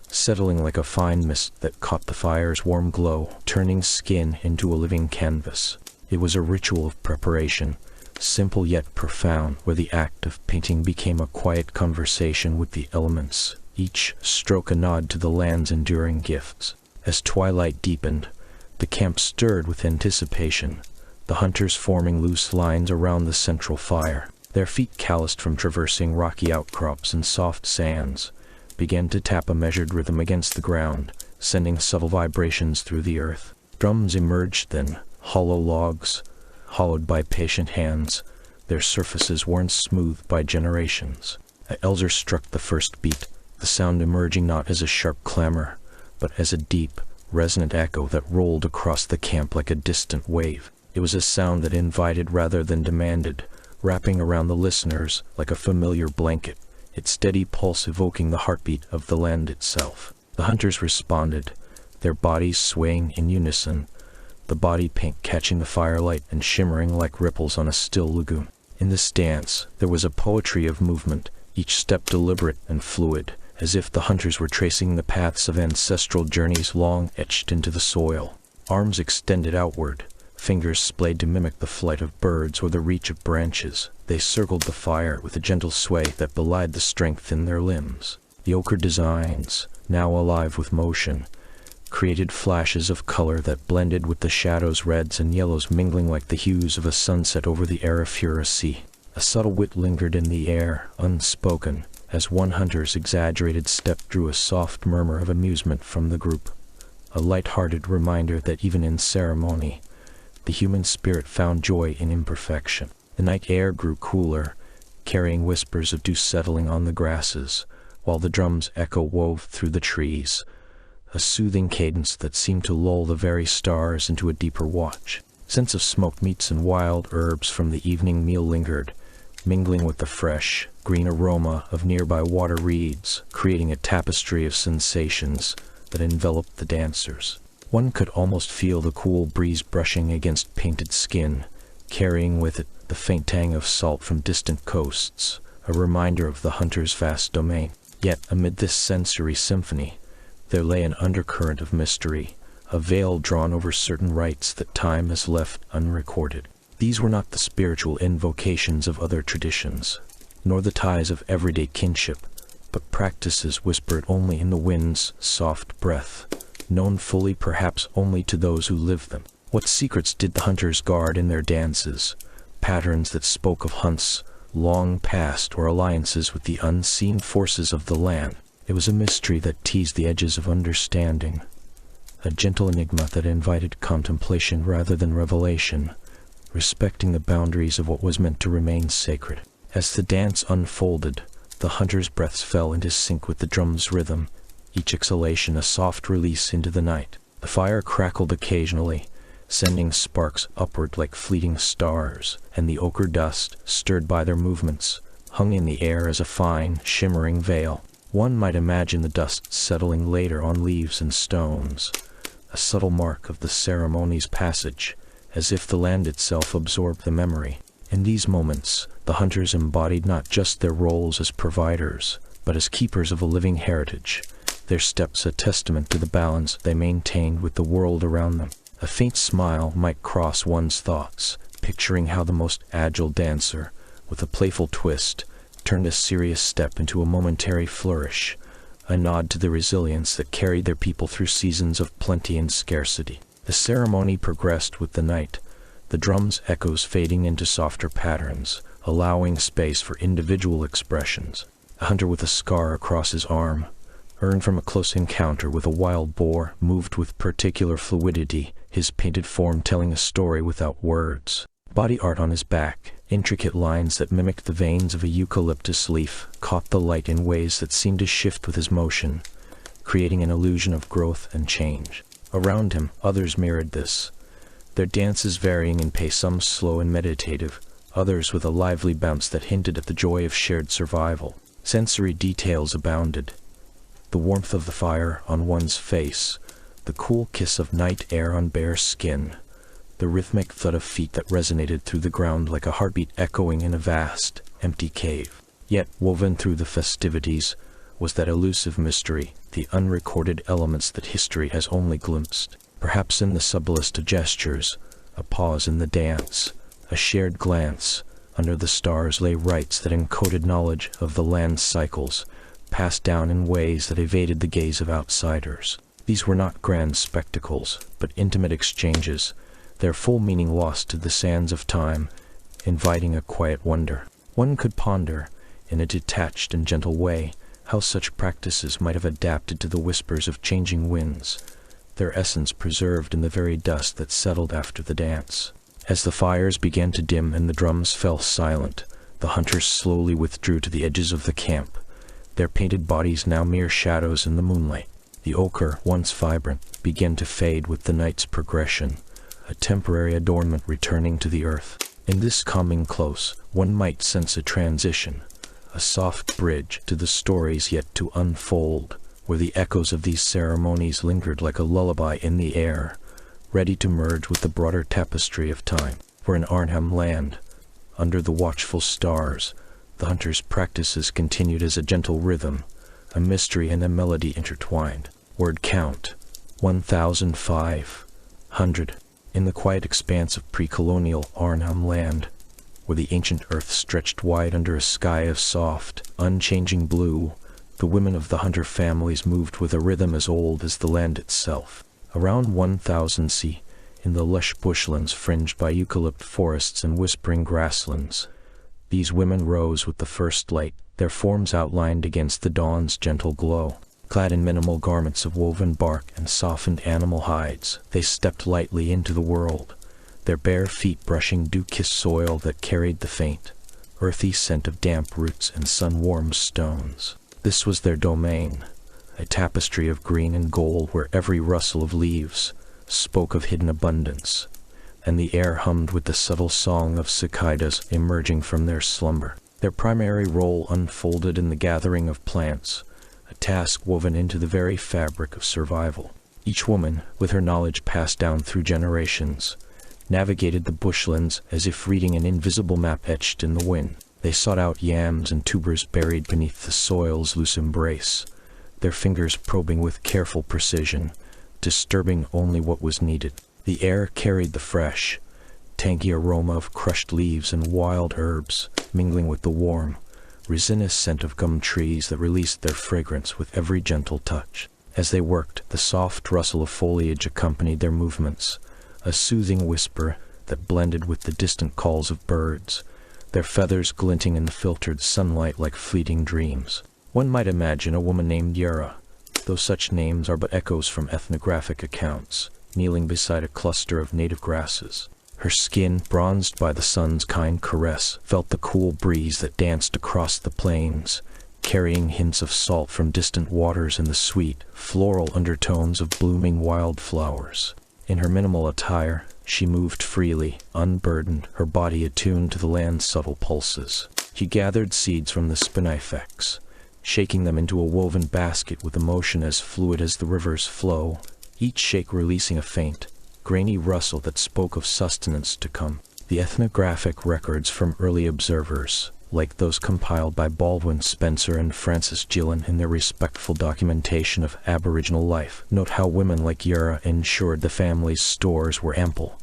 settling like a fine mist that caught the fire's warm glow, turning skin into a living canvas. It was a ritual of preparation, simple yet profound, where the act of painting became a quiet conversation with the elements, each stroke a nod to the land's enduring gifts. As twilight deepened, the camp stirred with anticipation, the hunters forming loose lines around the central fire. Their feet, calloused from traversing rocky outcrops and soft sands, began to tap a measured rhythm against the ground, sending subtle vibrations through the earth. Drums emerged then, hollow logs, hollowed by patient hands, their surfaces worn smooth by generations. An elder struck the first beat, the sound emerging not as a sharp clamor, but as a deep, resonant echo that rolled across the camp like a distant wave. It was a sound that invited rather than demanded, wrapping around the listeners like a familiar blanket, its steady pulse evoking the heartbeat of the land itself. The hunters responded, their bodies swaying in unison, the body paint catching the firelight and shimmering like ripples on a still lagoon. In this dance, there was a poetry of movement, each step deliberate and fluid, as if the hunters were tracing the paths of ancestral journeys long etched into the soil. Arms extended outward, fingers splayed to mimic the flight of birds or the reach of branches, they circled the fire with a gentle sway that belied the strength in their limbs. The ochre designs, now alive with motion, created flashes of color that blended with the shadows, reds and yellows mingling like the hues of a sunset over the Arafura Sea. A subtle wit lingered in the air, unspoken, as one hunter's exaggerated step drew a soft murmur of amusement from the group, a light-hearted reminder that even in ceremony, the human spirit found joy in imperfection. The night air grew cooler, carrying whispers of dew settling on the grasses, while the drums echo wove through the trees, a soothing cadence that seemed to lull the very stars into a deeper watch. Scents of smoked meats and wild herbs from the evening meal lingered, mingling with the fresh, green aroma of nearby water reeds, creating a tapestry of sensations that enveloped the dancers. One could almost feel the cool breeze brushing against painted skin, carrying with it the faint tang of salt from distant coasts, a reminder of the hunter's vast domain. Yet, amid this sensory symphony, there lay an undercurrent of mystery, a veil drawn over certain rites that time has left unrecorded. These were not the spiritual invocations of other traditions, nor the ties of everyday kinship, but practices whispered only in the wind's soft breath, known fully perhaps only to those who lived them. What secrets did the hunters guard in their dances? Patterns that spoke of hunts long past or alliances with the unseen forces of the land. It was a mystery that teased the edges of understanding, a gentle enigma that invited contemplation rather than revelation, respecting the boundaries of what was meant to remain sacred. As the dance unfolded, the hunters' breaths fell into sync with the drum's rhythm, each exhalation a soft release into the night. The fire crackled occasionally, sending sparks upward like fleeting stars, and the ochre dust, stirred by their movements, hung in the air as a fine, shimmering veil. One might imagine the dust settling later on leaves and stones, a subtle mark of the ceremony's passage, as if the land itself absorbed the memory. In these moments, the hunters embodied not just their roles as providers, but as keepers of a living heritage, their steps a testament to the balance they maintained with the world around them. A faint smile might cross one's thoughts, picturing how the most agile dancer, with a playful twist, turned a serious step into a momentary flourish, a nod to the resilience that carried their people through seasons of plenty and scarcity. The ceremony progressed with the night, the drum's echoes fading into softer patterns, allowing space for individual expressions. A hunter with a scar across his arm, earned from a close encounter with a wild boar, moved with particular fluidity, his painted form telling a story without words. Body art on his back, intricate lines that mimicked the veins of a eucalyptus leaf, caught the light in ways that seemed to shift with his motion, creating an illusion of growth and change. Around him, others mirrored this, their dances varying in pace, some slow and meditative, others with a lively bounce that hinted at the joy of shared survival. Sensory details abounded. The warmth of the fire on one's face, the cool kiss of night air on bare skin, the rhythmic thud of feet that resonated through the ground like a heartbeat echoing in a vast, empty cave. Yet, woven through the festivities, was that elusive mystery, the unrecorded elements that history has only glimpsed. Perhaps in the subtlest of gestures, a pause in the dance, a shared glance, under the stars lay rites that encoded knowledge of the land's cycles, passed down in ways that evaded the gaze of outsiders. These were not grand spectacles, but intimate exchanges, their full meaning lost to the sands of time, inviting a quiet wonder. One could ponder, in a detached and gentle way, how such practices might have adapted to the whispers of changing winds, their essence preserved in the very dust that settled after the dance. As the fires began to dim and the drums fell silent, the hunters slowly withdrew to the edges of the camp, their painted bodies now mere shadows in the moonlight. The ochre, once vibrant, began to fade with the night's progression, a temporary adornment returning to the earth. In this calming close, one might sense a transition, a soft bridge to the stories yet to unfold, where the echoes of these ceremonies lingered like a lullaby in the air, ready to merge with the broader tapestry of time. For in Arnhem Land, under the watchful stars, the hunter's practices continued as a gentle rhythm, a mystery and a melody intertwined. Word count, 1,500. In the quiet expanse of pre-colonial Arnhem Land, where the ancient earth stretched wide under a sky of soft, unchanging blue, the women of the hunter families moved with a rhythm as old as the land itself. Around 1,000 c, in the lush bushlands fringed by eucalypt forests and whispering grasslands, these women rose with the first light, their forms outlined against the dawn's gentle glow. Clad in minimal garments of woven bark and softened animal hides, they stepped lightly into the world, their bare feet brushing dew-kissed soil that carried the faint, earthy scent of damp roots and sun-warmed stones. This was their domain, a tapestry of green and gold where every rustle of leaves spoke of hidden abundance, and the air hummed with the subtle song of cicadas emerging from their slumber. Their primary role unfolded in the gathering of plants, a task woven into the very fabric of survival. Each woman, with her knowledge passed down through generations, navigated the bushlands as if reading an invisible map etched in the wind. They sought out yams and tubers buried beneath the soil's loose embrace, their fingers probing with careful precision, disturbing only what was needed. The air carried the fresh, tangy aroma of crushed leaves and wild herbs, mingling with the warm, resinous scent of gum trees that released their fragrance with every gentle touch. As they worked, the soft rustle of foliage accompanied their movements, a soothing whisper that blended with the distant calls of birds, their feathers glinting in the filtered sunlight like fleeting dreams. One might imagine a woman named Yura, though such names are but echoes from ethnographic accounts, kneeling beside a cluster of native grasses. Her skin, bronzed by the sun's kind caress, felt the cool breeze that danced across the plains, carrying hints of salt from distant waters and the sweet, floral undertones of blooming wildflowers. In her minimal attire, she moved freely, unburdened, her body attuned to the land's subtle pulses. She gathered seeds from the spinifex, shaking them into a woven basket with a motion as fluid as the river's flow, each shake releasing a faint, grainy rustle that spoke of sustenance to come. The ethnographic records from early observers, like those compiled by Baldwin Spencer and Francis Gillen in their respectful documentation of Aboriginal life, note how women like Yura ensured the family's stores were ample,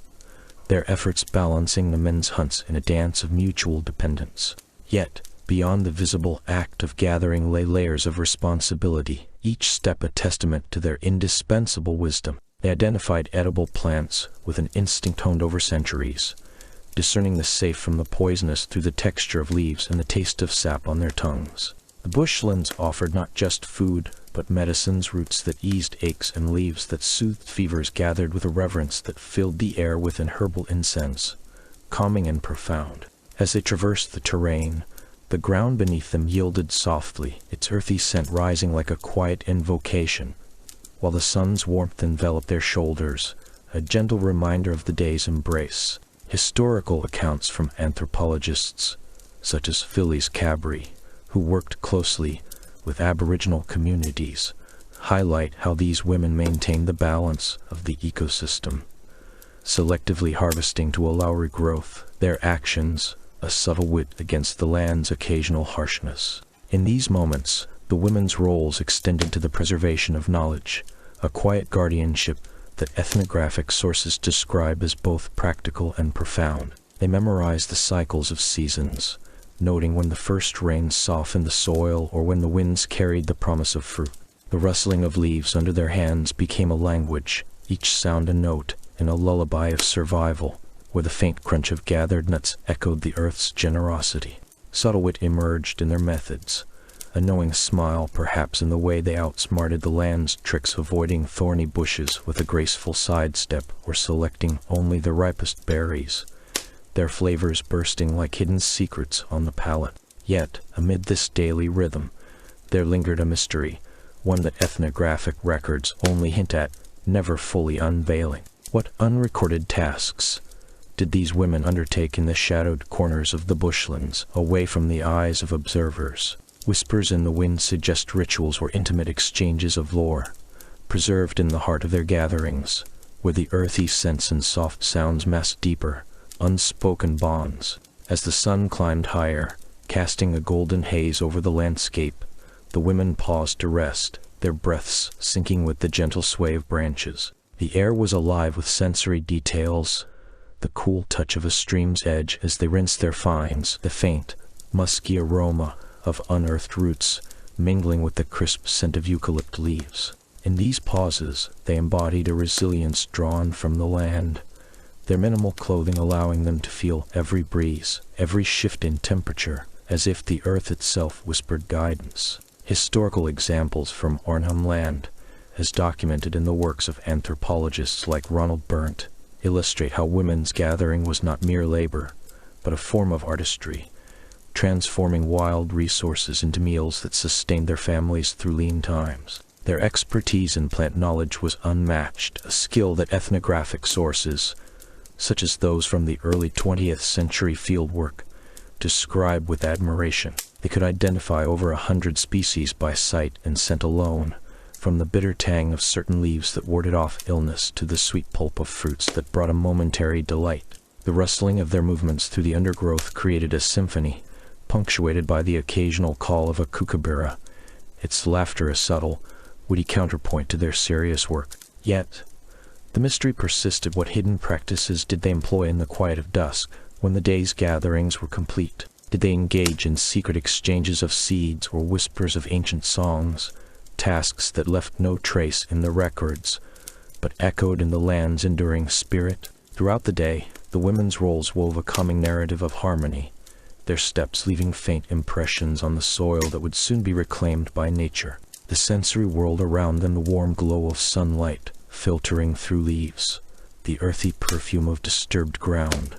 their efforts balancing the men's hunts in a dance of mutual dependence. Yet, beyond the visible act of gathering lay layers of responsibility, each step a testament to their indispensable wisdom. They identified edible plants with an instinct honed over centuries, discerning the safe from the poisonous through the texture of leaves and the taste of sap on their tongues. The bushlands offered not just food, but medicines, roots that eased aches and leaves that soothed fevers gathered with a reverence that filled the air with an herbal incense, calming and profound. As they traversed the terrain, the ground beneath them yielded softly, its earthy scent rising like a quiet invocation, while the sun's warmth enveloped their shoulders, a gentle reminder of the day's embrace. Historical accounts from anthropologists, such as Phyllis Cabri, who worked closely with Aboriginal communities, highlight how these women maintained the balance of the ecosystem, selectively harvesting to allow regrowth. Their actions, a subtle wit against the land's occasional harshness. In these moments, the women's roles extended to the preservation of knowledge, a quiet guardianship that ethnographic sources describe as both practical and profound. They memorized the cycles of seasons, noting when the first rains softened the soil or when the winds carried the promise of fruit. The rustling of leaves under their hands became a language, each sound a note in a lullaby of survival, where the faint crunch of gathered nuts echoed the earth's generosity. Subtle wit emerged in their methods, a knowing smile perhaps in the way they outsmarted the land's tricks, avoiding thorny bushes with a graceful sidestep or selecting only the ripest berries, their flavors bursting like hidden secrets on the palate. Yet, amid this daily rhythm, there lingered a mystery, one that ethnographic records only hint at, never fully unveiling. What unrecorded tasks did these women undertake in the shadowed corners of the bushlands, away from the eyes of observers? Whispers in the wind suggest rituals or intimate exchanges of lore, preserved in the heart of their gatherings, where the earthy scents and soft sounds masked deeper, unspoken bonds. As the sun climbed higher, casting a golden haze over the landscape, the women paused to rest, their breaths sinking with the gentle sway of branches. The air was alive with sensory details, the cool touch of a stream's edge as they rinsed their finds, the faint, musky aroma of unearthed roots mingling with the crisp scent of eucalypt leaves. In these pauses, they embodied a resilience drawn from the land, their minimal clothing allowing them to feel every breeze, every shift in temperature, as if the earth itself whispered guidance. Historical examples from Arnhem Land, as documented in the works of anthropologists like Ronald Berndt, illustrate how women's gathering was not mere labor, but a form of artistry, transforming wild resources into meals that sustained their families through lean times. Their expertise in plant knowledge was unmatched, a skill that ethnographic sources, such as those from the early 20th century fieldwork, describe with admiration. They could identify over 100 species by sight and scent alone, from the bitter tang of certain leaves that warded off illness to the sweet pulp of fruits that brought a momentary delight. The rustling of their movements through the undergrowth created a symphony, punctuated by the occasional call of a kookaburra, its laughter a subtle, witty counterpoint to their serious work. Yet, the mystery persisted. What hidden practices did they employ in the quiet of dusk, when the day's gatherings were complete? Did they engage in secret exchanges of seeds or whispers of ancient songs, tasks that left no trace in the records, but echoed in the land's enduring spirit? Throughout the day, the women's roles wove a calming narrative of harmony, their steps leaving faint impressions on the soil that would soon be reclaimed by nature. The sensory world around them, the warm glow of sunlight filtering through leaves, the earthy perfume of disturbed ground,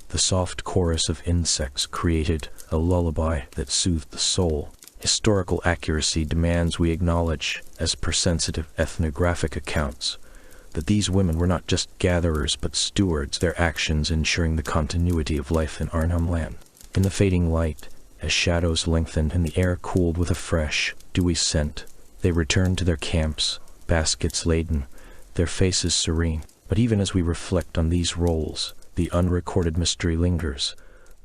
the soft chorus of insects created a lullaby that soothed the soul. Historical accuracy demands we acknowledge, as per sensitive ethnographic accounts, that these women were not just gatherers but stewards, their actions ensuring the continuity of life in Arnhem Land. In the fading light, as shadows lengthened and the air cooled with a fresh, dewy scent, they returned to their camps, baskets laden, their faces serene. But even as we reflect on these roles, the unrecorded mystery lingers,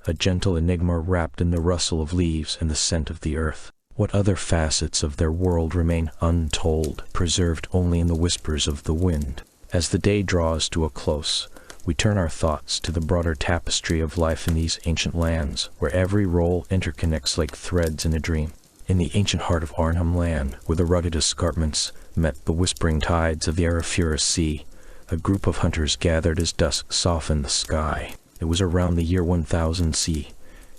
a gentle enigma wrapped in the rustle of leaves and the scent of the earth. What other facets of their world remain untold, preserved only in the whispers of the wind? As the day draws to a close, we turn our thoughts to the broader tapestry of life in these ancient lands, where every role interconnects like threads in a dream. In the ancient heart of Arnhem Land, where the rugged escarpments met the whispering tides of the Arafura Sea, a group of hunters gathered as dusk softened the sky. It was around the year 1000 CE,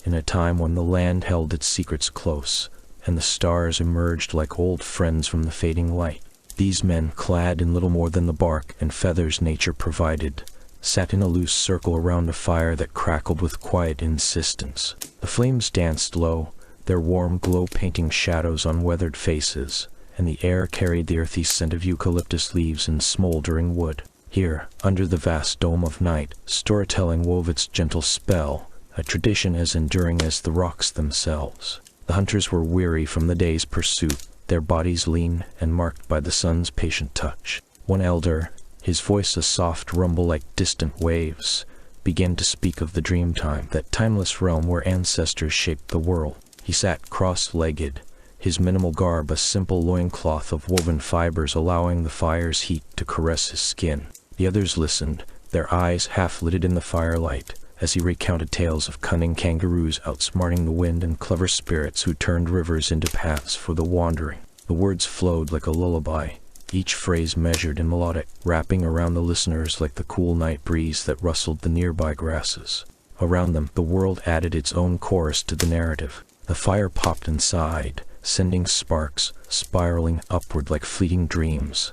in a time when the land held its secrets close, and the stars emerged like old friends from the fading light. These men, clad in little more than the bark and feathers nature provided, sat in a loose circle around a fire that crackled with quiet insistence. The flames danced low, their warm glow painting shadows on weathered faces, and the air carried the earthy scent of eucalyptus leaves and smoldering wood. Here, under the vast dome of night, storytelling wove its gentle spell, a tradition as enduring as the rocks themselves. The hunters were weary from the day's pursuit, their bodies lean and marked by the sun's patient touch. One elder, his voice a soft rumble like distant waves, began to speak of the dream time, that timeless realm where ancestors shaped the world. He sat cross-legged, his minimal garb a simple loincloth of woven fibers allowing the fire's heat to caress his skin. The others listened, their eyes half-lidded in the firelight, as he recounted tales of cunning kangaroos outsmarting the wind and clever spirits who turned rivers into paths for the wandering. The words flowed like a lullaby, each phrase measured and melodic, wrapping around the listeners like the cool night breeze that rustled the nearby grasses. Around them, the world added its own chorus to the narrative. The fire popped and sighed, sending sparks spiraling upward like fleeting dreams,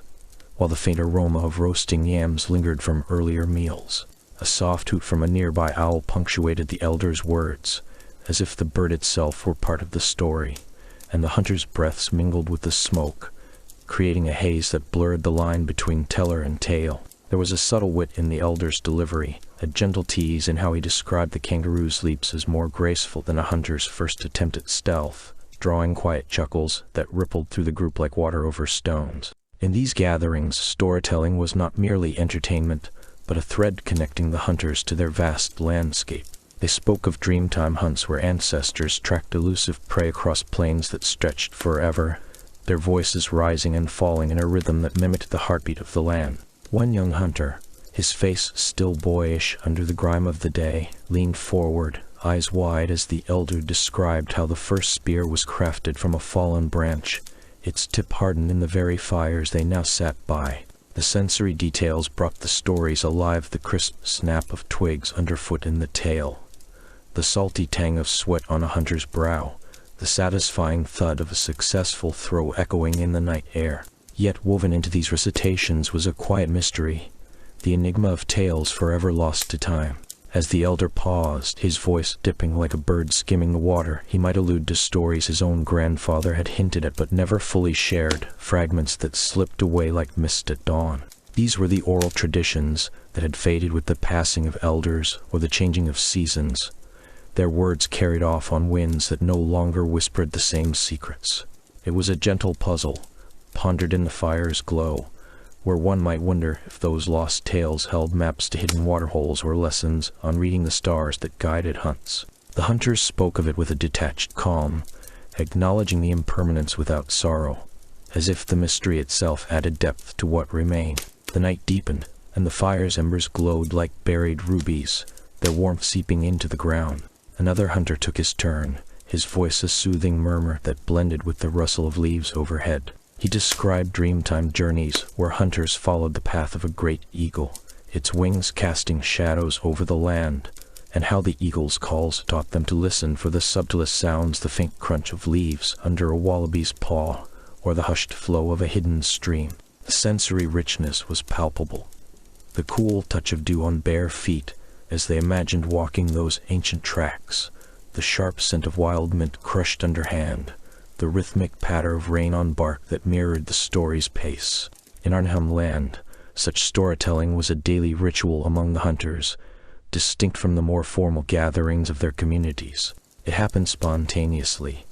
while the faint aroma of roasting yams lingered from earlier meals. A soft hoot from a nearby owl punctuated the elder's words, as if the bird itself were part of the story, and the hunter's breaths mingled with the smoke, creating a haze that blurred the line between teller and tale. There was a subtle wit in the elder's delivery, a gentle tease in how he described the kangaroo's leaps as more graceful than a hunter's first attempt at stealth, drawing quiet chuckles that rippled through the group like water over stones. In these gatherings, storytelling was not merely entertainment, but a thread connecting the hunters to their vast landscape. They spoke of dreamtime hunts where ancestors tracked elusive prey across plains that stretched forever, their voices rising and falling in a rhythm that mimicked the heartbeat of the land. One young hunter, his face still boyish under the grime of the day, leaned forward, eyes wide as the elder described how the first spear was crafted from a fallen branch, its tip hardened in the very fires they now sat by. The sensory details brought the stories alive, the crisp snap of twigs underfoot in the tail, the salty tang of sweat on a hunter's brow, the satisfying thud of a successful throw echoing in the night air. Yet woven into these recitations was a quiet mystery, the enigma of tales forever lost to time. As the elder paused, his voice dipping like a bird skimming the water, he might allude to stories his own grandfather had hinted at but never fully shared, fragments that slipped away like mist at dawn. These were the oral traditions that had faded with the passing of elders or the changing of seasons, their words carried off on winds that no longer whispered the same secrets. It was a gentle puzzle, pondered in the fire's glow, where one might wonder if those lost tales held maps to hidden waterholes or lessons on reading the stars that guided hunts. The hunters spoke of it with a detached calm, acknowledging the impermanence without sorrow, as if the mystery itself added depth to what remained. The night deepened, and the fire's embers glowed like buried rubies, their warmth seeping into the ground. Another hunter took his turn, his voice a soothing murmur that blended with the rustle of leaves overhead. He described dreamtime journeys where hunters followed the path of a great eagle, its wings casting shadows over the land, and how the eagle's calls taught them to listen for the subtlest sounds, the faint crunch of leaves under a wallaby's paw, or the hushed flow of a hidden stream. The sensory richness was palpable, the cool touch of dew on bare feet as they imagined walking those ancient tracks, the sharp scent of wild mint crushed underhand, the rhythmic patter of rain on bark that mirrored the story's pace. In Arnhem land, such storytelling was a daily ritual among the hunters, distinct from the more formal gatherings of their communities. It happened spontaneously,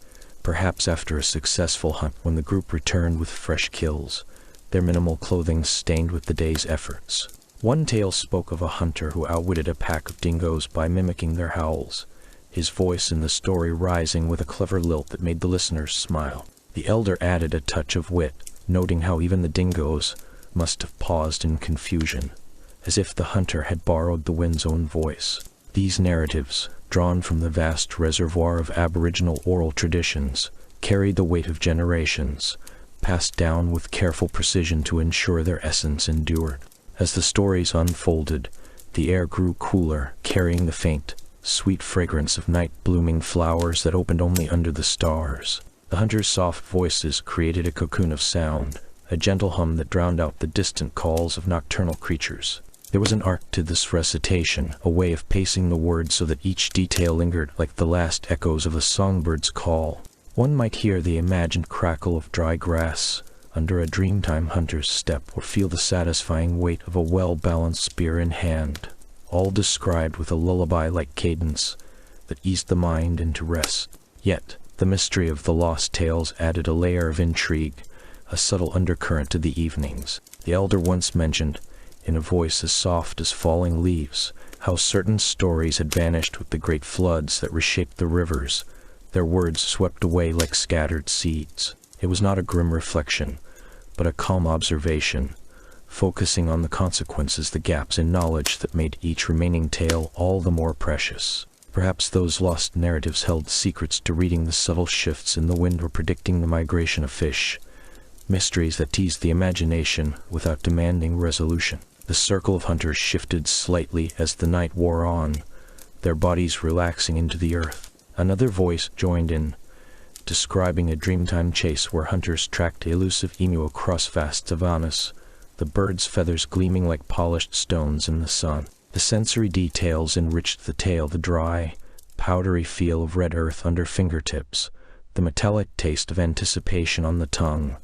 perhaps after a successful hunt when the group returned with fresh kills, their minimal clothing stained with the day's efforts. One tale spoke of a hunter who outwitted a pack of dingoes by mimicking their howls, his voice in the story rising with a clever lilt that made the listeners smile. The elder added a touch of wit, noting how even the dingoes must have paused in confusion, as if the hunter had borrowed the wind's own voice. These narratives, drawn from the vast reservoir of Aboriginal oral traditions, carried the weight of generations, passed down with careful precision to ensure their essence endured. As the stories unfolded, the air grew cooler, carrying the faint, sweet fragrance of night-blooming flowers that opened only under the stars. The hunters' soft voices created a cocoon of sound, a gentle hum that drowned out the distant calls of nocturnal creatures. There was an art to this recitation, a way of pacing the words so that each detail lingered like the last echoes of a songbird's call. One might hear the imagined crackle of dry grass under a dreamtime hunter's step, or feel the satisfying weight of a well-balanced spear in hand, all described with a lullaby-like cadence that eased the mind into rest. Yet, the mystery of the lost tales added a layer of intrigue, a subtle undercurrent to the evenings. The elder once mentioned, in a voice as soft as falling leaves, how certain stories had vanished with the great floods that reshaped the rivers, their words swept away like scattered seeds. It was not a grim reflection, but a calm observation, focusing on the consequences, the gaps in knowledge that made each remaining tale all the more precious. Perhaps those lost narratives held secrets to reading the subtle shifts in the wind or predicting the migration of fish, mysteries that teased the imagination without demanding resolution. The circle of hunters shifted slightly as the night wore on, their bodies relaxing into the earth. Another voice joined in, describing a dreamtime chase where hunters tracked a elusive emu across vast savannas, the bird's feathers gleaming like polished stones in the sun. The sensory details enriched the tale, the dry, powdery feel of red earth under fingertips, the metallic taste of anticipation on the tongue,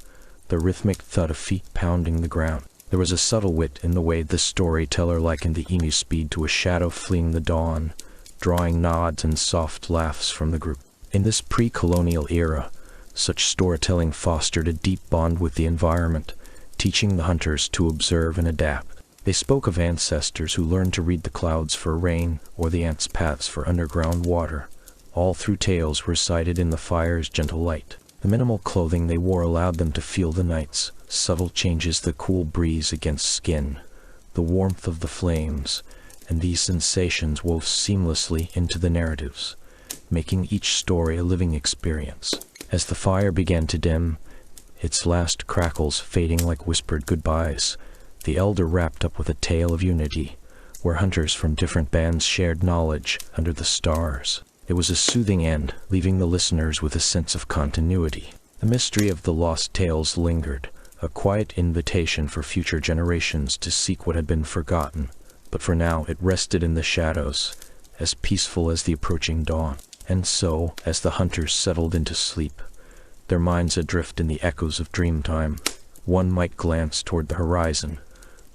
the rhythmic thud of feet pounding the ground. There was a subtle wit in the way the storyteller likened the emu's speed to a shadow fleeing the dawn, drawing nods and soft laughs from the group. In this pre-colonial era, such storytelling fostered a deep bond with the environment, teaching the hunters to observe and adapt. They spoke of ancestors who learned to read the clouds for rain or the ants' paths for underground water, all through tales recited in the fire's gentle light. The minimal clothing they wore allowed them to feel the night's subtle changes, the cool breeze against skin, the warmth of the flames, and these sensations wove seamlessly into the narratives, making each story a living experience. As the fire began to dim, its last crackles fading like whispered goodbyes, the elder wrapped up with a tale of unity, where hunters from different bands shared knowledge under the stars. It was a soothing end, leaving the listeners with a sense of continuity. The mystery of the lost tales lingered, a quiet invitation for future generations to seek what had been forgotten. But for now it rested in the shadows, as peaceful as the approaching dawn. And so, as the hunters settled into sleep, their minds adrift in the echoes of dreamtime, one might glance toward the horizon,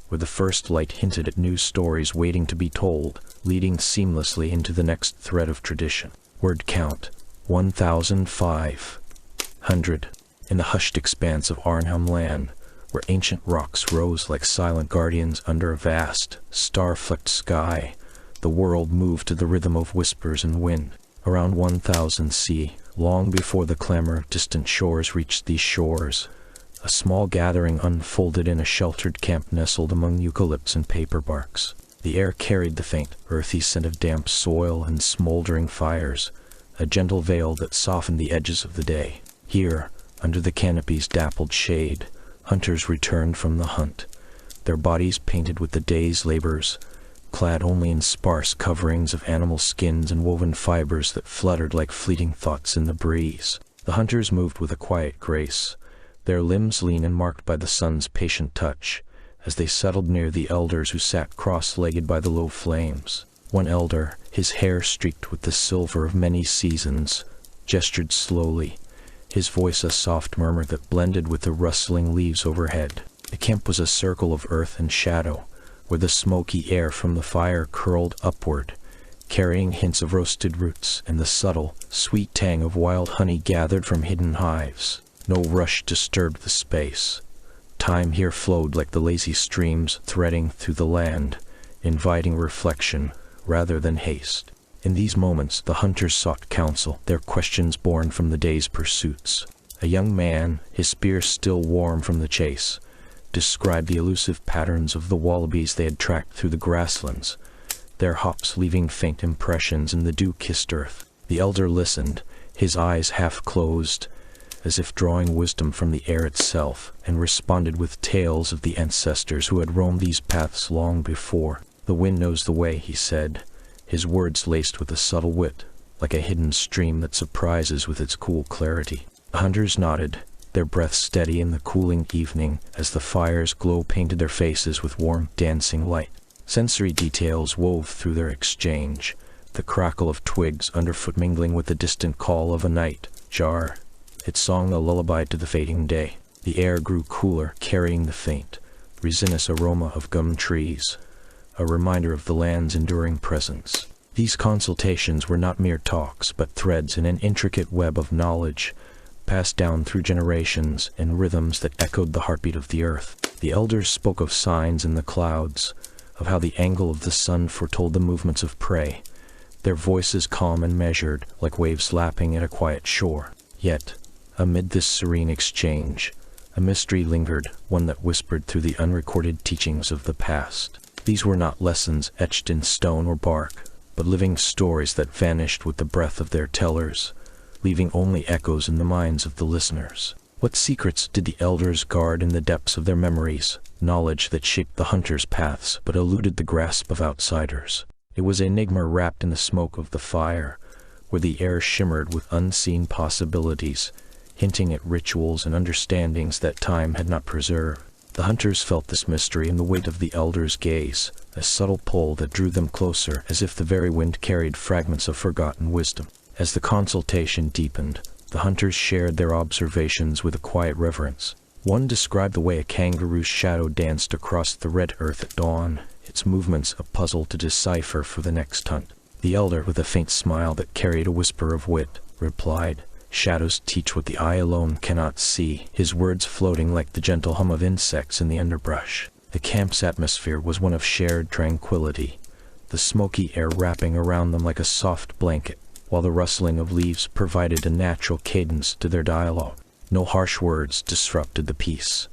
where the first light hinted at new stories waiting to be told, leading seamlessly into the next thread of tradition. Word count: 1,500. In the hushed expanse of Arnhem land, where ancient rocks rose like silent guardians under a vast, star-flecked sky, the world moved to the rhythm of whispers and wind. Around 1,000 C, long before the clamor of distant shores reached these shores, a small gathering unfolded in a sheltered camp nestled among eucalyptus and paper barks. The air carried the faint, earthy scent of damp soil and smoldering fires, a gentle veil that softened the edges of the day. Here, under the canopy's dappled shade, hunters returned from the hunt, their bodies painted with the day's labors, clad only in sparse coverings of animal skins and woven fibers that fluttered like fleeting thoughts in the breeze. The hunters moved with a quiet grace, their limbs lean and marked by the sun's patient touch, as they settled near the elders who sat cross-legged by the low flames. One elder, his hair streaked with the silver of many seasons, gestured slowly, his voice a soft murmur that blended with the rustling leaves overhead. The camp was a circle of earth and shadow, where the smoky air from the fire curled upward, carrying hints of roasted roots and the subtle, sweet tang of wild honey gathered from hidden hives. No rush disturbed the space. Time here flowed like the lazy streams threading through the land, inviting reflection rather than haste. In these moments the hunters sought counsel, their questions born from the day's pursuits. A young man, his spear still warm from the chase, described the elusive patterns of the wallabies they had tracked through the grasslands, their hops leaving faint impressions in the dew-kissed earth. The elder listened, his eyes half closed, as if drawing wisdom from the air itself, and responded with tales of the ancestors who had roamed these paths long before. "The wind knows the way," he said, his words laced with a subtle wit, like a hidden stream that surprises with its cool clarity. The hunters nodded, their breath steady in the cooling evening as the fire's glow painted their faces with warm, dancing light. Sensory details wove through their exchange, the crackle of twigs underfoot mingling with the distant call of a night jar, its song a lullaby to the fading day. The air grew cooler, carrying the faint, resinous aroma of gum trees, a reminder of the land's enduring presence. These consultations were not mere talks, but threads in an intricate web of knowledge, passed down through generations in rhythms that echoed the heartbeat of the earth. The elders spoke of signs in the clouds, of how the angle of the sun foretold the movements of prey, their voices calm and measured, like waves lapping at a quiet shore. Yet, amid this serene exchange, a mystery lingered, one that whispered through the unrecorded teachings of the past. These were not lessons etched in stone or bark, but living stories that vanished with the breath of their tellers, leaving only echoes in the minds of the listeners. What secrets did the elders guard in the depths of their memories, knowledge that shaped the hunters' paths but eluded the grasp of outsiders? It was an enigma wrapped in the smoke of the fire, where the air shimmered with unseen possibilities, hinting at rituals and understandings that time had not preserved. The hunters felt this mystery in the weight of the elders' gaze, a subtle pull that drew them closer, as if the very wind carried fragments of forgotten wisdom. As the consultation deepened, the hunters shared their observations with a quiet reverence. One described the way a kangaroo's shadow danced across the red earth at dawn, its movements a puzzle to decipher for the next hunt. The elder, with a faint smile that carried a whisper of wit, replied, "Shadows teach what the eye alone cannot see," his words floating like the gentle hum of insects in the underbrush. The camp's atmosphere was one of shared tranquility, the smoky air wrapping around them like a soft blanket, while the rustling of leaves provided a natural cadence to their dialogue. No harsh words disrupted the peace.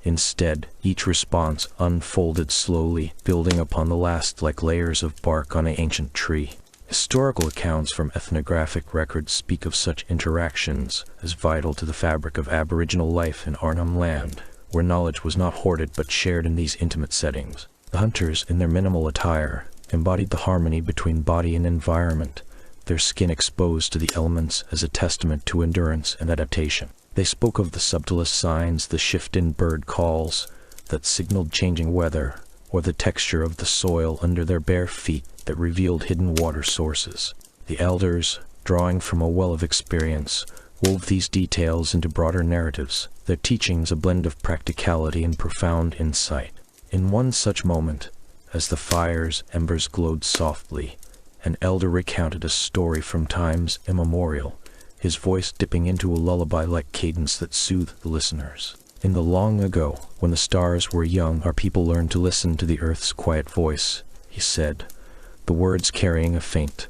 Instead, each response unfolded slowly, building upon the last like layers of bark on an ancient tree. Historical accounts from ethnographic records speak of such interactions as vital to the fabric of Aboriginal life in Arnhem Land, where knowledge was not hoarded but shared in these intimate settings. The hunters, in their minimal attire, embodied the harmony between body and environment, their skin exposed to the elements as a testament to endurance and adaptation. They spoke of the subtlest signs, the shift in bird calls that signaled changing weather, or the texture of the soil under their bare feet that revealed hidden water sources. The elders, drawing from a well of experience, wove these details into broader narratives, their teachings a blend of practicality and profound insight. In one such moment, as the fire's embers glowed softly, an elder recounted a story from times immemorial, his voice dipping into a lullaby-like cadence that soothed the listeners. "In the long ago, when the stars were young, our people learned to listen to the earth's quiet voice," he said, the words carrying a faint,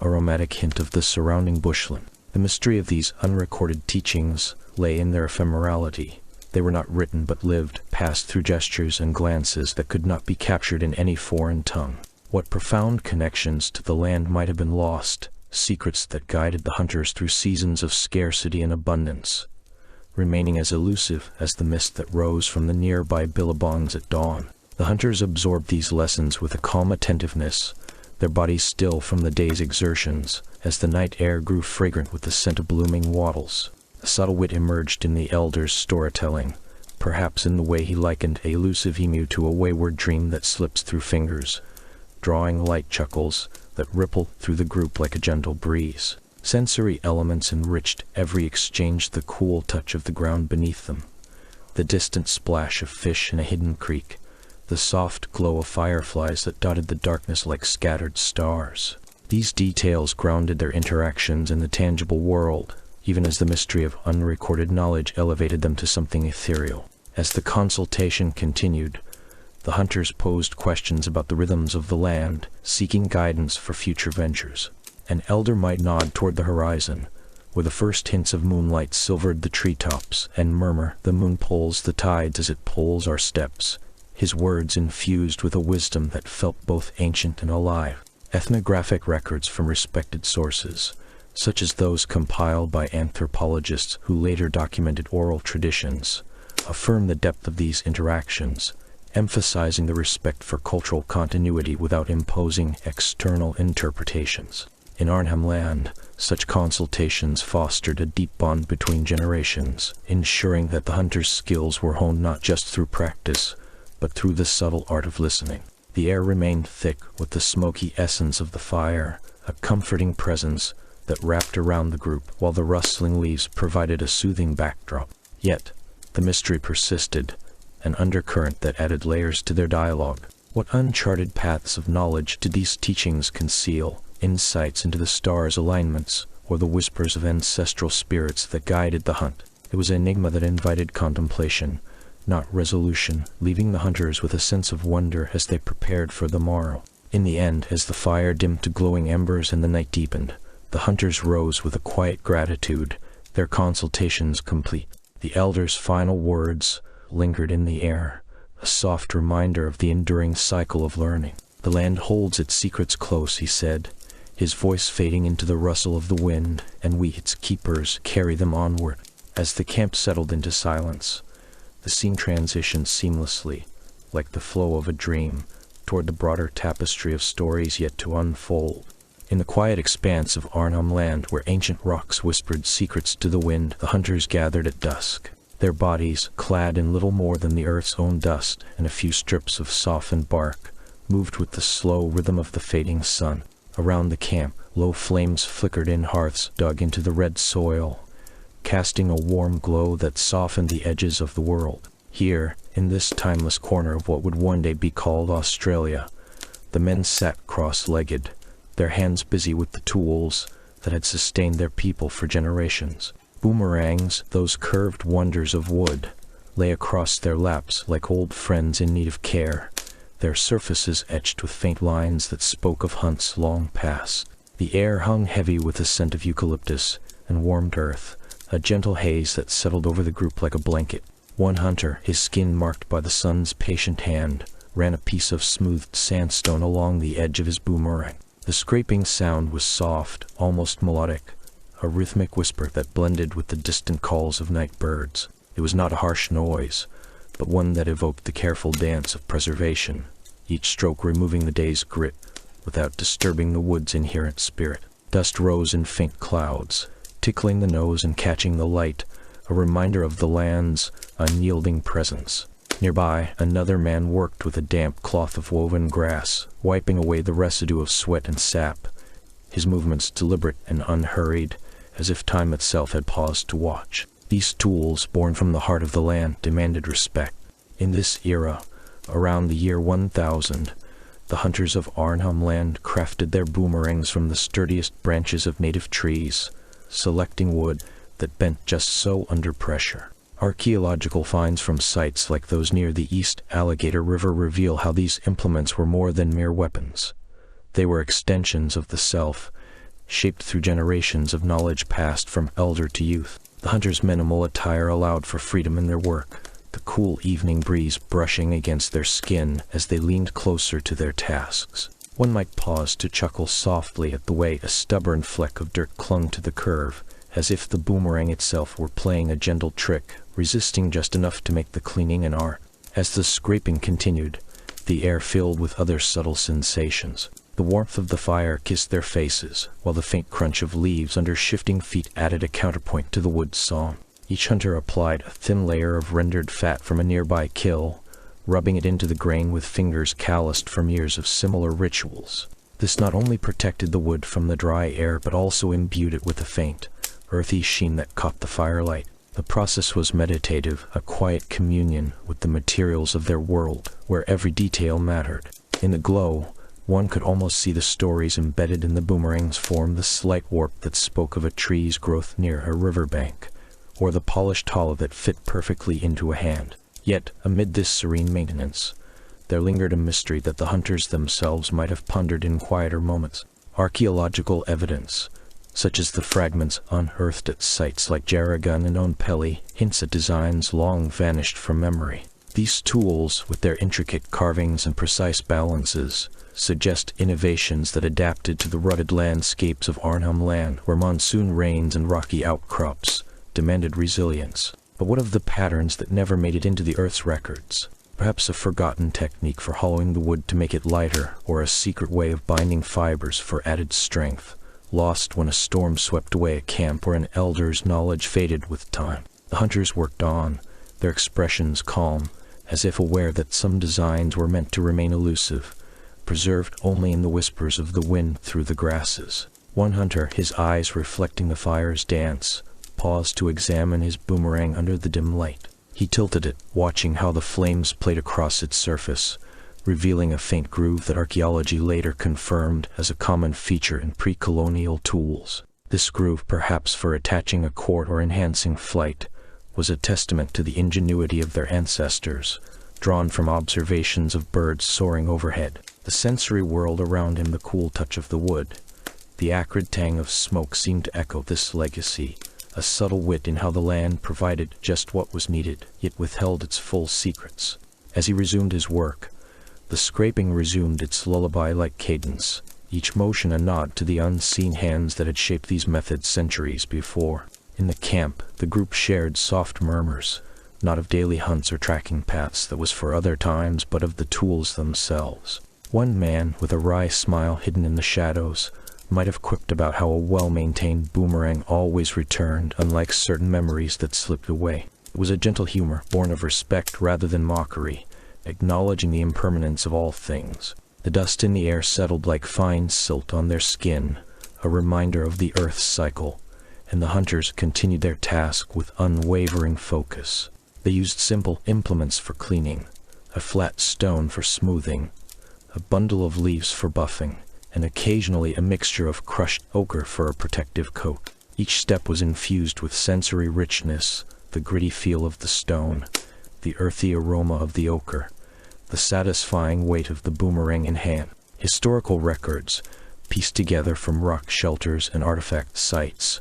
aromatic hint of the surrounding bushland. The mystery of these unrecorded teachings lay in their ephemerality. They were not written but lived, passed through gestures and glances that could not be captured in any foreign tongue. What profound connections to the land might have been lost, secrets that guided the hunters through seasons of scarcity and abundance, remaining as elusive as the mist that rose from the nearby billabongs at dawn. The hunters absorbed these lessons with a calm attentiveness, their bodies still from the day's exertions, as the night air grew fragrant with the scent of blooming wattles. A subtle wit emerged in the elder's storytelling, perhaps in the way he likened a elusive emu to a wayward dream that slips through fingers, drawing light chuckles that rippled through the group like a gentle breeze. Sensory elements enriched every exchange, the cool touch of the ground beneath them, the distant splash of fish in a hidden creek, the soft glow of fireflies that dotted the darkness like scattered stars. These details grounded their interactions in the tangible world, even as the mystery of unrecorded knowledge elevated them to something ethereal. As the consultation continued, the hunters posed questions about the rhythms of the land, seeking guidance for future ventures. An elder might nod toward the horizon, where the first hints of moonlight silvered the treetops, and murmur, "The moon pulls the tides as it pulls our steps," his words infused with a wisdom that felt both ancient and alive. Ethnographic records from respected sources, such as those compiled by anthropologists who later documented oral traditions, affirm the depth of these interactions, emphasizing the respect for cultural continuity without imposing external interpretations. In Arnhem Land, such consultations fostered a deep bond between generations, ensuring that the hunter's skills were honed not just through practice, but through the subtle art of listening. The air remained thick with the smoky essence of the fire, a comforting presence that wrapped around the group, while the rustling leaves provided a soothing backdrop. Yet, the mystery persisted, an undercurrent that added layers to their dialogue. What uncharted paths of knowledge did these teachings conceal? Insights into the stars' alignments, or the whispers of ancestral spirits that guided the hunt? It was an enigma that invited contemplation, not resolution, leaving the hunters with a sense of wonder as they prepared for the morrow. In the end, as the fire dimmed to glowing embers and the night deepened, the hunters rose with a quiet gratitude, their consultations complete. The elder's final words lingered in the air, a soft reminder of the enduring cycle of learning. "The land holds its secrets close," he said, his voice fading into the rustle of the wind, "and we, its keepers, carry them onward." As the camp settled into silence, the scene transitioned seamlessly, like the flow of a dream, toward the broader tapestry of stories yet to unfold. In the quiet expanse of Arnhem Land, where ancient rocks whispered secrets to the wind, the hunters gathered at dusk. Their bodies, clad in little more than the earth's own dust and a few strips of softened bark, moved with the slow rhythm of the fading sun. Around the camp, low flames flickered in hearths dug into the red soil, casting a warm glow that softened the edges of the world. Here, in this timeless corner of what would one day be called Australia, the men sat cross-legged, their hands busy with the tools that had sustained their people for generations. Boomerangs, those curved wonders of wood, lay across their laps like old friends in need of care, their surfaces etched with faint lines that spoke of hunts long past. The air hung heavy with the scent of eucalyptus and warmed earth, a gentle haze that settled over the group like a blanket. One hunter, his skin marked by the sun's patient hand, ran a piece of smoothed sandstone along the edge of his boomerang. The scraping sound was soft, almost melodic, a rhythmic whisper that blended with the distant calls of night birds. It was not a harsh noise, but one that evoked the careful dance of preservation, each stroke removing the day's grit without disturbing the wood's inherent spirit. Dust rose in faint clouds, tickling the nose and catching the light, a reminder of the land's unyielding presence. Nearby, another man worked with a damp cloth of woven grass, wiping away the residue of sweat and sap, his movements deliberate and unhurried, as if time itself had paused to watch. These tools, born from the heart of the land, demanded respect. In this era, around the year 1000, the hunters of Arnhem Land crafted their boomerangs from the sturdiest branches of native trees, selecting wood that bent just so under pressure. Archaeological finds from sites like those near the East Alligator River reveal how these implements were more than mere weapons. They were extensions of the self, shaped through generations of knowledge passed from elder to youth. The hunters' minimal attire allowed for freedom in their work, the cool evening breeze brushing against their skin as they leaned closer to their tasks. One might pause to chuckle softly at the way a stubborn fleck of dirt clung to the curve, as if the boomerang itself were playing a gentle trick, resisting just enough to make the cleaning an art. As the scraping continued, the air filled with other subtle sensations. The warmth of the fire kissed their faces, while the faint crunch of leaves under shifting feet added a counterpoint to the wood's song. Each hunter applied a thin layer of rendered fat from a nearby kill, rubbing it into the grain with fingers calloused from years of similar rituals. This not only protected the wood from the dry air but also imbued it with a faint, earthy sheen that caught the firelight. The process was meditative, a quiet communion with the materials of their world, where every detail mattered. In the glow, one could almost see the stories embedded in the boomerang's form, the slight warp that spoke of a tree's growth near a riverbank, or the polished hollow that fit perfectly into a hand. Yet, amid this serene maintenance, there lingered a mystery that the hunters themselves might have pondered in quieter moments. Archaeological evidence, such as the fragments unearthed at sites like Jarragun and Onpelli, hints at designs long vanished from memory. These tools, with their intricate carvings and precise balances, suggest innovations that adapted to the rugged landscapes of Arnhem Land, where monsoon rains and rocky outcrops demanded resilience. But what of the patterns that never made it into the Earth's records? Perhaps a forgotten technique for hollowing the wood to make it lighter, or a secret way of binding fibers for added strength, lost when a storm swept away a camp or an elder's knowledge faded with time. The hunters worked on, their expressions calm, as if aware that some designs were meant to remain elusive, preserved only in the whispers of the wind through the grasses. One hunter, his eyes reflecting the fire's dance, paused to examine his boomerang under the dim light. He tilted it, watching how the flames played across its surface, revealing a faint groove that archaeology later confirmed as a common feature in pre-colonial tools. This groove, perhaps for attaching a cord or enhancing flight, was a testament to the ingenuity of their ancestors, drawn from observations of birds soaring overhead. The sensory world around him, the cool touch of the wood, the acrid tang of smoke seemed to echo this legacy, a subtle wit in how the land provided just what was needed, yet withheld its full secrets. As he resumed his work, the scraping resumed its lullaby-like cadence, each motion a nod to the unseen hands that had shaped these methods centuries before. In the camp, the group shared soft murmurs, not of daily hunts or tracking paths that was for other times, but of the tools themselves. One man, with a wry smile hidden in the shadows, might have quipped about how a well-maintained boomerang always returned, unlike certain memories that slipped away. It was a gentle humor, born of respect rather than mockery, acknowledging the impermanence of all things. The dust in the air settled like fine silt on their skin, a reminder of the earth's cycle, and the hunters continued their task with unwavering focus. They used simple implements for cleaning, a flat stone for smoothing, a bundle of leaves for buffing, and occasionally a mixture of crushed ochre for a protective coat. Each step was infused with sensory richness, the gritty feel of the stone, the earthy aroma of the ochre, the satisfying weight of the boomerang in hand. Historical records, pieced together from rock shelters and artifact sites,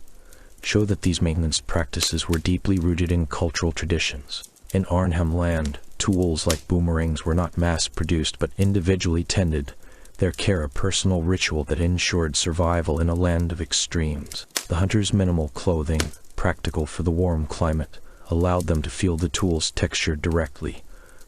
show that these maintenance practices were deeply rooted in cultural traditions. In Arnhem Land, tools like boomerangs were not mass-produced but individually tended, their care a personal ritual that ensured survival in a land of extremes. The hunters' minimal clothing, practical for the warm climate, allowed them to feel the tool's texture directly,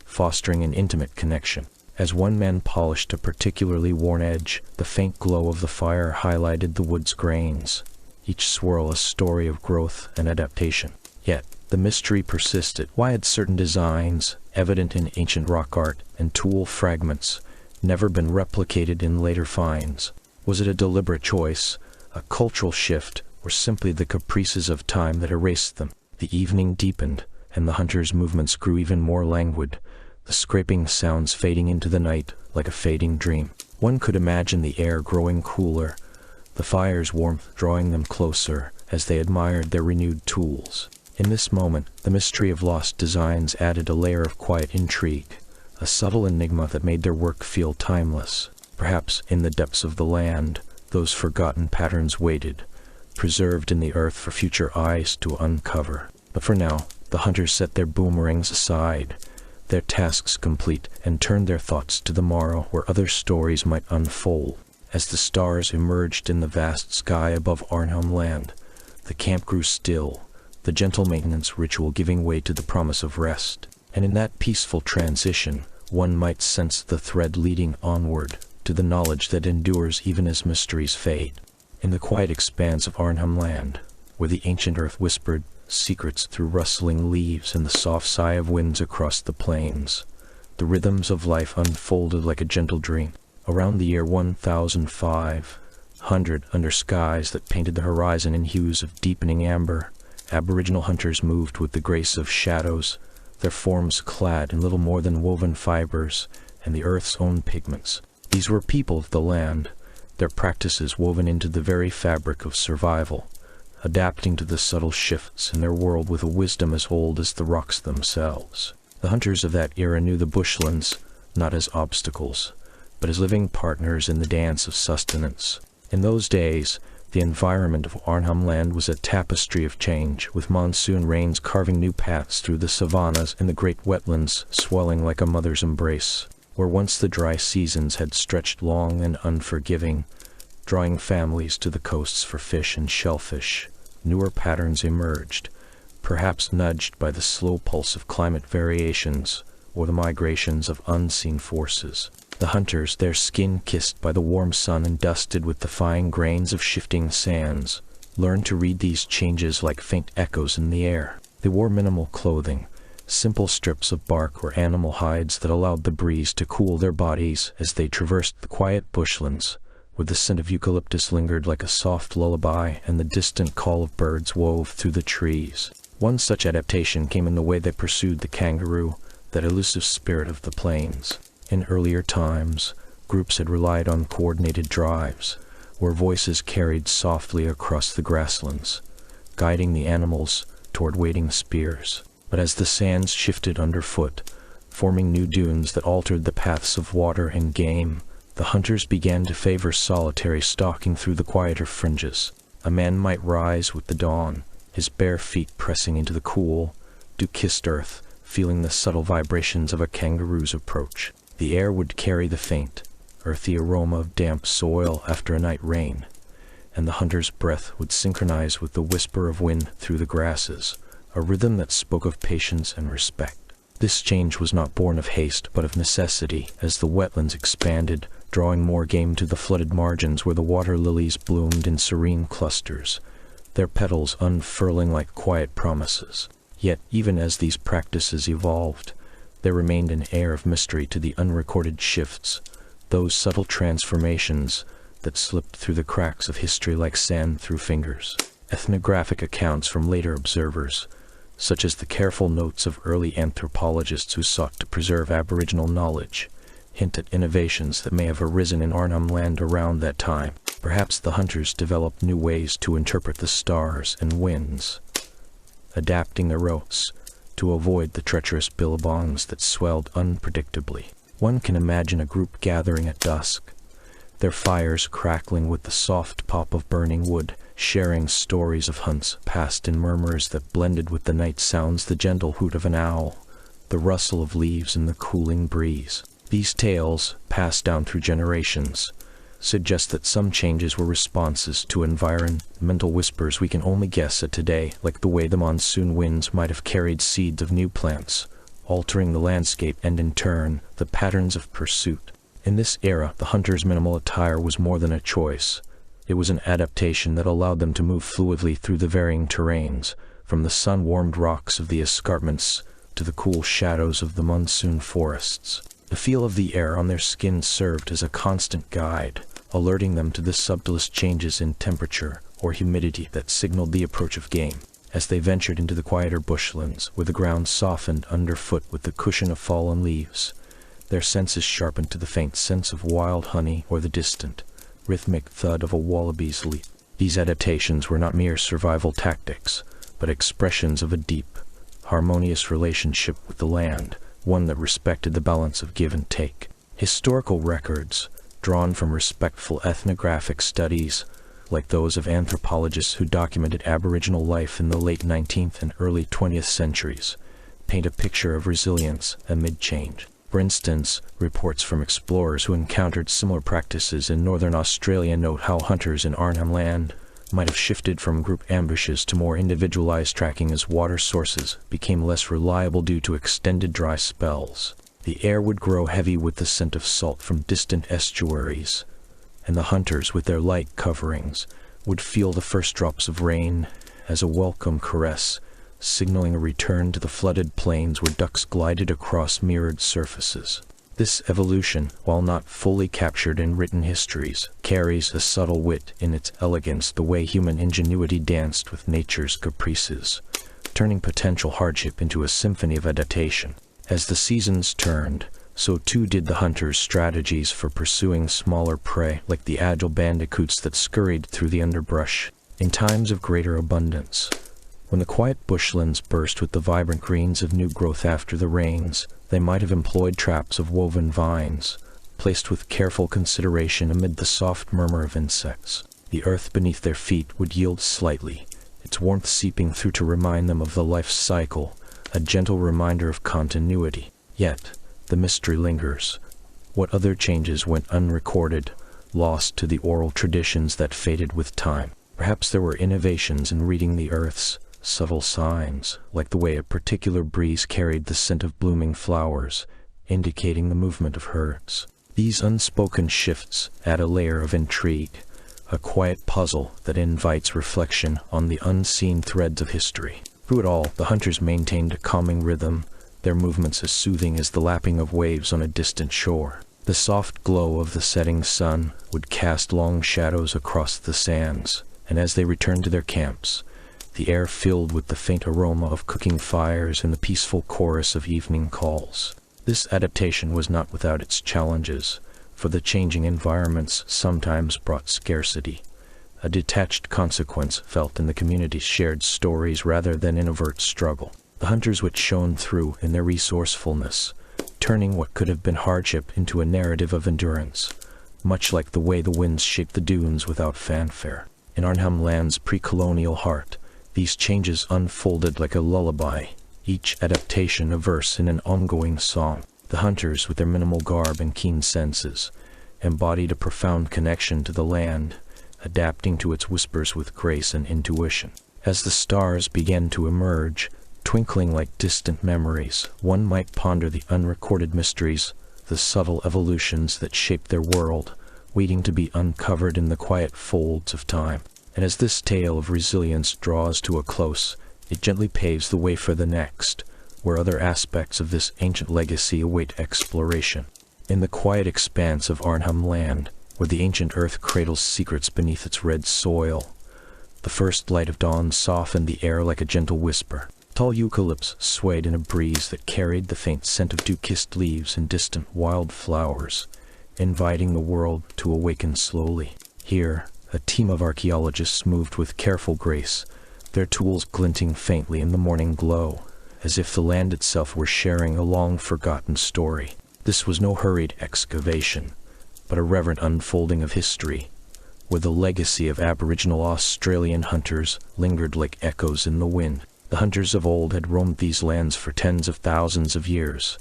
fostering an intimate connection. As one man polished a particularly worn edge, the faint glow of the fire highlighted the wood's grains, each swirl a story of growth and adaptation. Yet, the mystery persisted. Why had certain designs, evident in ancient rock art and tool fragments, never been replicated in later finds? Was it a deliberate choice, a cultural shift, or simply the caprices of time that erased them? The evening deepened, and the hunters' movements grew even more languid, the scraping sounds fading into the night like a fading dream. One could imagine the air growing cooler, the fire's warmth drawing them closer as they admired their renewed tools. In this moment, the mystery of lost designs added a layer of quiet intrigue, a subtle enigma that made their work feel timeless. Perhaps in the depths of the land, those forgotten patterns waited, preserved in the earth for future eyes to uncover. But for now, the hunters set their boomerangs aside, their tasks complete, and turned their thoughts to the morrow where other stories might unfold. As the stars emerged in the vast sky above Arnhem Land, the camp grew still, the gentle maintenance ritual giving way to the promise of rest. And in that peaceful transition, one might sense the thread leading onward to the knowledge that endures even as mysteries fade. In the quiet expanse of Arnhem Land, where the ancient earth whispered secrets through rustling leaves and the soft sigh of winds across the plains, the rhythms of life unfolded like a gentle dream. Around the year 1500, under skies that painted the horizon in hues of deepening amber, Aboriginal hunters moved with the grace of shadows, their forms clad in little more than woven fibers and the earth's own pigments. These were people of the land, their practices woven into the very fabric of survival, adapting to the subtle shifts in their world with a wisdom as old as the rocks themselves. The hunters of that era knew the bushlands not as obstacles, but as living partners in the dance of sustenance. In those days, the environment of Arnhem Land was a tapestry of change, with monsoon rains carving new paths through the savannas and the great wetlands swelling like a mother's embrace. Where once the dry seasons had stretched long and unforgiving, drawing families to the coasts for fish and shellfish, newer patterns emerged, perhaps nudged by the slow pulse of climate variations or the migrations of unseen forces. The hunters, their skin kissed by the warm sun and dusted with the fine grains of shifting sands, learned to read these changes like faint echoes in the air. They wore minimal clothing, simple strips of bark or animal hides that allowed the breeze to cool their bodies as they traversed the quiet bushlands, where the scent of eucalyptus lingered like a soft lullaby and the distant call of birds wove through the trees. One such adaptation came in the way they pursued the kangaroo, that elusive spirit of the plains. In earlier times, groups had relied on coordinated drives, where voices carried softly across the grasslands, guiding the animals toward waiting spears. But as the sands shifted underfoot, forming new dunes that altered the paths of water and game, the hunters began to favor solitary stalking through the quieter fringes. A man might rise with the dawn, his bare feet pressing into the cool, dew-kissed earth, feeling the subtle vibrations of a kangaroo's approach. The air would carry the faint, earthy aroma of damp soil after a night rain, and the hunter's breath would synchronize with the whisper of wind through the grasses, a rhythm that spoke of patience and respect. This change was not born of haste but of necessity. As the wetlands expanded, drawing more game to the flooded margins where the water lilies bloomed in serene clusters, their petals unfurling like quiet promises. Yet, even as these practices evolved, there remained an air of mystery to the unrecorded shifts, those subtle transformations that slipped through the cracks of history like sand through fingers. Ethnographic accounts from later observers, such as the careful notes of early anthropologists who sought to preserve Aboriginal knowledge, hint at innovations that may have arisen in Arnhem Land around that time. Perhaps the hunters developed new ways to interpret the stars and winds, adapting their routes to avoid the treacherous billabongs that swelled unpredictably. One can imagine a group gathering at dusk, their fires crackling with the soft pop of burning wood, sharing stories of hunts past in murmurs that blended with the night sounds, the gentle hoot of an owl, the rustle of leaves in the cooling breeze. These tales, passed down through generations, suggest that some changes were responses to environmental whispers we can only guess at today, like the way the monsoon winds might have carried seeds of new plants, altering the landscape and in turn, the patterns of pursuit. In this era, the hunter's minimal attire was more than a choice. It was an adaptation that allowed them to move fluidly through the varying terrains, from the sun-warmed rocks of the escarpments to the cool shadows of the monsoon forests. The feel of the air on their skin served as a constant guide, alerting them to the subtlest changes in temperature or humidity that signaled the approach of game. As they ventured into the quieter bushlands, where the ground softened underfoot with the cushion of fallen leaves, their senses sharpened to the faint sense of wild honey or the distant, rhythmic thud of a wallaby's leap. These adaptations were not mere survival tactics, but expressions of a deep, harmonious relationship with the land, one that respected the balance of give and take. Historical records, drawn from respectful ethnographic studies, like those of anthropologists who documented Aboriginal life in the late 19th and early 20th centuries, paint a picture of resilience amid change. For instance, reports from explorers who encountered similar practices in northern Australia note how hunters in Arnhem Land might have shifted from group ambushes to more individualized tracking as water sources became less reliable due to extended dry spells. The air would grow heavy with the scent of salt from distant estuaries, and the hunters, with their light coverings, would feel the first drops of rain as a welcome caress, signaling a return to the flooded plains where ducks glided across mirrored surfaces. This evolution, while not fully captured in written histories, carries a subtle wit in its elegance, the way human ingenuity danced with nature's caprices, turning potential hardship into a symphony of adaptation. As the seasons turned, so too did the hunters' strategies for pursuing smaller prey, like the agile bandicoots that scurried through the underbrush. In times of greater abundance, when the quiet bushlands burst with the vibrant greens of new growth after the rains, they might have employed traps of woven vines, placed with careful consideration amid the soft murmur of insects. The earth beneath their feet would yield slightly, its warmth seeping through to remind them of the life cycle, a gentle reminder of continuity. Yet, the mystery lingers. What other changes went unrecorded, lost to the oral traditions that faded with time? Perhaps there were innovations in reading the earth's subtle signs, like the way a particular breeze carried the scent of blooming flowers, indicating the movement of herds. These unspoken shifts add a layer of intrigue, a quiet puzzle that invites reflection on the unseen threads of history. Through it all, the hunters maintained a calming rhythm, their movements as soothing as the lapping of waves on a distant shore. The soft glow of the setting sun would cast long shadows across the sands, and as they returned to their camps, the air filled with the faint aroma of cooking fires and the peaceful chorus of evening calls. This adaptation was not without its challenges, for the changing environments sometimes brought scarcity, a detached consequence felt in the community's shared stories rather than in overt struggle. The hunters which shone through in their resourcefulness, turning what could have been hardship into a narrative of endurance, much like the way the winds shaped the dunes without fanfare. In Arnhem Land's pre-colonial heart, these changes unfolded like a lullaby, each adaptation a verse in an ongoing song. The hunters, with their minimal garb and keen senses, embodied a profound connection to the land, adapting to its whispers with grace and intuition. As the stars began to emerge, twinkling like distant memories, one might ponder the unrecorded mysteries the subtle evolutions that shaped their world, waiting to be uncovered in the quiet folds of time. And as this tale of resilience draws to a close, it gently paves the way for the next, where other aspects of this ancient legacy await exploration. In the quiet expanse of Arnhem Land, where the ancient earth cradles secrets beneath its red soil, the first light of dawn softened the air like a gentle whisper. Tall eucalyptus swayed in a breeze that carried the faint scent of dew-kissed leaves and distant wild flowers, inviting the world to awaken slowly. Here, a team of archaeologists moved with careful grace, their tools glinting faintly in the morning glow, as if the land itself were sharing a long-forgotten story. This was no hurried excavation, but a reverent unfolding of history, where the legacy of Aboriginal Australian hunters lingered like echoes in the wind. The hunters of old had roamed these lands for tens of thousands of years,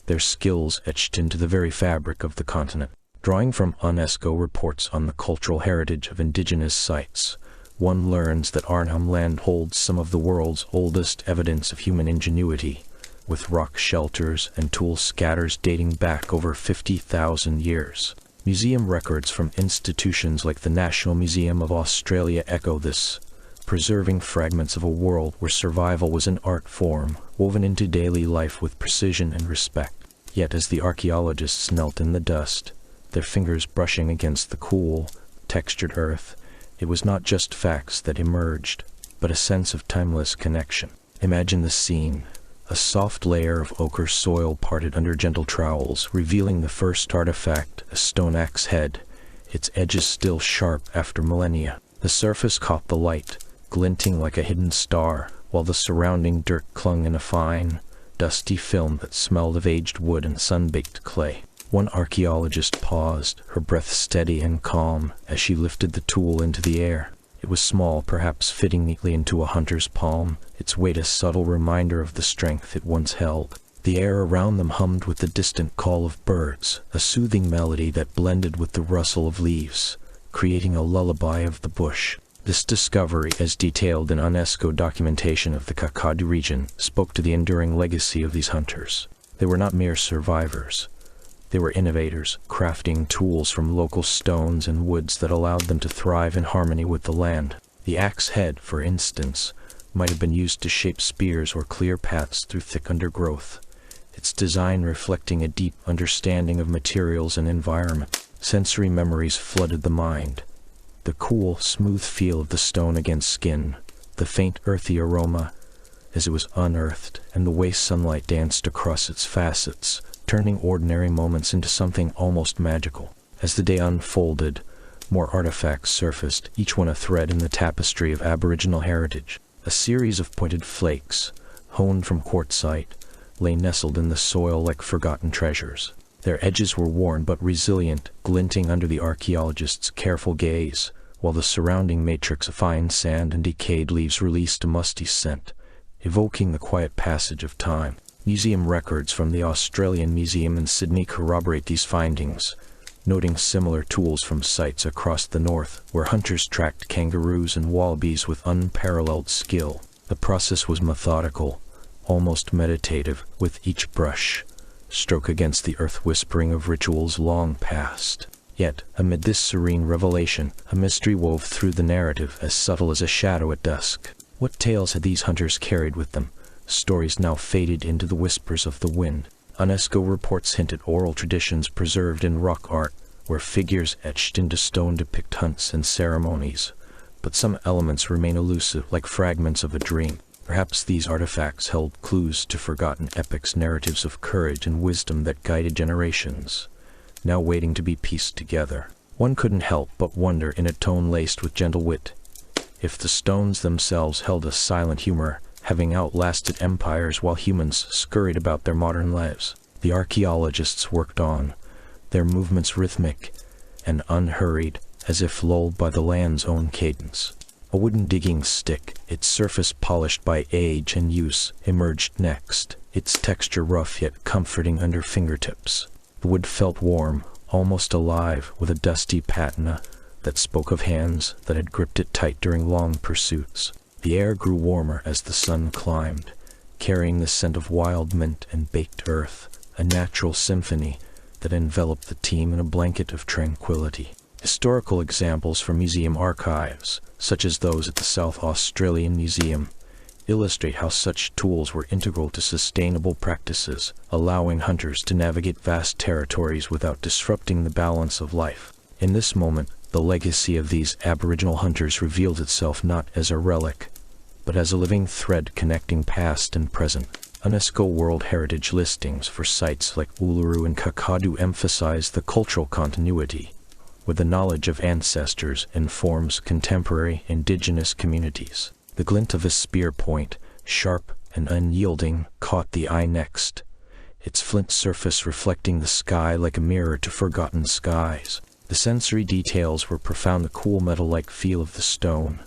their skills etched into the very fabric of the continent. Drawing from UNESCO reports on the cultural heritage of indigenous sites, one learns that Arnhem Land holds some of the world's oldest evidence of human ingenuity, with rock shelters and tool scatters dating back over 50,000 years. Museum records from institutions like the National Museum of Australia echo this, preserving fragments of a world where survival was an art form, woven into daily life with precision and respect. Yet as the archaeologists knelt in the dust, their fingers brushing against the cool, textured earth, it was not just facts that emerged, but a sense of timeless connection. Imagine the scene, a soft layer of ochre soil parted under gentle trowels, revealing the first artifact, a stone axe head, its edges still sharp after millennia. The surface caught the light, glinting like a hidden star, while the surrounding dirt clung in a fine, dusty film that smelled of aged wood and sun-baked clay. One archaeologist paused, her breath steady and calm, as she lifted the tool into the air. It was small, perhaps fitting neatly into a hunter's palm, its weight a subtle reminder of the strength it once held. The air around them hummed with the distant call of birds, a soothing melody that blended with the rustle of leaves, creating a lullaby of the bush. This discovery, as detailed in UNESCO documentation of the Kakadu region, spoke to the enduring legacy of these hunters. They were not mere survivors. They were innovators, crafting tools from local stones and woods that allowed them to thrive in harmony with the land. The axe head, for instance, might have been used to shape spears or clear paths through thick undergrowth, its design reflecting a deep understanding of materials and environment. Sensory memories flooded the mind. The cool, smooth feel of the stone against skin, the faint earthy aroma as it was unearthed, and the way sunlight danced across its facets, turning ordinary moments into something almost magical. As the day unfolded, more artifacts surfaced, each one a thread in the tapestry of Aboriginal heritage. A series of pointed flakes, honed from quartzite, lay nestled in the soil like forgotten treasures. Their edges were worn but resilient, glinting under the archaeologist's careful gaze, while the surrounding matrix of fine sand and decayed leaves released a musty scent, evoking the quiet passage of time. Museum records from the Australian Museum in Sydney corroborate these findings, noting similar tools from sites across the north, where hunters tracked kangaroos and wallabies with unparalleled skill. The process was methodical, almost meditative, with each brush stroke against the earth whispering of rituals long past. Yet, amid this serene revelation, a mystery wove through the narrative as subtle as a shadow at dusk. What tales had these hunters carried with them? Stories now faded into the whispers of the wind. UNESCO reports hint at oral traditions preserved in rock art, where figures etched into stone depict hunts and ceremonies, but some elements remain elusive, like fragments of a dream. Perhaps these artifacts held clues to forgotten epics, narratives of courage and wisdom that guided generations, now waiting to be pieced together. One couldn't help but wonder, in a tone laced with gentle wit, if the stones themselves held a silent humor, having outlasted empires while humans scurried about their modern lives. The archaeologists worked on, their movements rhythmic and unhurried, as if lulled by the land's own cadence. A wooden digging stick, its surface polished by age and use, emerged next, its texture rough yet comforting under fingertips. The wood felt warm, almost alive, with a dusty patina that spoke of hands that had gripped it tight during long pursuits. The air grew warmer as the sun climbed, carrying the scent of wild mint and baked earth, a natural symphony that enveloped the team in a blanket of tranquility. Historical examples from museum archives, such as those at the South Australian Museum, illustrate how such tools were integral to sustainable practices, allowing hunters to navigate vast territories without disrupting the balance of life. In this moment, the legacy of these Aboriginal hunters revealed itself not as a relic, but as a living thread connecting past and present. UNESCO World Heritage listings for sites like Uluru and Kakadu emphasize the cultural continuity, where the knowledge of ancestors informs contemporary indigenous communities. The glint of a spear point, sharp and unyielding, caught the eye next, its flint surface reflecting the sky like a mirror to forgotten skies. The sensory details were profound: the cool metal-like feel of the stone,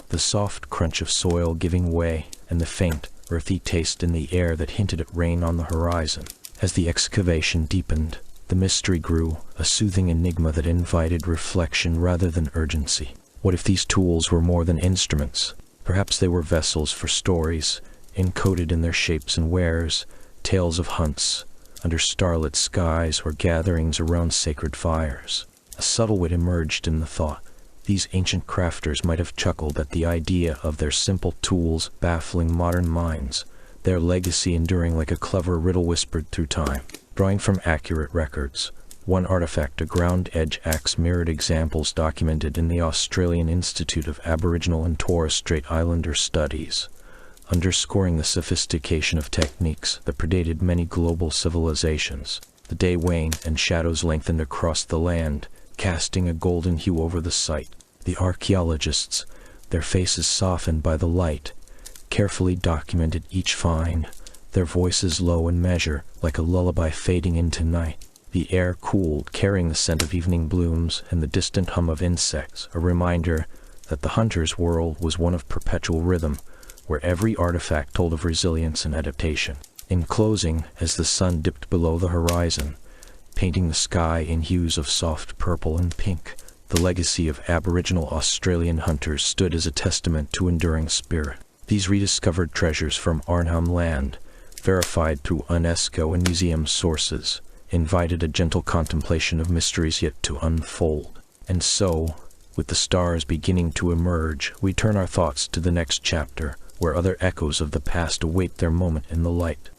the soft crunch of soil giving way, and the faint, earthy taste in the air that hinted at rain on the horizon. As the excavation deepened, the mystery grew, a soothing enigma that invited reflection rather than urgency. What if these tools were more than instruments? Perhaps they were vessels for stories, encoded in their shapes and wares, tales of hunts under starlit skies or gatherings around sacred fires. A subtle wit emerged in the thought. These ancient crafters might have chuckled at the idea of their simple tools baffling modern minds, their legacy enduring like a clever riddle whispered through time. Drawing from accurate records, one artifact, a ground-edge axe, mirrored examples documented in the Australian Institute of Aboriginal and Torres Strait Islander Studies, underscoring the sophistication of techniques that predated many global civilizations. The day waned and shadows lengthened across the land, casting a golden hue over the site. The archaeologists, their faces softened by the light, carefully documented each find, their voices low in measure, like a lullaby fading into night. The air cooled, carrying the scent of evening blooms and the distant hum of insects, a reminder that the hunter's world was one of perpetual rhythm, where every artifact told of resilience and adaptation. In closing, as the sun dipped below the horizon, painting the sky in hues of soft purple and pink, the legacy of Aboriginal Australian hunters stood as a testament to enduring spirit. These rediscovered treasures from Arnhem Land, verified through UNESCO and museum sources, invited a gentle contemplation of mysteries yet to unfold. And so, with the stars beginning to emerge, we turn our thoughts to the next chapter, where other echoes of the past await their moment in the light.